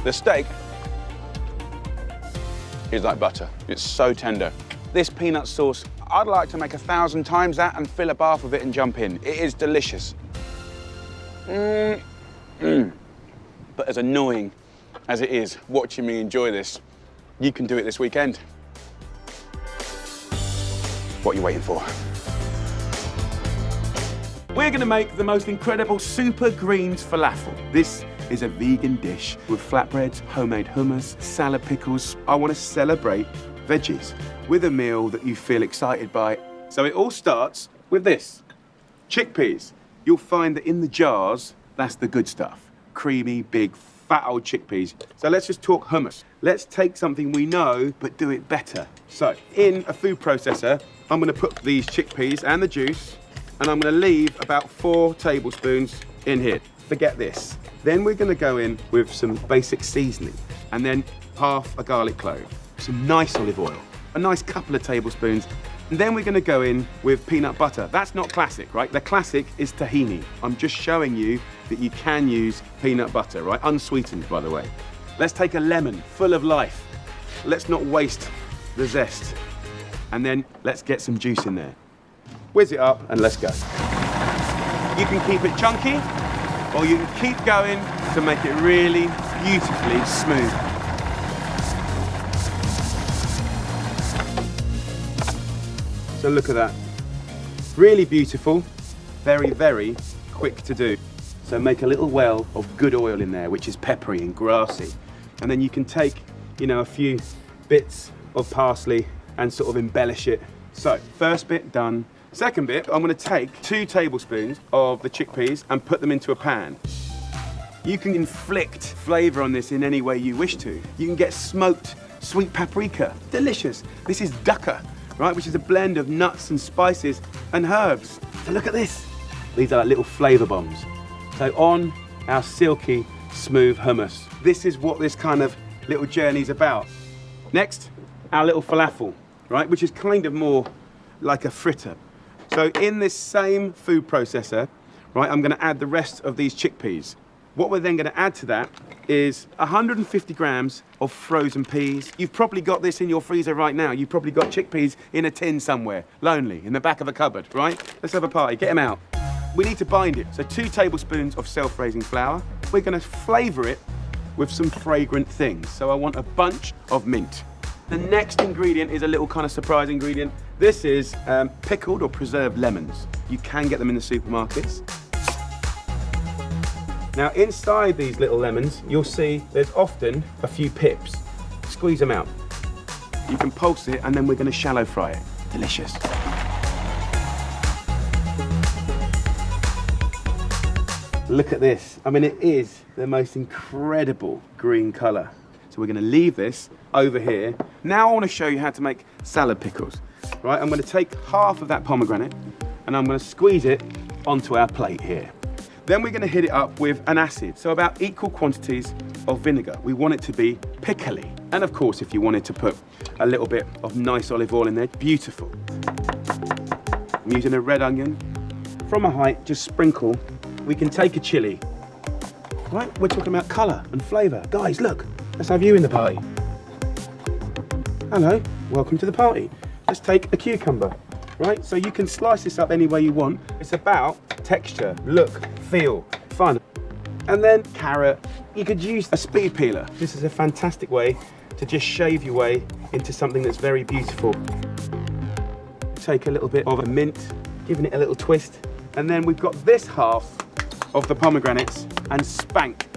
The steak is like butter, it's so tender. This peanut sauce, I'd like to make 1,000 times that and fill a bath with it and jump in. It is delicious. But as annoying as it is watching me enjoy this, you can do it this weekend. What are you waiting for? We're going to make the most incredible super greens falafel. This is a vegan dish with flatbreads, homemade hummus, salad pickles. I want to celebrate veggies with a meal that you feel excited by. So it all starts with this, chickpeas. You'll find that in the jars, that's the good stuff. Creamy, big, fat old chickpeas. So let's just talk hummus. Let's take something we know, but do it better. So in a food processor, I'm going to put these chickpeas and the juice, and I'm going to leave about 4 tablespoons in here. Forget this. Then we're going to go in with some basic seasoning, and then half a garlic clove, some nice olive oil, a nice couple of tablespoons, and then we're going to go in with peanut butter. That's not classic, right? The classic is tahini. I'm just showing you that you can use peanut butter, right? Unsweetened, by the way. Let's take a lemon full of life. Let's not waste the zest. And then let's get some juice in there. Whiz it up and let's go. You can keep it chunky, or you can keep going to make it really beautifully smooth. So look at that. Really beautiful, very, very quick to do. So make a little well of good oil in there, which is peppery and grassy. And then you can take, a few bits of parsley and sort of embellish it. So first bit done. Second bit, I'm going to take 2 tablespoons of the chickpeas and put them into a pan. You can inflict flavor on this in any way you wish to. You can get smoked sweet paprika, delicious. This is Tikka, right, which is a blend of nuts and spices and herbs. So look at this. These are like little flavor bombs. So on our silky, smooth hummus. This is what this kind of little journey's about. Next, our little falafel, right, which is kind of more like a fritter. So in this same food processor, right, I'm going to add the rest of these chickpeas. What we're then going to add to that is 150 grams of frozen peas. You've probably got this in your freezer right now. You've probably got chickpeas in a tin somewhere, lonely, in the back of a cupboard, right? Let's have a party, get them out. We need to bind it. So 2 tablespoons of self-raising flour. We're going to flavor it with some fragrant things. So I want a bunch of mint. The next ingredient is a little kind of surprise ingredient. This is pickled or preserved lemons. You can get them in the supermarkets. Now inside these little lemons, you'll see there's often a few pips. Squeeze them out. You can pulse it and then we're going to shallow fry it. Delicious. Look at this. I mean, it is the most incredible green color. So we're going to leave this over here. Now I want to show you how to make salad pickles. Right, I'm going to take half of that pomegranate and I'm going to squeeze it onto our plate here. Then we're going to hit it up with an acid, so about equal quantities of vinegar. We want it to be pickly. And of course, if you wanted to put a little bit of nice olive oil in there, beautiful. I'm using a red onion. From a height, just sprinkle. We can take a chili. Right, we're talking about colour and flavour. Guys, look, let's have you in the party. Hello, welcome to the party. Let's take a cucumber, right? So you can slice this up any way you want. It's about texture, look, feel, fun. And then carrot. You could use a speed peeler. This is a fantastic way to just shave your way into something that's very beautiful. Take a little bit of a mint, giving it a little twist. And then we've got this half of the pomegranates and spank.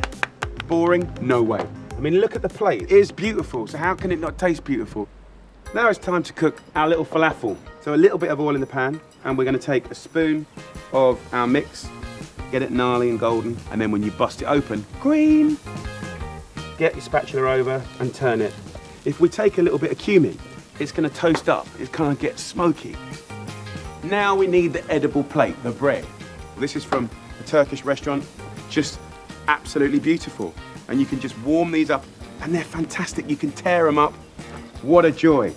boring? No way. I mean, look at the plate. It is beautiful, so how can it not taste beautiful? Now it's time to cook our little falafel. So a little bit of oil in the pan, and we're gonna take a spoon of our mix, get it gnarly and golden, and then when you bust it open, green. Get your spatula over and turn it. If we take a little bit of cumin, it's gonna toast up, it's gonna get smoky. Now we need the edible plate, the bread. This is from a Turkish restaurant, just absolutely beautiful. And you can just warm these up, and they're fantastic. You can tear them up. What a joy.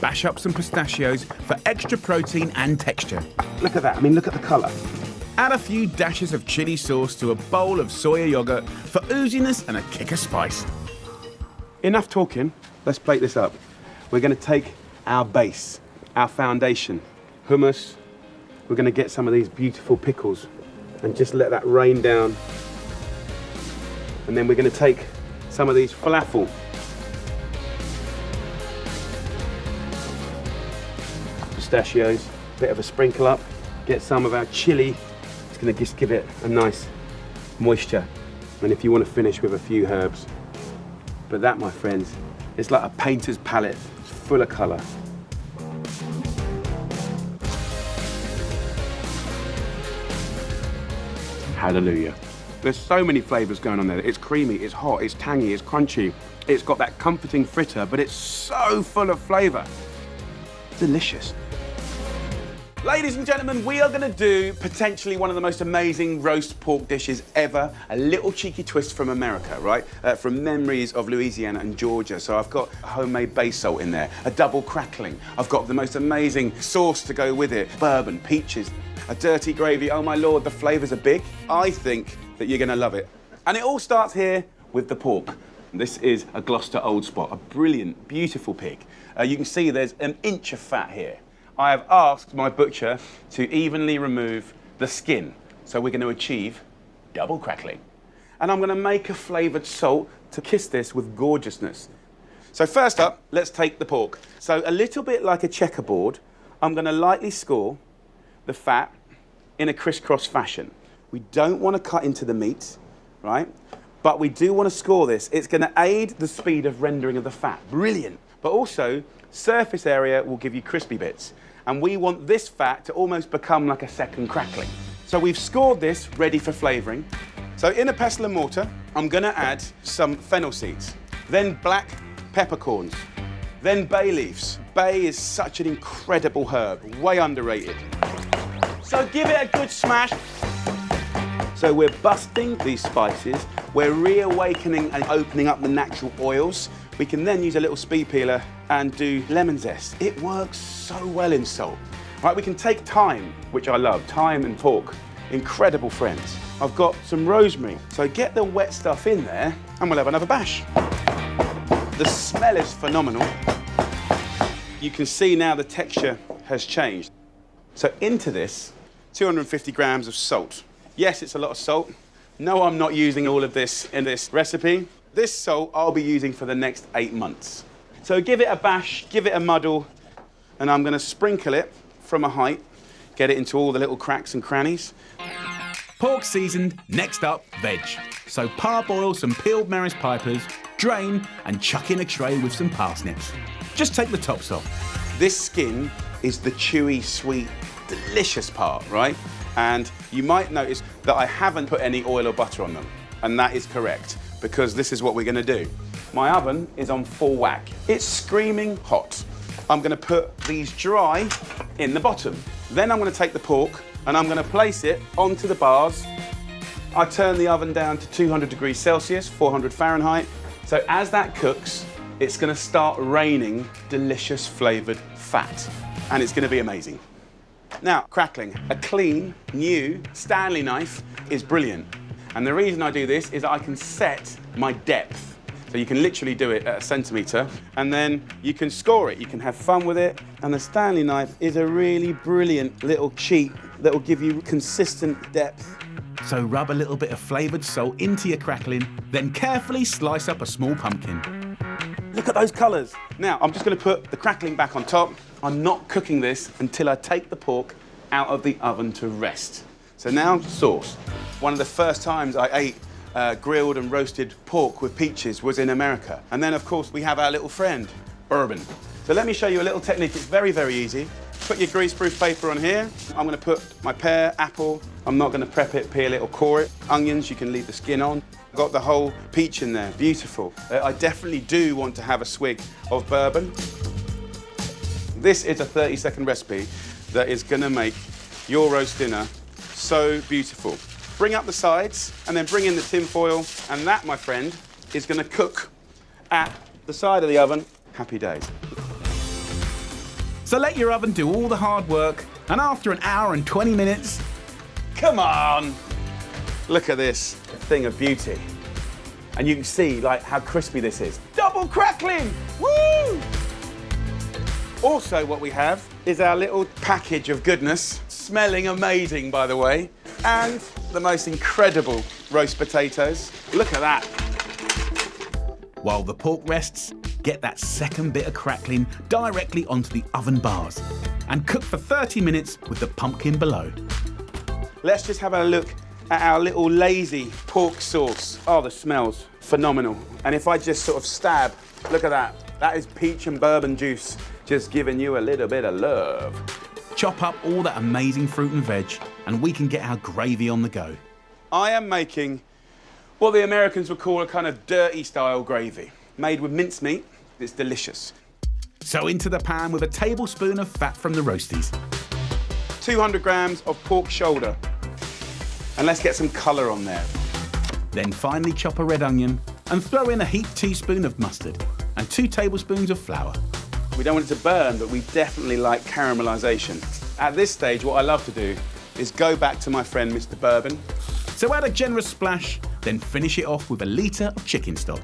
Bash up some pistachios for extra protein and texture. Look at that, I mean, look at the colour. Add a few dashes of chili sauce to a bowl of soya yogurt for ooziness and a kick of spice. Enough talking, let's plate this up. We're gonna take our base, our foundation, hummus. We're gonna get some of these beautiful pickles and just let that rain down. And then we're gonna take some of these falafel. Pistachios, bit of a sprinkle up. Get some of our chili. It's gonna just give it a nice moisture. And if you wanna finish with a few herbs. But that, my friends, is like a painter's palette. It's full of colour. Hallelujah. There's so many flavours going on there. It's creamy, it's hot, it's tangy, it's crunchy. It's got that comforting fritter, but it's so full of flavour. Delicious. Ladies and gentlemen, we are going to do potentially one of the most amazing roast pork dishes ever. A little cheeky twist from America, right? From memories of Louisiana and Georgia. So I've got homemade bay salt in there, a double crackling. I've got the most amazing sauce to go with it, bourbon, peaches, a dirty gravy. Oh my Lord, the flavours are big. I think that you're going to love it. And it all starts here with the pork. This is a Gloucester Old Spot, a brilliant, beautiful pig. You can see there's an inch of fat here. I have asked my butcher to evenly remove the skin, so we're going to achieve double crackling. And I'm going to make a flavoured salt to kiss this with gorgeousness. So first up, let's take the pork. So a little bit like a checkerboard, I'm going to lightly score the fat in a crisscross fashion. We don't want to cut into the meat, right? But we do want to score this. It's going to aid the speed of rendering of the fat. Brilliant. But also, surface area will give you crispy bits. And we want this fat to almost become like a second crackling. So we've scored this, ready for flavouring. So in a pestle and mortar, I'm gonna add some fennel seeds, then black peppercorns, then bay leaves. Bay is such an incredible herb, way underrated. So give it a good smash. So we're busting these spices, we're reawakening and opening up the natural oils. We can then use a little speed peeler and do lemon zest. It works so well in salt. Right, we can take thyme, which I love, thyme and pork, incredible friends. I've got some rosemary, so get the wet stuff in there and we'll have another bash. The smell is phenomenal. You can see now the texture has changed. So into this, 250 grams of salt. Yes, it's a lot of salt. No, I'm not using all of this in this recipe. This salt I'll be using for the next 8 months. So give it a bash, give it a muddle, and I'm gonna sprinkle it from a height, get it into all the little cracks and crannies. Pork seasoned, next up, veg. So parboil some peeled Maris Pipers, drain, and chuck in a tray with some parsnips. Just take the tops off. This skin is the chewy, sweet, delicious part, right? And you might notice that I haven't put any oil or butter on them, and that is correct, because this is what we're gonna do. My oven is on full whack. It's screaming hot. I'm gonna put these dry in the bottom. Then I'm gonna take the pork and I'm gonna place it onto the bars. I turn the oven down to 200 degrees Celsius, 400 Fahrenheit. So as that cooks, it's gonna start raining delicious flavored fat, and it's gonna be amazing. Now, crackling. A clean, new Stanley knife is brilliant. And the reason I do this is I can set my depth. So you can literally do it at a centimetre, and then you can score it. You can have fun with it. And the Stanley knife is a really brilliant little cheat that will give you consistent depth. So rub a little bit of flavoured salt into your crackling, then carefully slice up a small pumpkin. Look at those colours. Now, I'm just going to put the crackling back on top. I'm not cooking this until I take the pork out of the oven to rest. So now, sauce. One of the first times I ate grilled and roasted pork with peaches was in America. And then, of course, we have our little friend, bourbon. So let me show you a little technique. It's very, very easy. Put your greaseproof paper on here. I'm going to put my pear, apple. I'm not going to prep it, peel it, or core it. Onions, you can leave the skin on. Got the whole peach in there. Beautiful. I definitely do want to have a swig of bourbon. This is a 30-second recipe that is going to make your roast dinner so beautiful. Bring up the sides and then bring in the tin foil, and that, my friend, is going to cook at the side of the oven. Happy days. So let your oven do all the hard work, and after an hour and 20 minutes... Come on! Look at this thing of beauty. And you can see, like, how crispy this is. Double crackling! Woo! Also, what we have is our little package of goodness, smelling amazing, by the way, and the most incredible roast potatoes. Look at that. While the pork rests, get that second bit of crackling directly onto the oven bars and cook for 30 minutes with the pumpkin below. Let's just have a look at our little lazy pork sauce. Oh, the smell's phenomenal. And if I just sort of stab, look at that. That is peach and bourbon juice, just giving you a little bit of love. Chop up all that amazing fruit and veg, and we can get our gravy on the go. I am making what the Americans would call a kind of dirty style gravy, made with mincemeat. It's delicious. So into the pan with a tablespoon of fat from the roasties. 200 grams of pork shoulder. And let's get some colour on there. Then finely chop a red onion and throw in a heaped teaspoon of mustard and 2 tablespoons of flour. We don't want it to burn, but we definitely like caramelisation. At this stage, what I love to do is go back to my friend, Mr. Bourbon. So add a generous splash, then finish it off with a litre of chicken stock.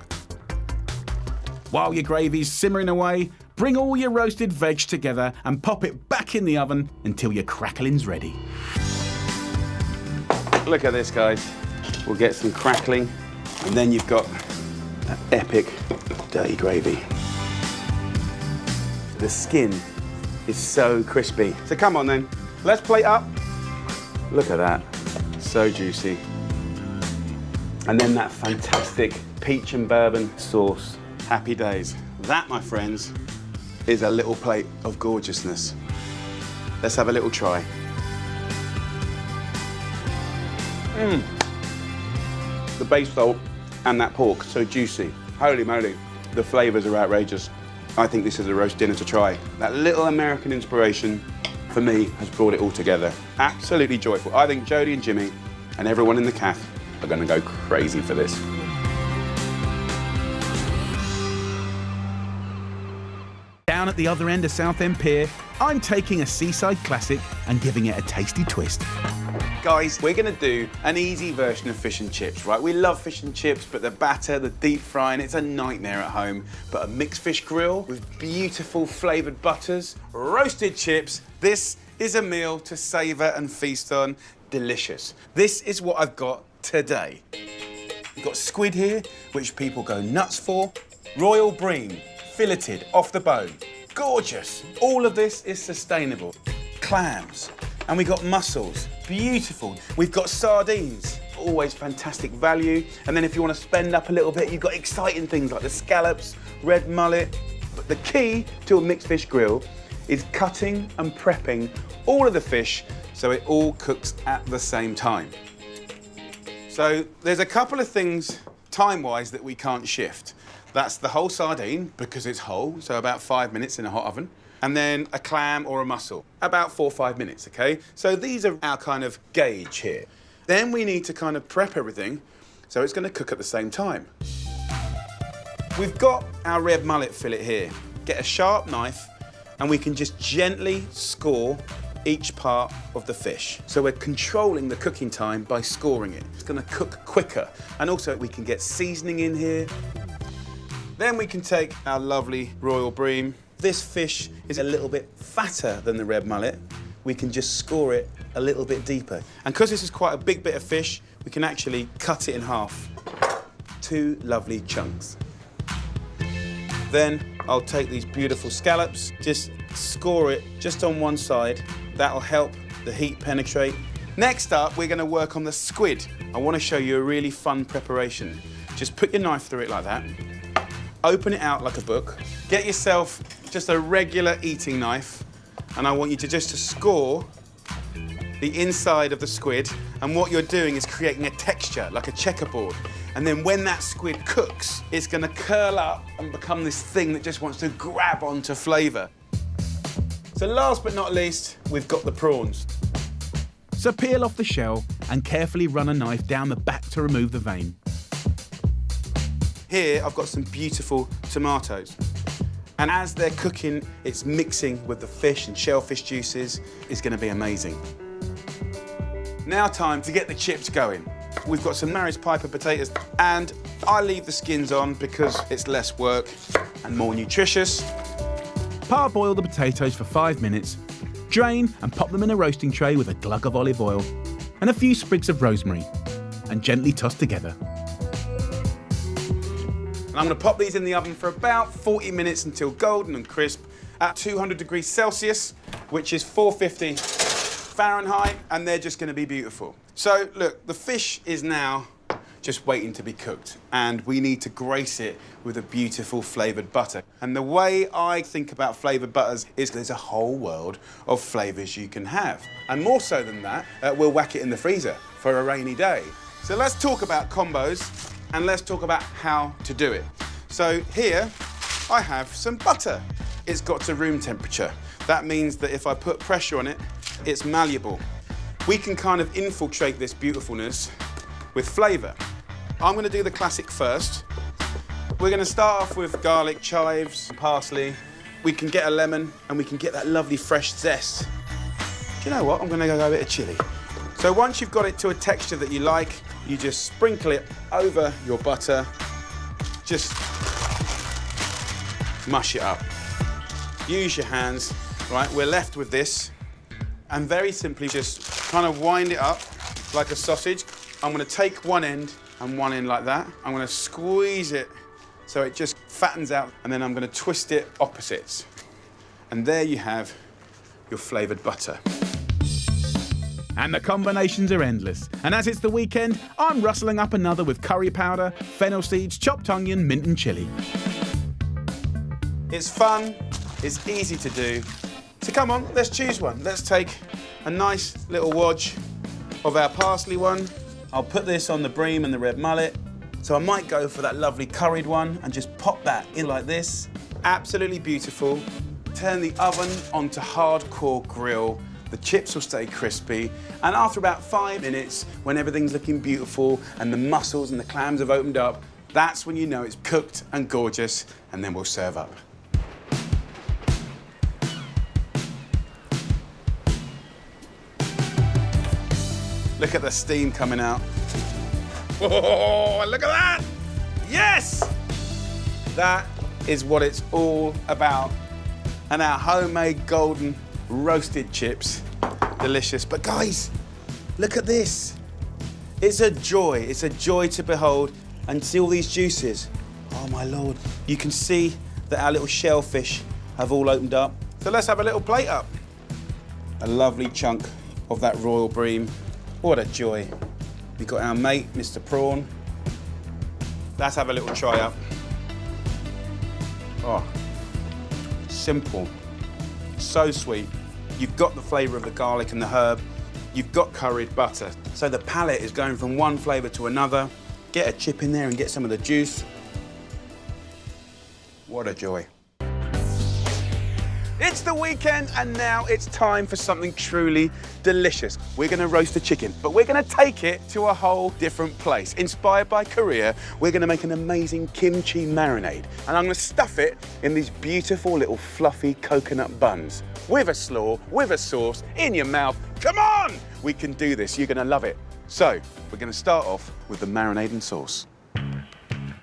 While your gravy's simmering away, bring all your roasted veg together and pop it back in the oven until your crackling's ready. Look at this, guys. We'll get some crackling, and then you've got that epic dirty gravy. The skin is so crispy. So come on then, let's plate up. Look at that, so juicy. And then that fantastic peach and bourbon sauce. Happy days. That, my friends, is a little plate of gorgeousness. Let's have a little try. The bay salt and that pork, so juicy. Holy moly, the flavours are outrageous. I think this is a roast dinner to try. That little American inspiration, for me, has brought it all together. Absolutely joyful. I think Jodie and Jimmy and everyone in the cafe are going to go crazy for this. Down at the other end of Southend Pier, I'm taking a seaside classic and giving it a tasty twist. Guys, we're going to do an easy version of fish and chips, right? We love fish and chips, but the batter, the deep frying, it's a nightmare at home. But a mixed fish grill with beautiful flavoured butters, roasted chips, this is a meal to savour and feast on. Delicious. This is what I've got today. We've got squid here, which people go nuts for. Royal bream, filleted off the bone. Gorgeous. All of this is sustainable. Clams. And we got mussels, beautiful. We've got sardines, always fantastic value. And then if you want to spend up a little bit, you've got exciting things like the scallops, red mullet. But the key to a mixed fish grill is cutting and prepping all of the fish so it all cooks at the same time. So there's a couple of things time-wise that we can't shift. That's the whole sardine, because it's whole, so about 5 minutes in a hot oven. And then a clam or a mussel, about 4 or 5 minutes, okay? So these are our kind of gauge here. Then we need to kind of prep everything so it's going to cook at the same time. We've got our red mullet fillet here. Get a sharp knife and we can just gently score each part of the fish. So we're controlling the cooking time by scoring it. It's going to cook quicker. And also we can get seasoning in here. Then we can take our lovely royal bream. This fish is a little bit fatter than the red mullet. We can just score it a little bit deeper. And because this is quite a big bit of fish, we can actually cut it in half. 2 lovely chunks. Then I'll take these beautiful scallops, just score it just on one side. That'll help the heat penetrate. Next up, we're gonna work on the squid. I wanna show you a really fun preparation. Just put your knife through it like that. Open it out like a book. Get yourself just a regular eating knife, and I want you to just score the inside of the squid, and what you're doing is creating a texture, like a checkerboard. And then when that squid cooks, it's gonna curl up and become this thing that just wants to grab onto flavour. So last but not least, we've got the prawns. So peel off the shell and carefully run a knife down the back to remove the vein. Here, I've got some beautiful tomatoes. And as they're cooking, it's mixing with the fish and shellfish juices. It's gonna be amazing. Now time to get the chips going. We've got some Maris Piper potatoes, and I leave the skins on because it's less work and more nutritious. Parboil the potatoes for 5 minutes, drain and pop them in a roasting tray with a glug of olive oil and a few sprigs of rosemary, and gently toss together. And I'm gonna pop these in the oven for about 40 minutes until golden and crisp at 200 degrees Celsius, which is 450 Fahrenheit, and they're just gonna be beautiful. So look, the fish is now just waiting to be cooked, and we need to grace it with a beautiful flavoured butter. And the way I think about flavoured butters is there's a whole world of flavours you can have. And more so than that, we'll whack it in the freezer for a rainy day. So let's talk about combos, and let's talk about how to do it. So here, I have some butter. It's got to room temperature. That means that if I put pressure on it, it's malleable. We can kind of infiltrate this beautifulness with flavour. I'm gonna do the classic first. We're gonna start off with garlic, chives, parsley. We can get a lemon, and we can get that lovely fresh zest. Do you know what? I'm gonna go a bit of chilli. So once you've got it to a texture that you like, you just sprinkle it over your butter. Just mush it up. Use your hands, right? We're left with this. And very simply just kind of wind it up like a sausage. I'm gonna take one end and one end like that. I'm gonna squeeze it so it just fattens out, and then I'm gonna twist it opposites. And there you have your flavoured butter. And the combinations are endless. And as it's the weekend, I'm rustling up another with curry powder, fennel seeds, chopped onion, mint and chilli. It's fun, it's easy to do. So come on, let's choose one. Let's take a nice little wodge of our parsley one. I'll put this on the bream and the red mullet. So I might go for that lovely curried one and just pop that in like this. Absolutely beautiful. Turn the oven onto hardcore grill. The chips will stay crispy. And after about 5 minutes, when everything's looking beautiful and the mussels and the clams have opened up, that's when you know it's cooked and gorgeous, and then we'll serve up. Look at the steam coming out. Oh, look at that! Yes! That is what it's all about. And our homemade golden roasted chips, delicious. But guys, look at this. It's a joy to behold and see all these juices. Oh my Lord. You can see that our little shellfish have all opened up. So let's have a little plate up. A lovely chunk of that royal bream. What a joy. We've got our mate, Mr. Prawn. Let's have a little try up. Oh, simple, so sweet. You've got the flavour of the garlic and the herb. You've got curried butter. So the palate is going from one flavour to another. Get a chip in there and get some of the juice. What a joy. It's the weekend, and now it's time for something truly delicious. We're gonna roast the chicken, but we're gonna take it to a whole different place. Inspired by Korea, we're gonna make an amazing kimchi marinade, and I'm gonna stuff it in these beautiful little fluffy coconut buns with a slaw, with a sauce, in your mouth. Come on! We can do this, you're gonna love it. So, we're gonna start off with the marinade sauce.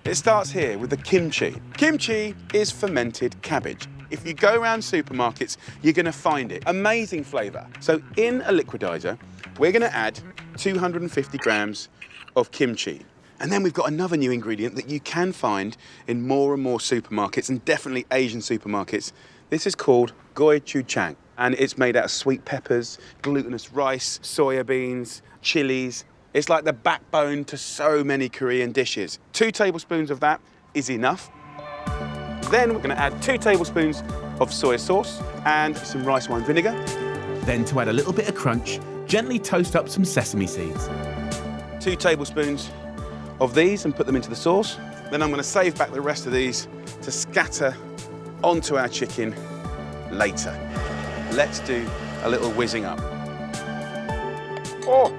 It starts here with the kimchi. Kimchi is fermented cabbage. If you go around supermarkets, you're gonna find it. Amazing flavour. So in a liquidizer, we're gonna add 250 grams of kimchi. And then we've got another new ingredient that you can find in more and more supermarkets, and definitely Asian supermarkets. This is called gochujang. And it's made out of sweet peppers, glutinous rice, soya beans, chilies. It's like the backbone to so many Korean dishes. 2 tablespoons of that is enough. Then we're going to add 2 tablespoons of soy sauce and some rice wine vinegar. Then, to add a little bit of crunch, gently toast up some sesame seeds. 2 tablespoons of these and put them into the sauce. Then I'm going to save back the rest of these to scatter onto our chicken later. Let's do a little whizzing up. Oh!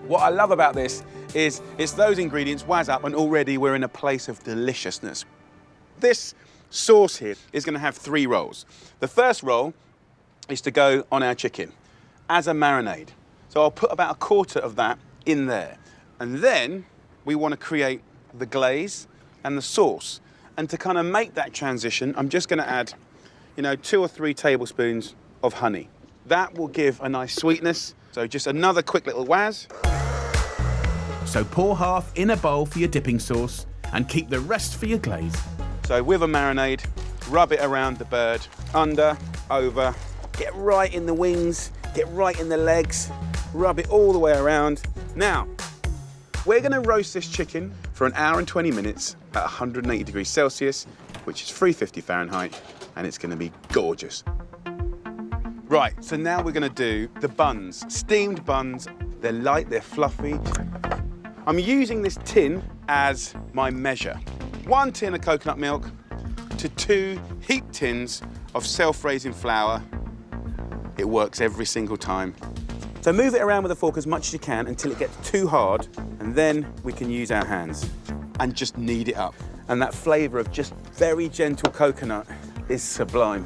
What I love about this is it's those ingredients whiz up and already we're in a place of deliciousness. This sauce here is going to have 3 roles. The first role is to go on our chicken as a marinade. So I'll put about 1/4 of that in there. And then we want to create the glaze and the sauce. And to kind of make that transition, I'm just going to add, 2 or 3 tablespoons of honey. That will give a nice sweetness. So just another quick little whiz. So pour half in a bowl for your dipping sauce and keep the rest for your glaze. So with a marinade, rub it around the bird, under, over, get right in the wings, get right in the legs, rub it all the way around. Now, we're going to roast this chicken for 1 hour and 20 minutes at 180 degrees Celsius, which is 350 Fahrenheit, and it's going to be gorgeous. Right, so now we're going to do the buns, steamed buns. They're light, they're fluffy. I'm using this tin as my measure. 1 tin of coconut milk to 2 heaped tins of self-raising flour. It works every single time. So move it around with a fork as much as you can until it gets too hard, and then we can use our hands and just knead it up. And that flavour of just very gentle coconut is sublime.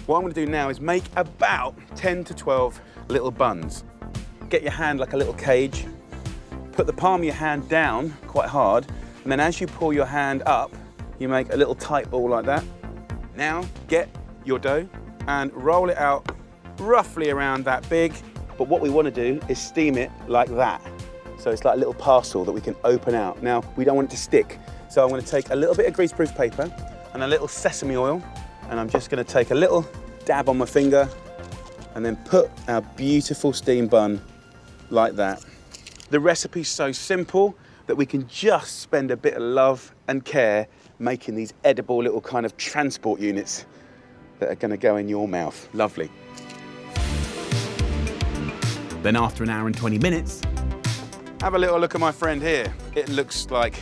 What I'm going to do now is make about 10 to 12 little buns. Get your hand like a little cage. Put the palm of your hand down quite hard, and then as you pull your hand up, you make a little tight ball like that. Now get your dough and roll it out roughly around that big. But what we want to do is steam it like that. So it's like a little parcel that we can open out. Now, we don't want it to stick. So I'm going to take a little bit of greaseproof paper and a little sesame oil, and I'm just going to take a little dab on my finger and then put our beautiful steamed bun like that. The recipe's so simple that we can just spend a bit of love and care making these edible little kind of transport units that are going to go in your mouth. Lovely. Then after 1 hour and 20 minutes, have a little look at my friend here. It looks like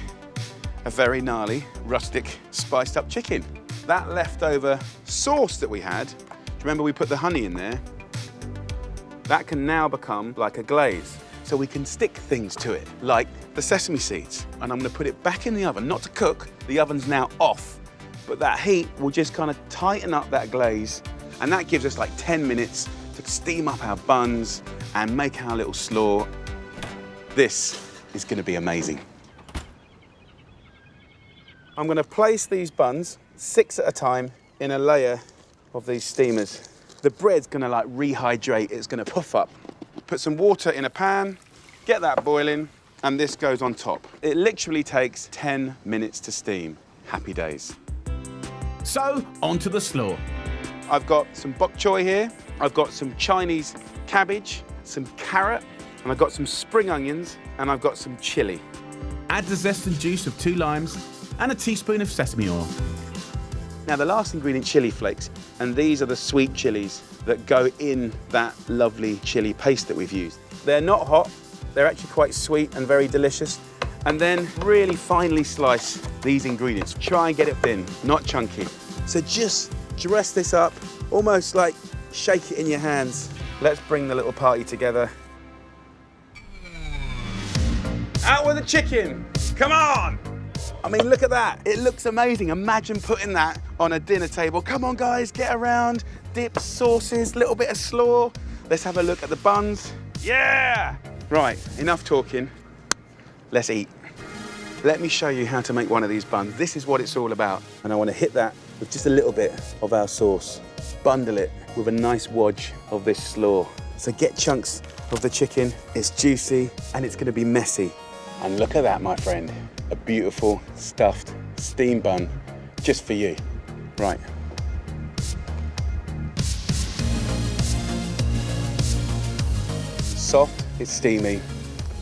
a very gnarly, rustic, spiced up chicken. That leftover sauce that we had, do you remember we put the honey in there? That can now become like a glaze. So we can stick things to it, like the sesame seeds. And I'm gonna put it back in the oven, not to cook, the oven's now off. But that heat will just kind of tighten up that glaze, and that gives us like 10 minutes to steam up our buns and make our little slaw. This is gonna be amazing. I'm gonna place these buns 6 at a time in a layer of these steamers. The bread's gonna like rehydrate, it's gonna puff up. Put some water in a pan, get that boiling, and this goes on top. It literally takes 10 minutes to steam. Happy days. so onto the slaw. I've got some bok choy here, I've got some Chinese cabbage, some carrot, and I've got some spring onions, and I've got some chili. Add the zest and juice of 2 limes and a teaspoon of sesame oil. Now the last ingredient, chili flakes, and these are the sweet chilies that go in that lovely chili paste that we've used. They're not hot, they're actually quite sweet and very delicious. And then really finely slice these ingredients. Try and get it thin, not chunky. So just dress this up, almost like shake it in your hands. Let's bring the little party together. Out with the chicken, come on! I mean, look at that. It looks amazing. Imagine putting that on a dinner table. Come on, guys, get around. Dips, sauces, little bit of slaw. Let's have a look at the buns. Yeah! Right, enough talking. Let's eat. Let me show you how to make one of these buns. This is what it's all about. And I want to hit that with just a little bit of our sauce. Bundle it with a nice wodge of this slaw. So get chunks of the chicken. It's juicy and it's going to be messy. And look at that, my friend. A beautiful stuffed steam bun just for you. Right. soft, it's steamy.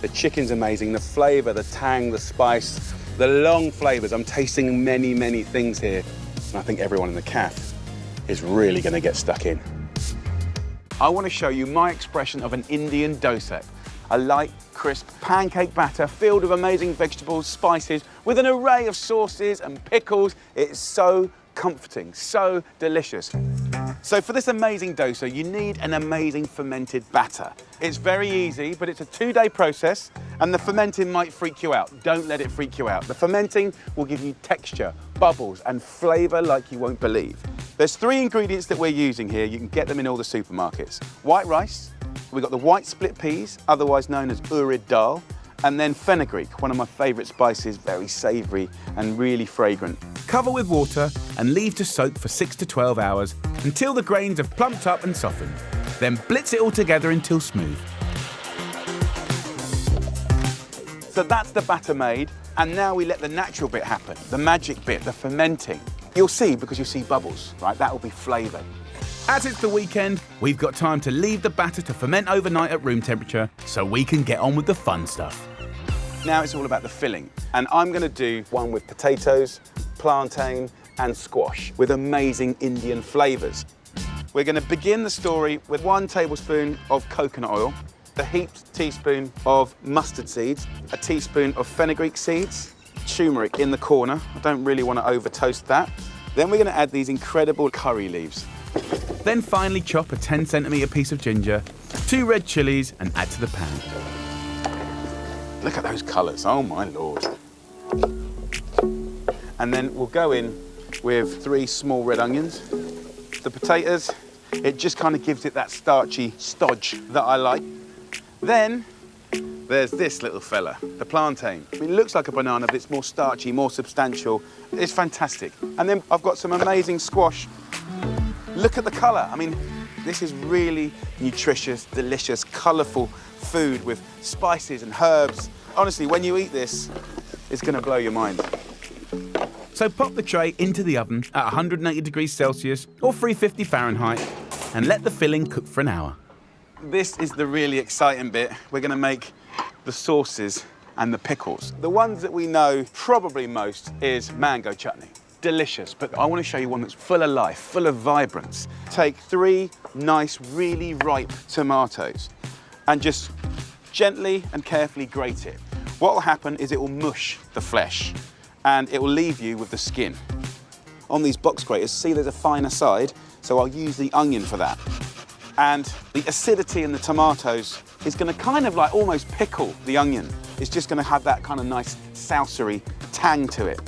The chicken's amazing, the flavour, the tang, the spice, the long flavours. I'm tasting many, many things here. And I think everyone in the cafe is really going to get stuck in. I want to show you my expression of an Indian dosa. A light, crisp pancake batter filled with amazing vegetables, spices, with an array of sauces and pickles. It's so comforting, so delicious. So for this amazing dosa, you need an amazing fermented batter. It's very easy, but it's a 2-day process, and the fermenting might freak you out. Don't let it freak you out. The fermenting will give you texture, bubbles, and flavour like you won't believe. There's 3 ingredients that we're using here. You can get them in all the supermarkets. White rice, we've got the white split peas, otherwise known as urid dal, and then fenugreek, one of my favourite spices, very savoury and really fragrant. Cover with water and leave to soak for 6 to 12 hours until the grains have plumped up and softened. Then blitz it all together until smooth. So that's the batter made, and now we let the natural bit happen, the magic bit, the fermenting. You'll see, because you'll see bubbles, right? That will be flavour. As it's the weekend, we've got time to leave the batter to ferment overnight at room temperature so we can get on with the fun stuff. Now it's all about the filling, and I'm going to do one with potatoes, plantain and squash with amazing Indian flavours. We're going to begin the story with 1 tablespoon of coconut oil, a heaped teaspoon of mustard seeds, a teaspoon of fenugreek seeds, turmeric in the corner. I don't really want to over toast that. Then we're going to add these incredible curry leaves. Then finally chop a 10cm piece of ginger, 2 red chillies and add to the pan. Look at those colours, oh my Lord. And then we'll go in with 3 small red onions. The potatoes, it just kind of gives it that starchy stodge that I like. Then there's this little fella, the plantain. I mean, it looks like a banana, but it's more starchy, more substantial. It's fantastic. And then I've got some amazing squash. Look at the colour. I mean, this is really nutritious, delicious, colourful food with spices and herbs. Honestly, when you eat this, it's going to blow your mind. So pop the tray into the oven at 180 degrees Celsius or 350 Fahrenheit and let the filling cook for an hour. This is the really exciting bit. We're going to make the sauces and the pickles. The ones that we know probably most is mango chutney. Delicious, but I want to show you one that's full of life, full of vibrance. Take 3 nice, really ripe tomatoes and just gently and carefully grate it. What will happen is it will mush the flesh and it will leave you with the skin. On these box graters, see there's a finer side, so I'll use the onion for that. And the acidity in the tomatoes is going to kind of like almost pickle the onion. It's just going to have that kind of nice salsa-y tang to it.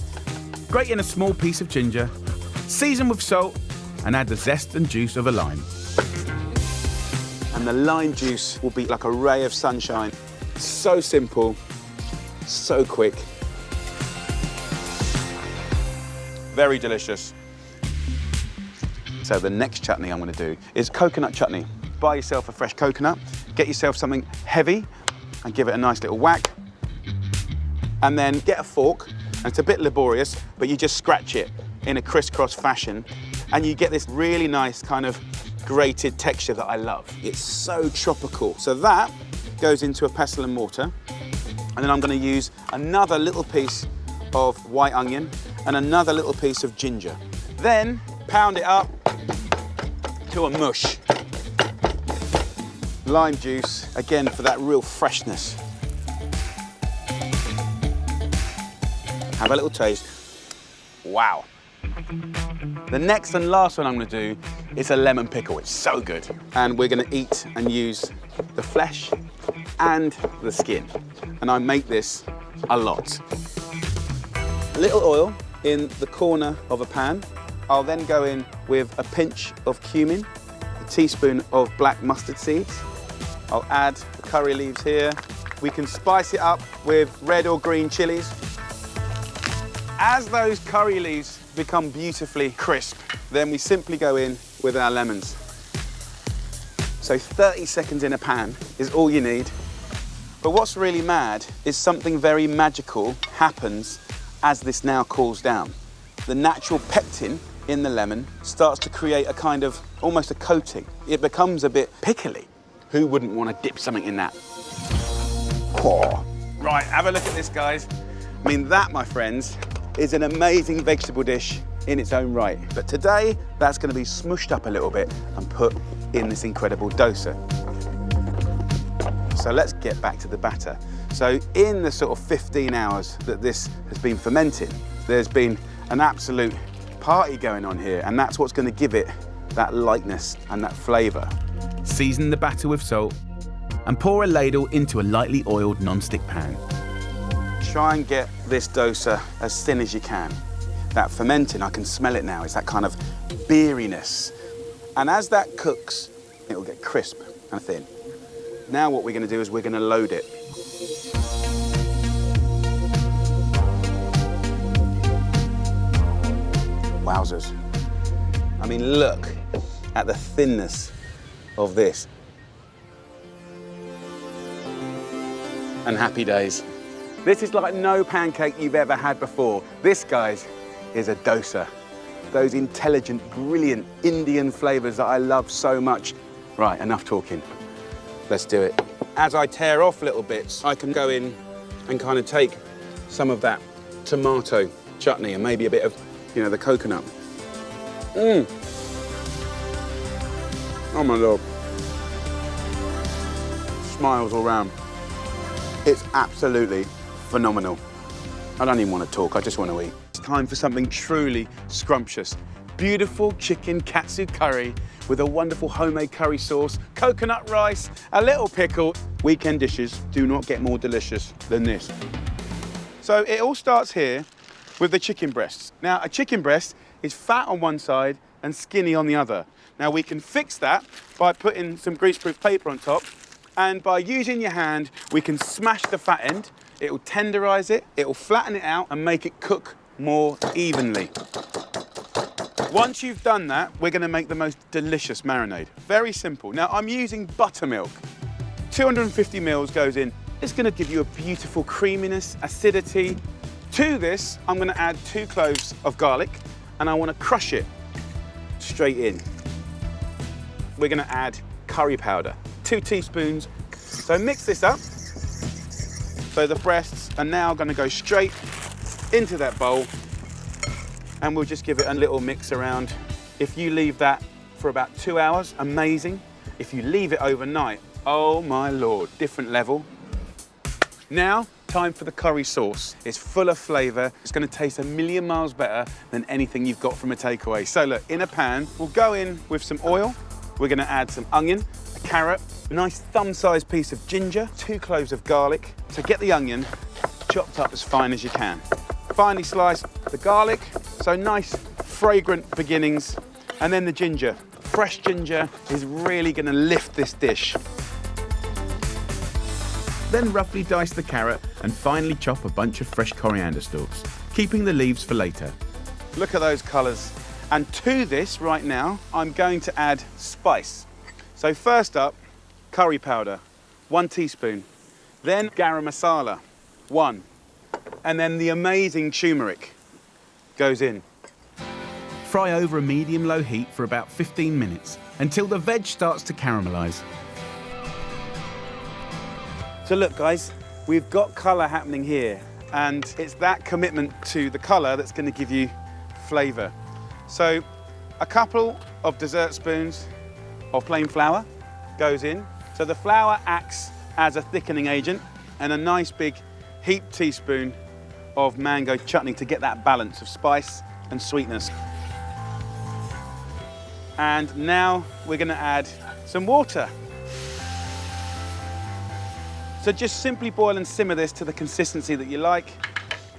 Grate in a small piece of ginger, season with salt and add the zest and juice of a lime. And the lime juice will be like a ray of sunshine. So simple, so quick. Very delicious. So the next chutney I'm going to do is coconut chutney. Buy yourself a fresh coconut, get yourself something heavy and give it a nice little whack. And then get a fork, and it's a bit laborious, but you just scratch it in a crisscross fashion and you get this really nice kind of grated texture that I love. It's so tropical. So that goes into a pestle and mortar, and then I'm going to use another little piece of white onion and another little piece of ginger. Then pound it up to a mush. Lime juice, again, for that real freshness. Have a little taste. Wow. The next and last one I'm going to do is a lemon pickle. It's so good. And we're going to eat and use the flesh and the skin. And I make this a lot. A little oil in the corner of a pan. I'll then go in with a pinch of cumin, a teaspoon of black mustard seeds. I'll add the curry leaves here. We can spice it up with red or green chilies. As those curry leaves become beautifully crisp, then we simply go in with our lemons. So 30 seconds in a pan is all you need. But what's really mad is something very magical happens as this now cools down. The natural pectin in the lemon starts to create a kind of, almost a coating. It becomes a bit pickly. Who wouldn't want to dip something in that? Oh. Right, have a look at this, guys. I mean, that, my friends, is an amazing vegetable dish in its own right. But today, that's going to be smushed up a little bit and put in this incredible dosa. So let's get back to the batter. So in the sort of 15 hours that this has been fermenting, there's been an absolute party going on here, and that's what's going to give it that lightness and that flavour. Season the batter with salt and pour a ladle into a lightly oiled non-stick pan. Try and get this dosa as thin as you can. That fermenting, I can smell it now, it's that kind of beeriness. And as that cooks, it will get crisp and thin. Now what we're going to do is we're going to load it. Wowzers. I mean, look at the thinness of this. And happy days. This is like no pancake you've ever had before. This, guys, is a dosa. Those intelligent, brilliant Indian flavors that I love so much. Right, enough talking. Let's do it. As I tear off little bits, I can go in and kind of take some of that tomato chutney and maybe a bit of, you know, the coconut. Mmm. Oh my Lord. Smiles all round. It's absolutely phenomenal. I don't even want to talk, I just want to eat. It's time for something truly scrumptious. Beautiful chicken katsu curry with a wonderful homemade curry sauce, coconut rice, a little pickle. Weekend dishes do not get more delicious than this. So it all starts here with the chicken breasts. Now, a chicken breast is fat on one side and skinny on the other. Now, we can fix that by putting some greaseproof paper on top, and by using your hand, we can smash the fat end. It will tenderize it, it will flatten it out and make it cook more evenly. Once you've done that, we're going to make the most delicious marinade. Very simple. Now, I'm using buttermilk. 250 mils goes in. It's going to give you a beautiful creaminess, acidity. To this, I'm going to add 2 cloves of garlic, and I want to crush it straight in. We're going to add curry powder, 2 teaspoons. So mix this up. So the breasts are now going to go straight into that bowl, and we'll just give it a little mix around. If you leave that for about 2 hours, amazing. If you leave it overnight, oh my Lord, different level. Now, time for the curry sauce. It's full of flavour. It's going to taste a million miles better than anything you've got from a takeaway. So look, in a pan, we'll go in with some oil. We're going to add some onion, a carrot, a nice thumb-sized piece of ginger, 2 cloves of garlic. So get the onion chopped up as fine as you can. Finely slice the garlic, so nice, fragrant beginnings. And then the ginger. Fresh ginger is really going to lift this dish. Then roughly dice the carrot and finely chop a bunch of fresh coriander stalks, keeping the leaves for later. Look at those colours. And to this, right now, I'm going to add spice. So first up, curry powder, 1 teaspoon. Then garam masala, 1. And then the amazing turmeric goes in. Fry over a medium-low heat for about 15 minutes until the veg starts to caramelise. So look, guys, we've got colour happening here, and it's that commitment to the colour that's going to give you flavour. So a couple of dessert spoons of plain flour goes in. So the flour acts as a thickening agent, and a nice big heaped teaspoon of mango chutney to get that balance of spice and sweetness. And now we're going to add some water. So just simply boil and simmer this to the consistency that you like.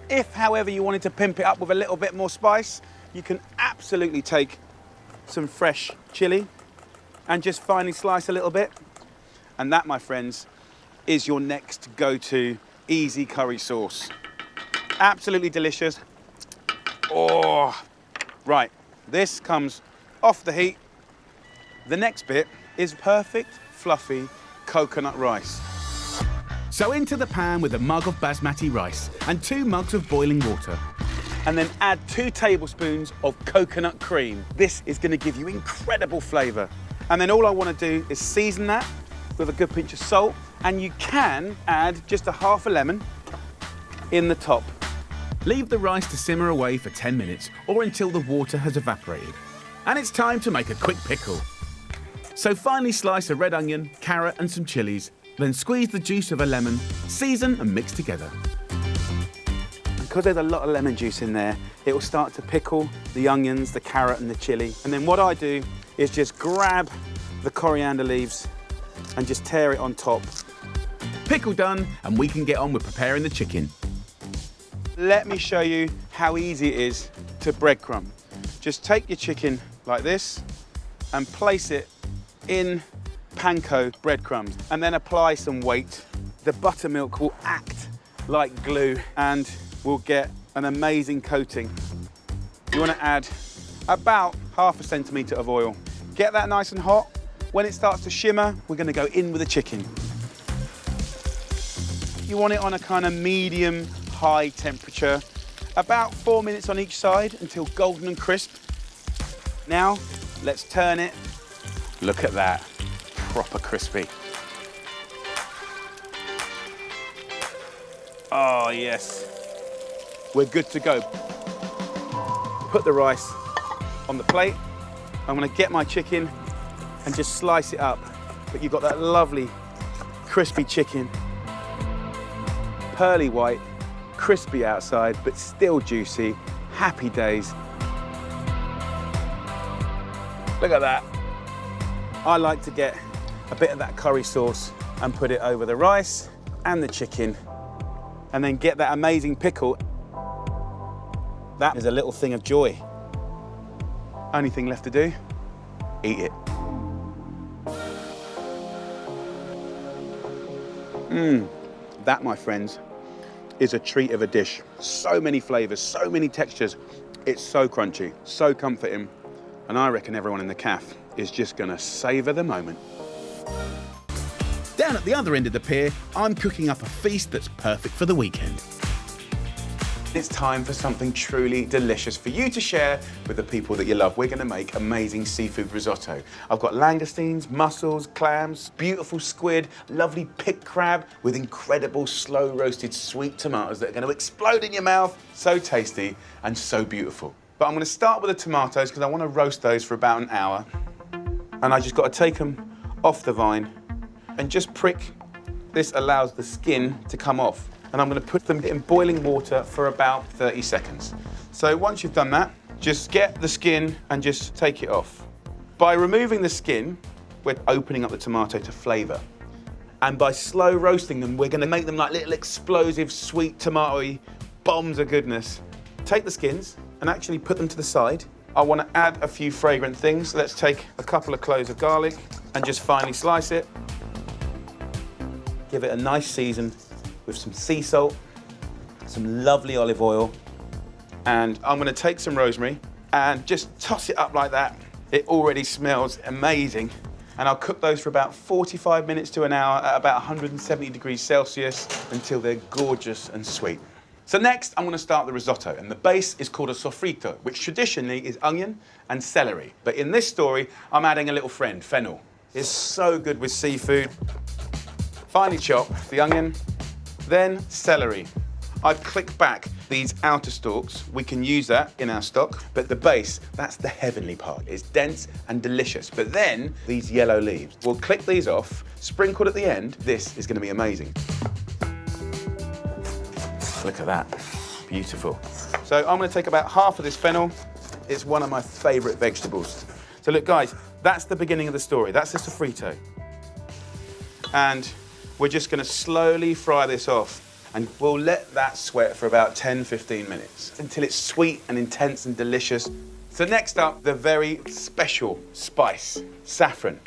If, however, you wanted to pimp it up with a little bit more spice, you can absolutely take some fresh chili and just finely slice a little bit. And that, my friends, is your next go-to easy curry sauce. Absolutely delicious. Oh, right, this comes off the heat. The next bit is perfect, fluffy coconut rice. So into the pan with a mug of basmati rice and 2 mugs of boiling water. And then add 2 tablespoons of coconut cream. This is going to give you incredible flavour. And then all I want to do is season that with a good pinch of salt, and you can add just a half a lemon in the top. Leave the rice to simmer away for 10 minutes or until the water has evaporated. And it's time to make a quick pickle. So finely slice a red onion, carrot and some chilies, then squeeze the juice of a lemon, season and mix together. Because there's a lot of lemon juice in there, it will start to pickle the onions, the carrot and the chili. And then what I do is just grab the coriander leaves and just tear it on top. Pickle done, and we can get on with preparing the chicken. Let me show you how easy it is to breadcrumb. Just take your chicken like this and place it in panko breadcrumbs and then apply some weight. The buttermilk will act like glue and we'll get an amazing coating. You want to add about ½ centimetre of oil. Get that nice and hot. When it starts to shimmer, we're going to go in with the chicken. You want it on a kind of medium-high temperature, about 4 minutes on each side until golden and crisp. Now, let's turn it. Look at that, proper crispy. Oh, yes. We're good to go. Put the rice on the plate. I'm gonna get my chicken and just slice it up. But you've got that lovely, crispy chicken. Pearly white, crispy outside, but still juicy. Happy days. Look at that. I like to get a bit of that curry sauce and put it over the rice and the chicken, and then get that amazing pickle. That is a little thing of joy. Only thing left to do, eat it. That, my friends, is a treat of a dish. So many flavors, so many textures. It's so crunchy, so comforting. And I reckon everyone in the cafe is just gonna savor the moment. Down at the other end of the pier, I'm cooking up a feast that's perfect for the weekend. It's time for something truly delicious for you to share with the people that you love. We're gonna make amazing seafood risotto. I've got langoustines, mussels, clams, beautiful squid, lovely picked crab with incredible slow roasted sweet tomatoes that are gonna explode in your mouth. So tasty and so beautiful. But I'm gonna start with the tomatoes because I wanna roast those for about an hour. And I just gotta take them off the vine and just prick. This allows the skin to come off. And I'm gonna put them in boiling water for about 30 seconds. So once you've done that, just get the skin and just take it off. By removing the skin, we're opening up the tomato to flavor. And by slow roasting them, we're gonna make them like little explosive, sweet, tomatoey bombs of goodness. Take the skins and actually put them to the side. I wanna add a few fragrant things. Let's take a couple of cloves of garlic and just finely slice it. Give it a nice season with some sea salt, some lovely olive oil, and I'm gonna take some rosemary and just toss it up like that. It already smells amazing. And I'll cook those for about 45 minutes to an hour at about 170 degrees Celsius until they're gorgeous and sweet. So next, I'm gonna start the risotto, and the base is called a sofrito, which traditionally is onion and celery. But in this story, I'm adding a little friend, fennel. It's so good with seafood. Finely chop the onion, then celery. I've clicked back these outer stalks. We can use that in our stock, but the base, that's the heavenly part. It's dense and delicious. But then these yellow leaves, we'll click these off, sprinkled at the end. This is gonna be amazing. Look at that, beautiful. So I'm gonna take about half of this fennel. It's one of my favorite vegetables. So look guys, that's the beginning of the story. That's the sofrito. And we're just gonna slowly fry this off, and we'll let that sweat for about 10-15 minutes until it's sweet and intense and delicious. So next up, the very special spice, saffron.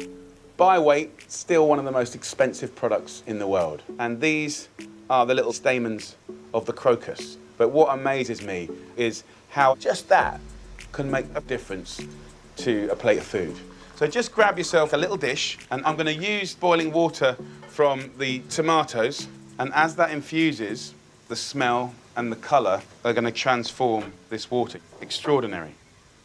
By weight, still one of the most expensive products in the world. And these are the little stamens of the crocus. But what amazes me is how just that can make a difference to a plate of food. So just grab yourself a little dish, and I'm gonna use boiling water from the tomatoes, and as that infuses, the smell and the colour are gonna transform this water. Extraordinary.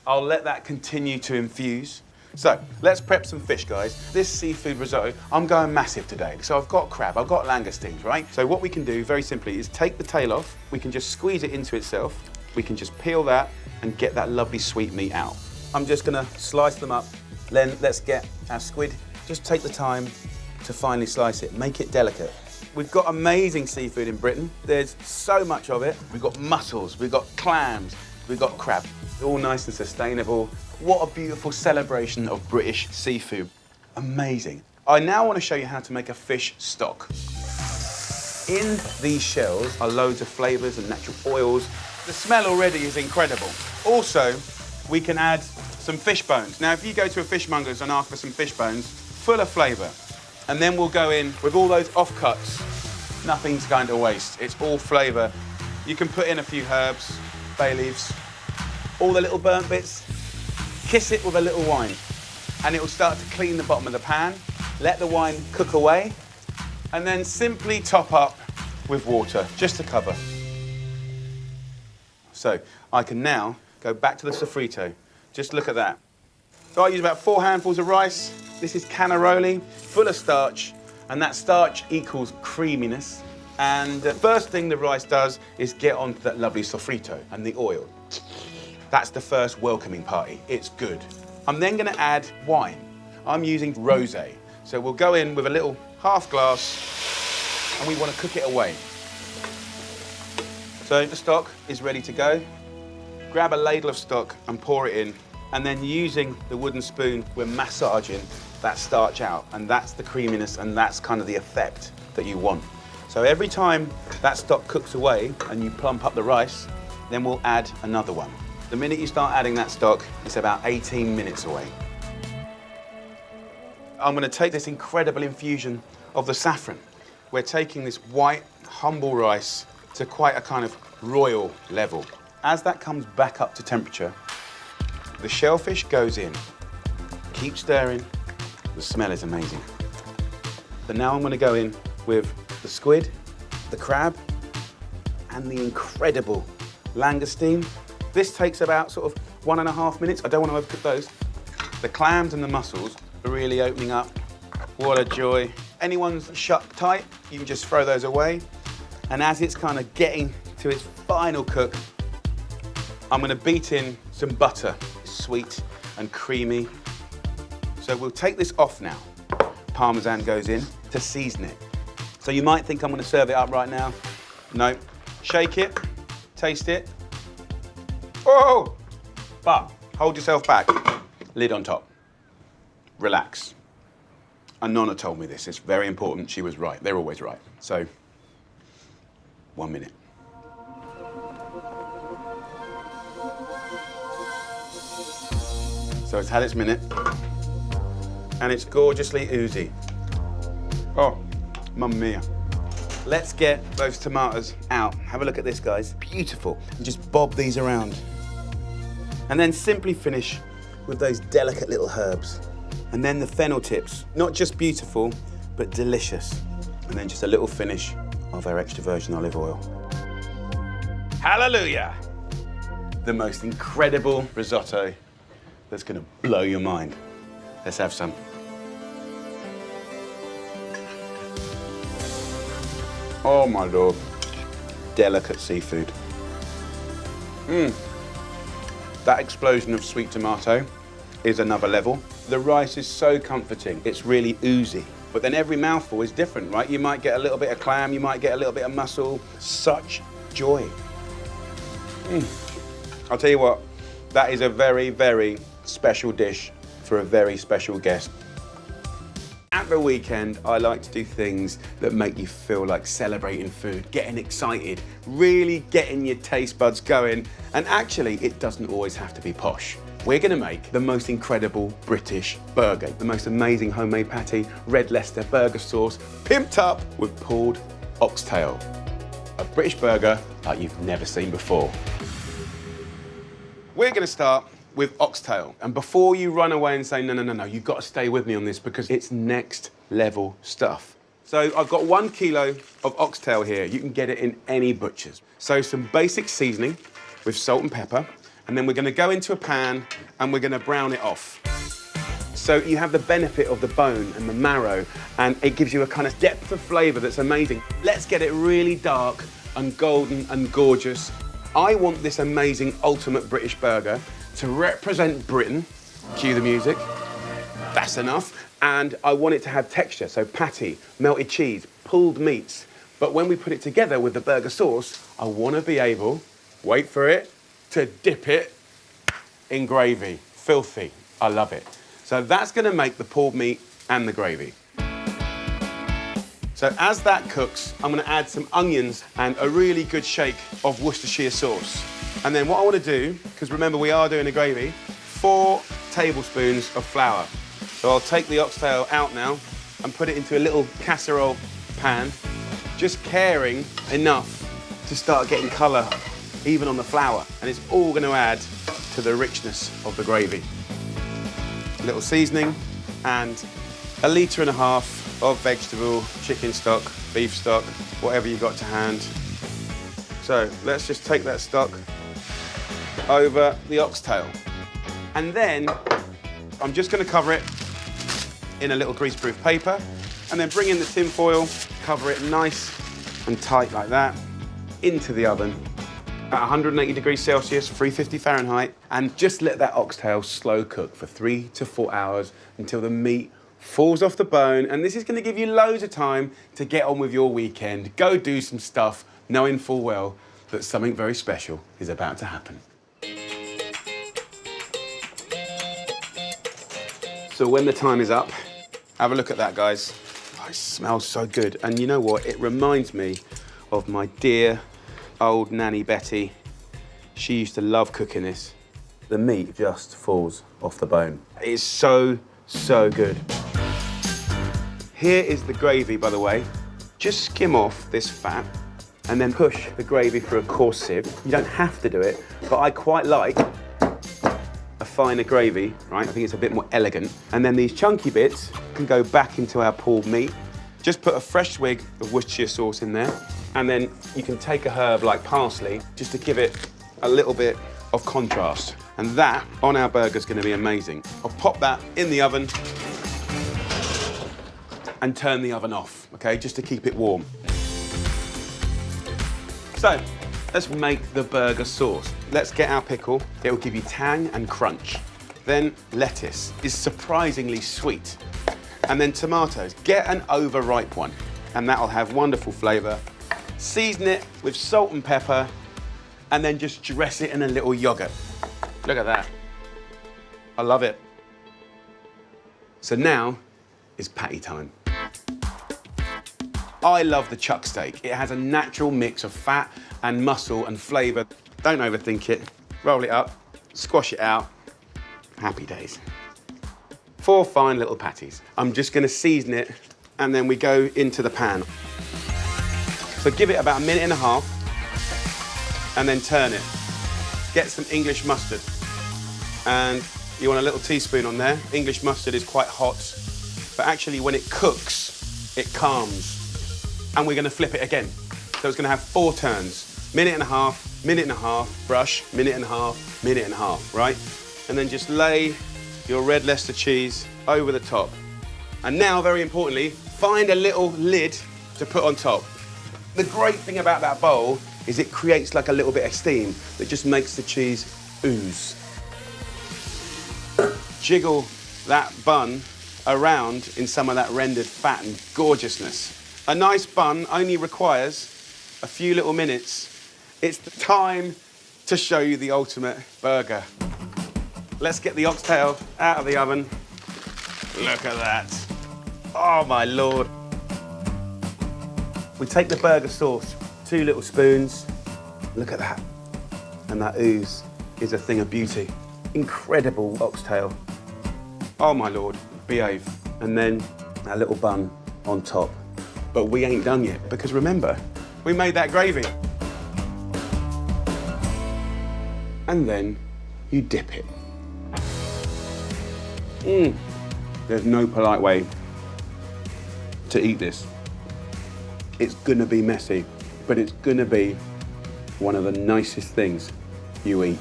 I'll let that continue to infuse So let's prep some fish, guys. This seafood risotto, I'm going massive today. So I've got crab, I've got langoustines, right? So what we can do very simply is take the tail off. We can just squeeze it into itself. We can just peel that and get that lovely sweet meat out. I'm just gonna slice them up. Then let's get our squid. Just take the time to finely slice it, make it delicate. We've got amazing seafood in Britain. There's so much of it. We've got mussels, we've got clams, we've got crab. All nice and sustainable. What a beautiful celebration of British seafood. Amazing. I now want to show you how to make a fish stock. In these shells are loads of flavors and natural oils. The smell already is incredible. Also, we can add some fish bones. Now, if you go to a fishmonger's and ask for some fish bones, full of flavor. And then we'll go in with all those offcuts. Nothing's going to waste. It's all flavor. You can put in a few herbs, bay leaves, all the little burnt bits. Kiss it with a little wine, and it will start to clean the bottom of the pan. Let the wine cook away, and then simply top up with water, just to cover. So I can now go back to the sofrito. Just look at that. So I use about 4 handfuls of rice. This is cannaroli, full of starch, and that starch equals creaminess. And the first thing the rice does is get onto that lovely sofrito and the oil. That's the first welcoming party. It's good. I'm then going to add wine. I'm using rosé. So we'll go in with a little half glass, and we want to cook it away. So the stock is ready to go. Grab a ladle of stock and pour it in, and then using the wooden spoon, we're massaging that starch out, and that's the creaminess, and that's kind of the effect that you want. So every time that stock cooks away and you plump up the rice, then we'll add another one. The minute you start adding that stock, it's about 18 minutes away. I'm going to take this incredible infusion of the saffron. We're taking this white, humble rice to quite a kind of royal level. As that comes back up to temperature, the shellfish goes in. Keep stirring. The smell is amazing. But now I'm going to go in with the squid, the crab, and the incredible langoustine. This takes about sort of 1.5 minutes. I don't want to overcook those. The clams and the mussels are really opening up. What a joy. Anyone's shut tight, you can just throw those away. And as it's kind of getting to its final cook, I'm going to beat in some butter. It's sweet and creamy. So we'll take this off now. Parmesan goes in to season it. So you might think I'm going to serve it up right now. No. Shake it, taste it. Oh! But hold yourself back. Lid on top. Relax. And Nonna told me this. It's very important. She was right. They're always right. So, 1 minute. So it's had its minute. And it's gorgeously oozy. Oh, mamma mia. Let's get those tomatoes out. Have a look at this, guys. Beautiful. And just bob these around. And then simply finish with those delicate little herbs. And then the fennel tips. Not just beautiful, but delicious. And then just a little finish of our extra virgin olive oil. Hallelujah! The most incredible risotto that's gonna blow your mind. Let's have some. Oh my Lord. Delicate seafood. That explosion of sweet tomato is another level. The rice is so comforting. It's really oozy. But then every mouthful is different, right? You might get a little bit of clam, you might get a little bit of mussel. Such joy. I'll tell you what, that is a very, very special dish for a very special guest. At the weekend, I like to do things that make you feel like celebrating food, getting excited, really getting your taste buds going. And actually, it doesn't always have to be posh. We're gonna make the most incredible British burger, the most amazing homemade patty, red Leicester burger sauce, pimped up with pulled oxtail. A British burger like you've never seen before. We're gonna start with oxtail. And before you run away and say, no, you've got to stay with me on this because it's next level stuff. So I've got 1 kilo of oxtail here. You can get it in any butcher's. So some basic seasoning with salt and pepper. And then we're gonna go into a pan and we're gonna brown it off. So you have the benefit of the bone and the marrow, and it gives you a kind of depth of flavour that's amazing. Let's get it really dark and golden and gorgeous. I want this amazing ultimate British burger to represent Britain. Cue the music. That's enough. And I want it to have texture, so patty, melted cheese, pulled meats. But when we put it together with the burger sauce, I want to be able, wait for it, to dip it in gravy. Filthy. I love it. So that's going to make the pulled meat and the gravy. So as that cooks, I'm going to add some onions and a really good shake of Worcestershire sauce. And then what I want to do, because remember we are doing a gravy, 4 tablespoons of flour. So I'll take the oxtail out now and put it into a little casserole pan, just caring enough to start getting colour even on the flour. And it's all going to add to the richness of the gravy. A little seasoning and 1.5 litres of vegetable, chicken stock, beef stock, whatever you got to hand. So let's just take that stock over the oxtail. And then I'm just going to cover it in a little greaseproof paper and then bring in the tin foil, cover it nice and tight like that, into the oven at 180 degrees Celsius, 350 Fahrenheit, and just let that oxtail slow cook for 3 to 4 hours until the meat falls off the bone. And this is going to give you loads of time to get on with your weekend, go do some stuff, knowing full well that something very special is about to happen. So when the time is up, have a look at that, guys. Oh, it smells so good. And you know what? It reminds me of my dear old nanny Betty. She used to love cooking this. The meat just falls off the bone. It is so, so good. Here is the gravy, by the way. Just skim off this fat and then push the gravy through a coarse sieve. You don't have to do it, but I quite like a finer gravy, right? I think it's a bit more elegant. And then these chunky bits can go back into our pulled meat. Just put a fresh swig of Worcestershire sauce in there. And then you can take a herb like parsley just to give it a little bit of contrast. And that on our burger is going to be amazing. I'll pop that in the oven and turn the oven off, okay, just to keep it warm. So let's make the burger sauce. Let's get our pickle. It will give you tang and crunch. Then lettuce is surprisingly sweet. And then tomatoes. Get an overripe one, and that'll have wonderful flavour. Season it with salt and pepper, and then just dress it in a little yogurt. Look at that. I love it. So now is patty time. I love the chuck steak. It has a natural mix of fat and muscle and flavour. Don't overthink it. Roll it up, squash it out. Happy days. 4 fine little patties. I'm just going to season it, and then we go into the pan. So give it about 1.5 minutes, and then turn it. Get some English mustard. And you want a little teaspoon on there. English mustard is quite hot, but actually when it cooks, it calms. And we're going to flip it again. So it's going to have 4 turns. 1.5 minutes, brush, 1.5 minutes, right? And then just lay your red Leicester cheese over the top. And now, very importantly, find a little lid to put on top. The great thing about that bowl is it creates like a little bit of steam that just makes the cheese ooze. Jiggle that bun around in some of that rendered fat and gorgeousness. A nice bun only requires a few little minutes. It's the time to show you the ultimate burger. Let's get the oxtail out of the oven. Look at that. Oh my Lord. We take the burger sauce, 2 little spoons. Look at that. And that ooze is a thing of beauty. Incredible oxtail. Oh my Lord, behave. And then a little bun on top. But we ain't done yet, because remember, we made that gravy. And then you dip it. There's no polite way to eat this. It's gonna be messy, but it's gonna be one of the nicest things you eat.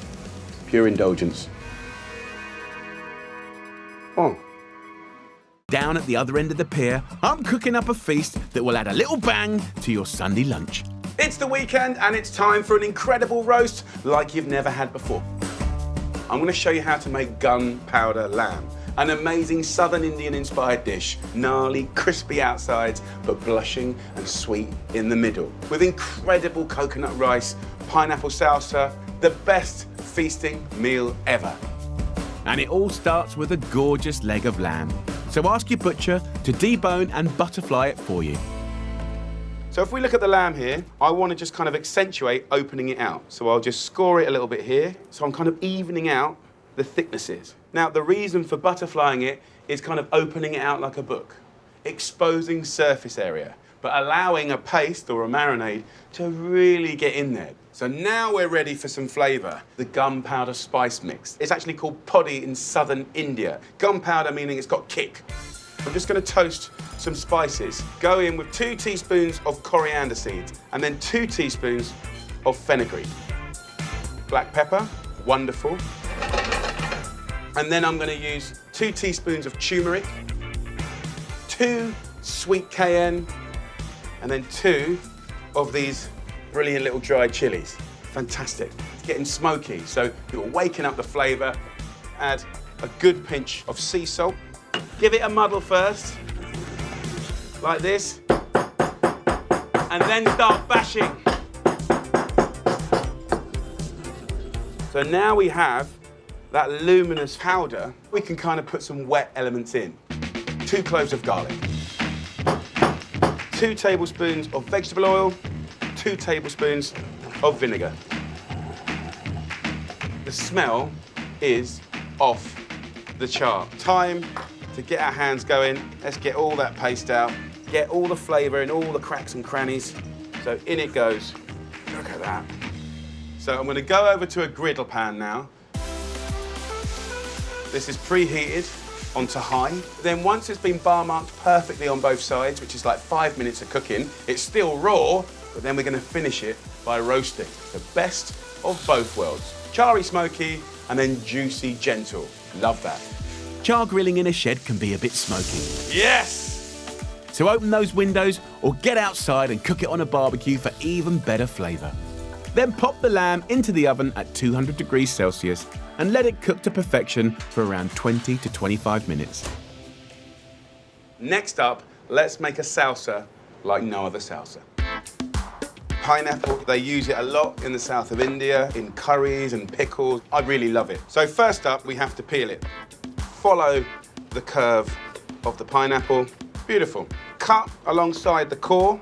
Pure indulgence. Oh, down at the other end of the pier, I'm cooking up a feast that will add a little bang to your Sunday lunch. It's the weekend and it's time for an incredible roast like you've never had before. I'm going to show you how to make gunpowder lamb, an amazing Southern Indian inspired dish, gnarly, crispy outsides, but blushing and sweet in the middle, with incredible coconut rice, pineapple salsa, the best feasting meal ever. And it all starts with a gorgeous leg of lamb. So ask your butcher to debone and butterfly it for you. So if we look at the lamb here, I want to just kind of accentuate opening it out. So I'll just score it a little bit here. So I'm kind of evening out the thicknesses. Now, the reason for butterflying it is kind of opening it out like a book, exposing surface area, but allowing a paste or a marinade to really get in there. So now we're ready for some flavour. The gunpowder spice mix. It's actually called poddy in southern India. Gunpowder meaning it's got kick. I'm just going to toast some spices. Go in with 2 teaspoons of coriander seeds and then 2 teaspoons of fenugreek. Black pepper, wonderful. And then I'm going to use 2 teaspoons of turmeric, 2 sweet cayenne, and then 2 of these brilliant little dried chilies. Fantastic. It's getting smoky, so you're waking up the flavour. Add a good pinch of sea salt. Give it a muddle first, like this, and then start bashing. So now we have that luminous powder. We can kind of put some wet elements in. 2 cloves of garlic, 2 tablespoons of vegetable oil, 2 tablespoons of vinegar. The smell is off the chart. Time to get our hands going. Let's get all that paste out, get all the flavour in all the cracks and crannies. So in it goes. Look at that. So I'm going to go over to a griddle pan now. This is preheated onto high. Then once it's been bar marked perfectly on both sides, which is like 5 minutes of cooking, it's still raw, but then we're going to finish it by roasting. The best of both worlds. Charry smoky and then juicy gentle. Love that. Char grilling in a shed can be a bit smoky. Yes! So open those windows or get outside and cook it on a barbecue for even better flavour. Then pop the lamb into the oven at 200 degrees Celsius and let it cook to perfection for around 20 to 25 minutes. Next up, let's make a salsa like no other salsa. Pineapple, they use it a lot in the south of India, in curries and pickles. I really love it. So first up, we have to peel it. Follow the curve of the pineapple. Beautiful. Cut alongside the core.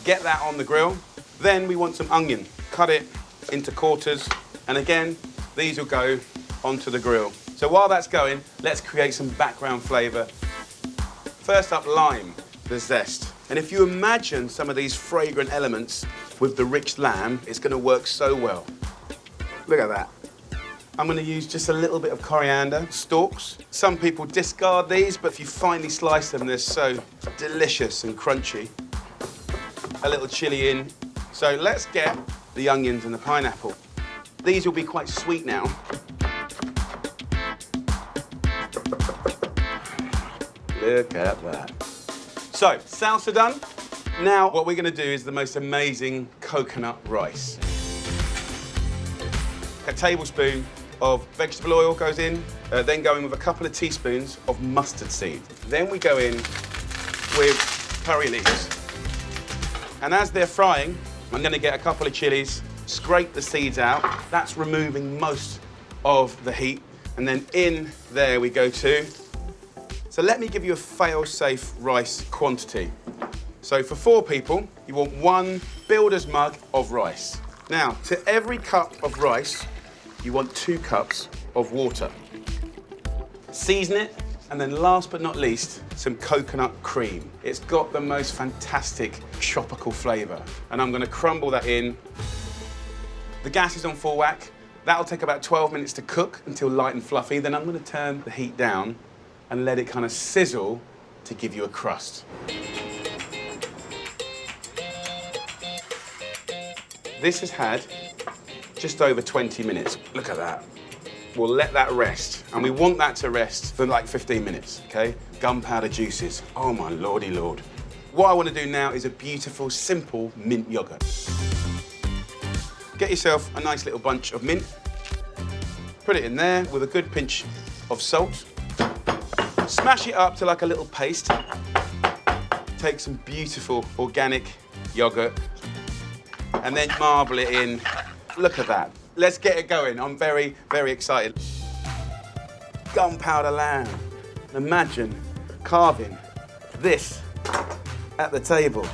Get that on the grill. Then we want some onion. Cut it into quarters. And again, these will go onto the grill. So while that's going, let's create some background flavour. First up, lime, the zest. And if you imagine some of these fragrant elements with the rich lamb, it's going to work so well. Look at that. I'm going to use just a little bit of coriander stalks. Some people discard these, but if you finely slice them, they're so delicious and crunchy. A little chili in. So let's get the onions and the pineapple. These will be quite sweet now. Look at that. So, salsa done. Now, what we're going to do is the most amazing coconut rice. A tablespoon of vegetable oil goes in, then go in with a couple of teaspoons of mustard seed. Then we go in with curry leaves. And as they're frying, I'm going to get a couple of chilies, scrape the seeds out. That's removing most of the heat. And then in there we go too. So let me give you a fail-safe rice quantity. So for 4 people, you want 1 builder's mug of rice. Now, to every cup of rice, you want 2 cups of water. Season it, and then last but not least, some coconut cream. It's got the most fantastic tropical flavour. And I'm gonna crumble that in. The gas is on full whack. That'll take about 12 minutes to cook until light and fluffy. Then I'm gonna turn the heat down and let it kind of sizzle to give you a crust. This has had just over 20 minutes. Look at that. We'll let that rest, and we want that to rest for like 15 minutes, okay? Gunpowder juices. Oh my lordy lord. What I want to do now is a beautiful, simple mint yogurt. Get yourself a nice little bunch of mint. Put it in there with a good pinch of salt. Smash it up to like a little paste. Take some beautiful organic yogurt and then marble it in. Look at that. Let's get it going. I'm very, very excited. Gunpowder lamb. Imagine carving this at the table.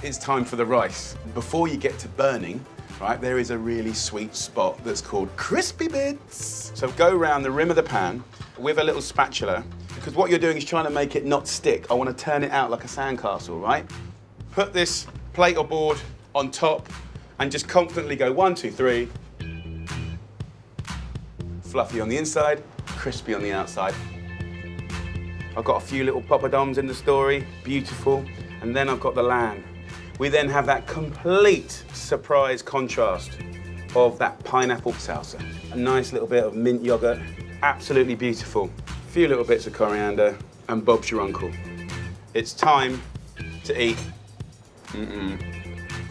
It's time for the rice. Before you get to burning, right, there is a really sweet spot that's called crispy bits. So go around the rim of the pan with a little spatula, because what you're doing is trying to make it not stick. I want to turn it out like a sandcastle, right? Put this plate or board on top and just confidently go 1, 2, 3. Fluffy on the inside, crispy on the outside. I've got a few little poppadoms in the story, beautiful. And then I've got the lamb. We then have that complete surprise contrast of that pineapple salsa. A nice little bit of mint yogurt, absolutely beautiful. A few little bits of coriander, and Bob's your uncle. It's time to eat.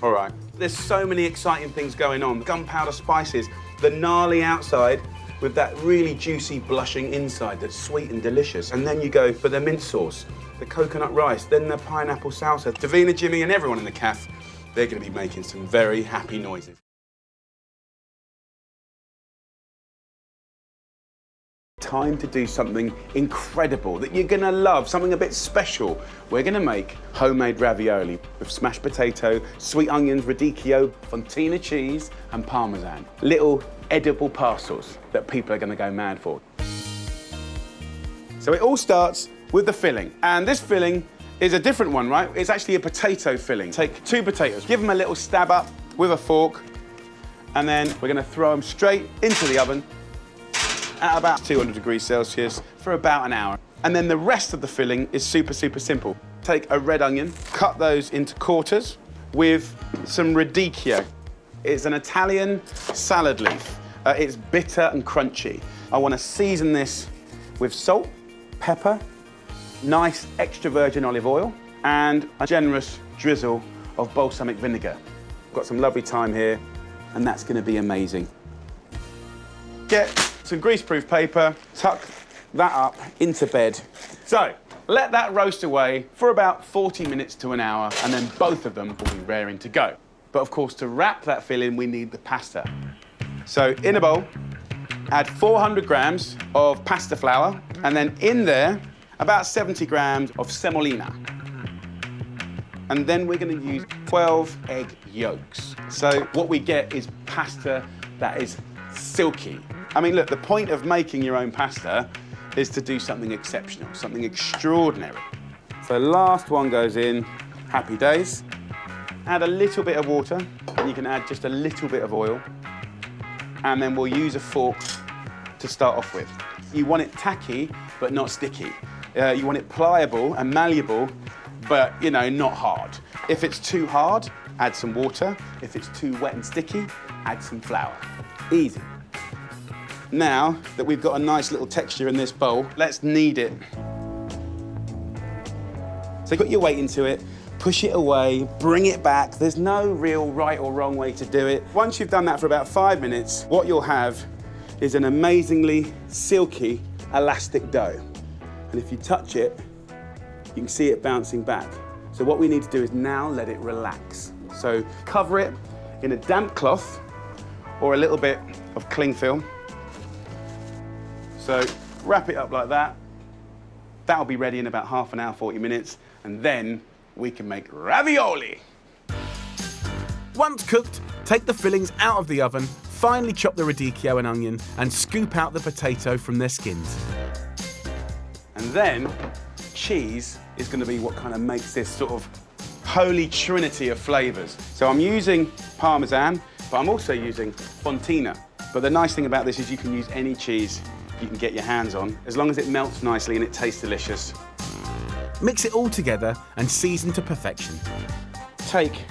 All right. There's so many exciting things going on. Gunpowder spices, the gnarly outside with that really juicy, blushing inside that's sweet and delicious. And then you go for the mint sauce, the coconut rice, then the pineapple salsa. Davina, Jimmy, and everyone in the cafe, they're going to be making some very happy noises. Time to do something incredible that you're gonna love, something a bit special. We're gonna make homemade ravioli with smashed potato, sweet onions, radicchio, fontina cheese, and parmesan. Little edible parcels that people are gonna go mad for. So it all starts with the filling, and this filling is a different one, right? It's actually a potato filling. Take 2 potatoes, give them a little stab up with a fork, and then we're gonna throw them straight into the oven at about 200 degrees Celsius for about an hour. And then the rest of the filling is super, super simple. Take a red onion, cut those into quarters with some radicchio. It's an Italian salad leaf. It's bitter and crunchy. I want to season this with salt, pepper, nice extra virgin olive oil, and a generous drizzle of balsamic vinegar. Got some lovely thyme here, and that's going to be amazing. Get some greaseproof paper, tuck that up into bed. So, let that roast away for about 40 minutes to an hour, and then both of them will be raring to go. But of course, to wrap that filling, we need the pasta. So, in a bowl, add 400 grams of pasta flour, and then in there, about 70 grams of semolina. And then we're gonna use 12 egg yolks. So what we get is pasta that is silky. I mean, look, the point of making your own pasta is to do something exceptional, something extraordinary. So last one goes in, happy days. Add a little bit of water, and you can add just a little bit of oil. And then we'll use a fork to start off with. You want it tacky, but not sticky. You want it pliable and malleable, but, you know, not hard. If it's too hard, add some water. If it's too wet and sticky, add some flour. Easy. Now that we've got a nice little texture in this bowl, let's knead it. So put your weight into it, push it away, bring it back. There's no real right or wrong way to do it. Once you've done that for about 5 minutes, what you'll have is an amazingly silky, elastic dough. And if you touch it, you can see it bouncing back. So what we need to do is now let it relax. So cover it in a damp cloth or a little bit of cling film. So wrap it up like that. That'll be ready in about half an hour, 40 minutes, and then we can make ravioli. Once cooked, take the fillings out of the oven, finely chop the radicchio and onion, and scoop out the potato from their skins. And then cheese is going to be what kind of makes this sort of holy trinity of flavors. So I'm using Parmesan, but I'm also using Fontina. But the nice thing about this is you can use any cheese you can get your hands on, as long as it melts nicely and it tastes delicious. Mix it all together and season to perfection. Take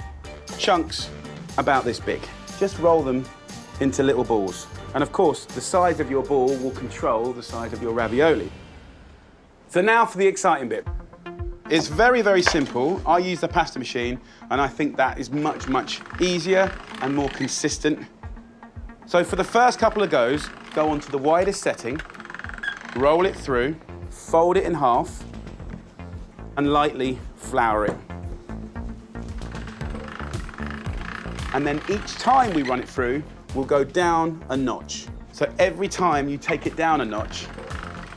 chunks about this big. Just roll them into little balls. And of course, the size of your ball will control the size of your ravioli. So now for the exciting bit. It's very, very simple. I use the pasta machine, and I think that is much, much easier and more consistent. So for the first couple of goes, go on to the widest setting, roll it through, fold it in half, and lightly flour it. And then each time we run it through, we'll go down a notch. So every time you take it down a notch,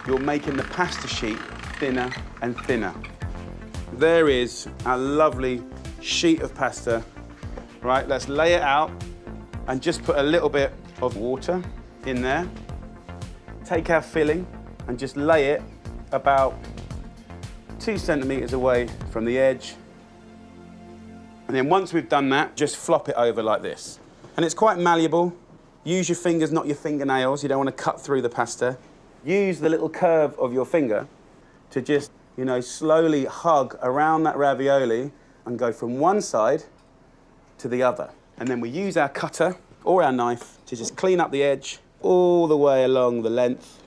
you're making the pasta sheet thinner and thinner. There is our lovely sheet of pasta. Right, let's lay it out and just put a little bit of water in there. Take our filling and just lay it about 2 centimeters away from the edge. And then once we've done that, just flop it over like this. And it's quite malleable. Use your fingers, not your fingernails. You don't want to cut through the pasta. Use the little curve of your finger to just, you know, slowly hug around that ravioli and go from one side to the other. And then we use our cutter or our knife to just clean up the edge all the way along the length,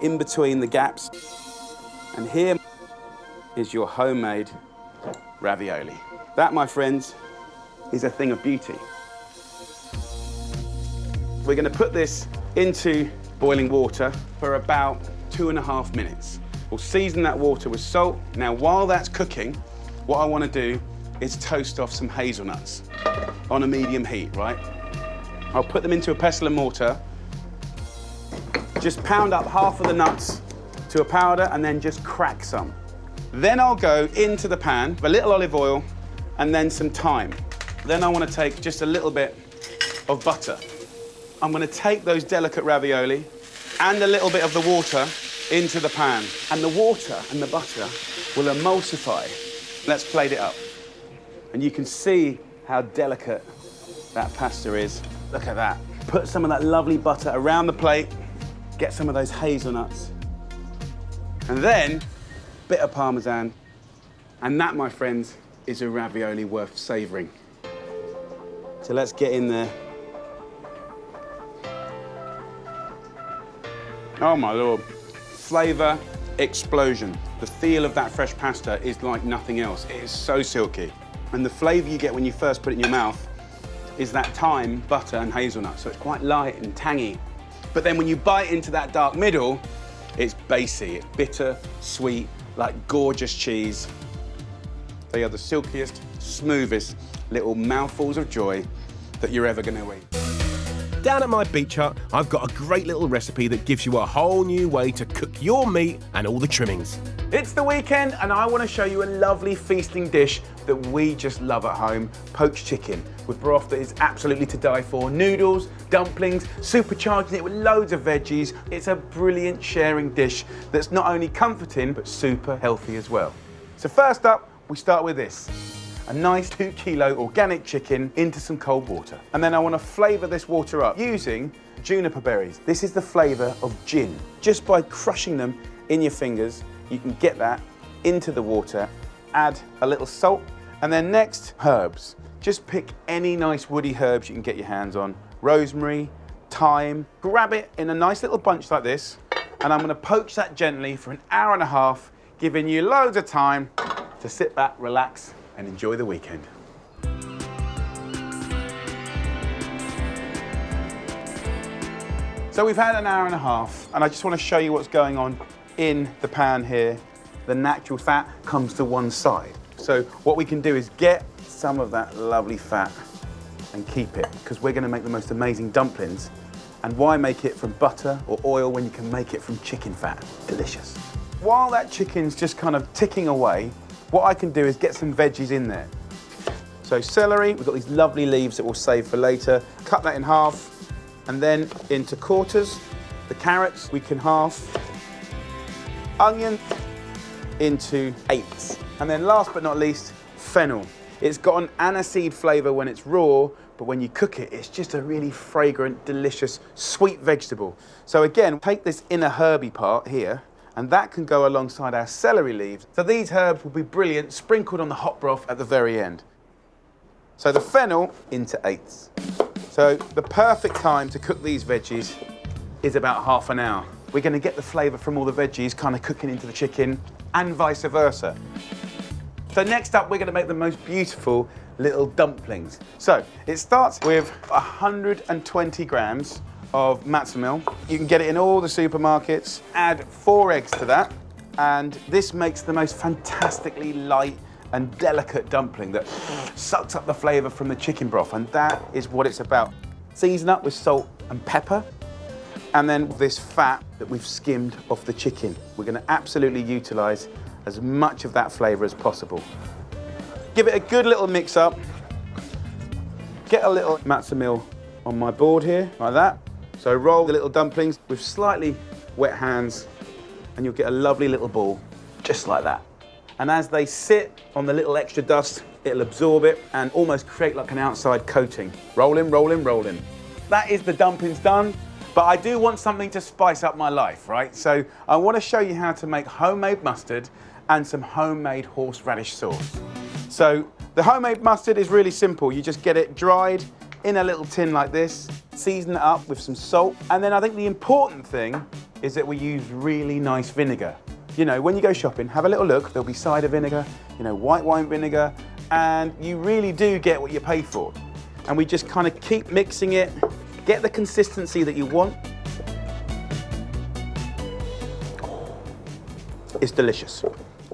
in between the gaps. And here is your homemade ravioli. That, my friends, is a thing of beauty. We're going to put this into boiling water for about 2.5 minutes. We'll season that water with salt. Now, while that's cooking, what I want to do is toast off some hazelnuts on a medium heat, right? I'll put them into a pestle and mortar. Just pound up half of the nuts to a powder and then just crack some. Then I'll go into the pan with a little olive oil and then some thyme. Then I want to take just a little bit of butter. I'm going to take those delicate ravioli and a little bit of the water into the pan. And the water and the butter will emulsify. Let's plate it up. And you can see how delicate that pasta is. Look at that. Put some of that lovely butter around the plate. Get some of those hazelnuts. And then, a bit of Parmesan. And that, my friends, is a ravioli worth savouring. So let's get in there. Oh my Lord. Flavour explosion. The feel of that fresh pasta is like nothing else. It is so silky. And the flavour you get when you first put it in your mouth is that thyme, butter and hazelnut. So it's quite light and tangy. But then when you bite into that dark middle, it's bassy, it's bitter, sweet, like gorgeous cheese. They are the silkiest, smoothest little mouthfuls of joy that you're ever going to eat. Down at my beach hut, I've got a great little recipe that gives you a whole new way to cook your meat and all the trimmings. It's the weekend and I want to show you a lovely feasting dish that we just love at home, poached chicken, with broth that is absolutely to die for. Noodles, dumplings, supercharging it with loads of veggies. It's a brilliant sharing dish that's not only comforting, but super healthy as well. So first up, we start with this. A nice 2 kilo organic chicken into some cold water. And then I want to flavour this water up using juniper berries. This is the flavour of gin. Just by crushing them in your fingers, you can get that into the water. Add a little salt, and then next, herbs. Just pick any nice woody herbs you can get your hands on. Rosemary, thyme. Grab it in a nice little bunch like this, and I'm going to poach that gently for 1.5 hours, giving you loads of time to sit back, relax, and enjoy the weekend. So we've had 1.5 hours, and I just want to show you what's going on in the pan here. The natural fat comes to one side. So what we can do is get some of that lovely fat and keep it, because we're going to make the most amazing dumplings. And why make it from butter or oil when you can make it from chicken fat? Delicious. While that chicken's just kind of ticking away, what I can do is get some veggies in there. So celery, we've got these lovely leaves that we'll save for later. Cut that in half and then into quarters. The carrots we can half. Onion into 8ths. And then last but not least, fennel. It's got an aniseed flavour when it's raw, but when you cook it, it's just a really fragrant, delicious, sweet vegetable. So again, take this inner herby part here, and that can go alongside our celery leaves. So these herbs will be brilliant, sprinkled on the hot broth at the very end. So the fennel into 8ths. So the perfect time to cook these veggies is about half an hour. We're going to get the flavour from all the veggies kind of cooking into the chicken and vice versa. So next up, we're going to make the most beautiful little dumplings. So it starts with 120 grams of matzo meal. You can get it in all the supermarkets. Add 4 eggs to that, and this makes the most fantastically light and delicate dumpling that sucks up the flavour from the chicken broth, and that is what it's about. Season up with salt and pepper, and then this fat that we've skimmed off the chicken. We're going to absolutely utilise as much of that flavour as possible. Give it a good little mix up. Get a little matzo meal on my board here, like that. So roll the little dumplings with slightly wet hands, and you'll get a lovely little ball, just like that. And as they sit on the little extra dust, it'll absorb it and almost create like an outside coating. Rolling, rolling, rolling. That is the dumplings done, but I do want something to spice up my life, right? So I want to show you how to make homemade mustard and some homemade horseradish sauce. So the homemade mustard is really simple. You just get it dried in a little tin like this, season it up with some salt, and then I think the important thing is that we use really nice vinegar. You know, when you go shopping, have a little look. There'll be cider vinegar, you know, white wine vinegar, and you really do get what you pay for. And we just kind of keep mixing it, get the consistency that you want. It's delicious.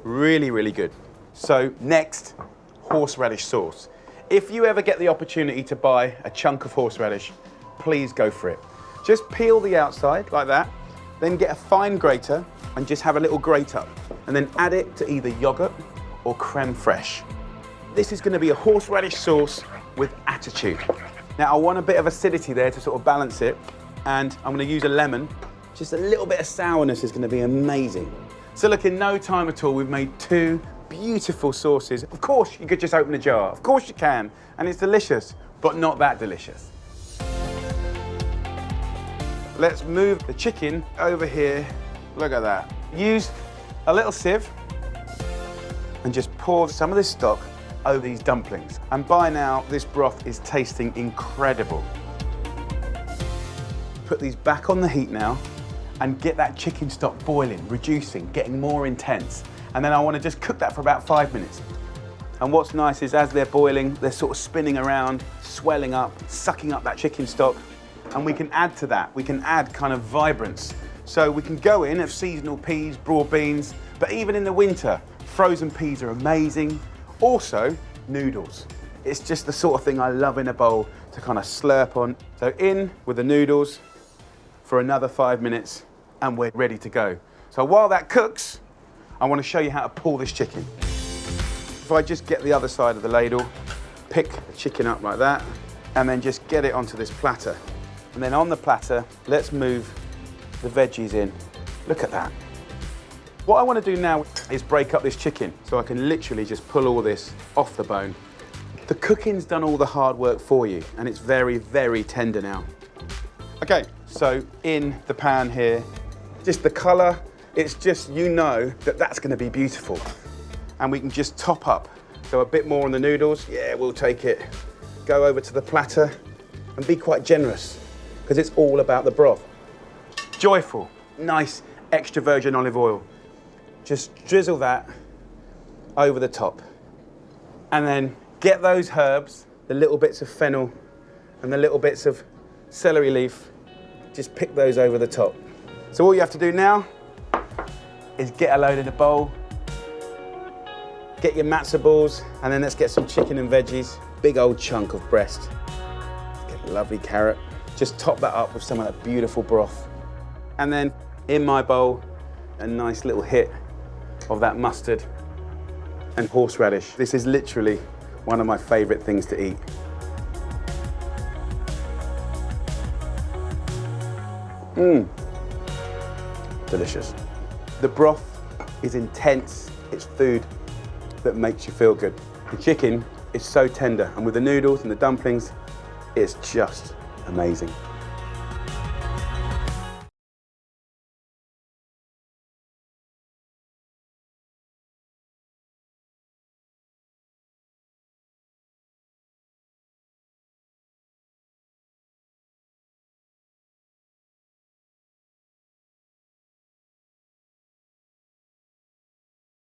Really, really good. So next, horseradish sauce. If you ever get the opportunity to buy a chunk of horseradish, please go for it. Just peel the outside like that, then get a fine grater and just have a little grate up, and then add it to either yogurt or creme fraiche. This is going to be a horseradish sauce with attitude. Now I want a bit of acidity there to sort of balance it, and I'm going to use a lemon. Just a little bit of sourness is going to be amazing. So look, in no time at all, we've made 2 beautiful sauces. Of course, you could just open a jar. Of course you can, and it's delicious, but not that delicious. Let's move the chicken over here. Look at that. Use a little sieve and just pour some of this stock over these dumplings. And by now, this broth is tasting incredible. Put these back on the heat now and get that chicken stock boiling, reducing, getting more intense. And then I want to just cook that for about 5 minutes. And what's nice is as they're boiling, they're sort of spinning around, swelling up, sucking up that chicken stock. And we can add to that. We can add kind of vibrance. So we can go in of seasonal peas, broad beans, but even in the winter, frozen peas are amazing. Also, noodles. It's just the sort of thing I love in a bowl to kind of slurp on. So in with the noodles for another 5 minutes, and we're ready to go. So while that cooks, I want to show you how to pull this chicken. If I just get the other side of the ladle, pick the chicken up like that, and then just get it onto this platter. And then on the platter, let's move the veggies in. Look at that. What I want to do now is break up this chicken so I can literally just pull all this off the bone. The cooking's done all the hard work for you, and it's very, very tender now. Okay, so in the pan here, just the colour, it's just, you know that that's going to be beautiful. And we can just top up. So a bit more on the noodles, yeah, we'll take it. Go over to the platter and be quite generous, because it's all about the broth. Joyful, nice extra virgin olive oil. Just drizzle that over the top. And then get those herbs, the little bits of fennel and the little bits of celery leaf, just pick those over the top. So all you have to do now is get a load in a bowl, get your matzo balls, and then let's get some chicken and veggies. Big old chunk of breast. Get a lovely carrot. Just top that up with some of that beautiful broth. And then in my bowl, a nice little hit of that mustard and horseradish. This is literally one of my favorite things to eat. Delicious. The broth is intense. It's food that makes you feel good. The chicken is so tender, and with the noodles and the dumplings, it's just amazing.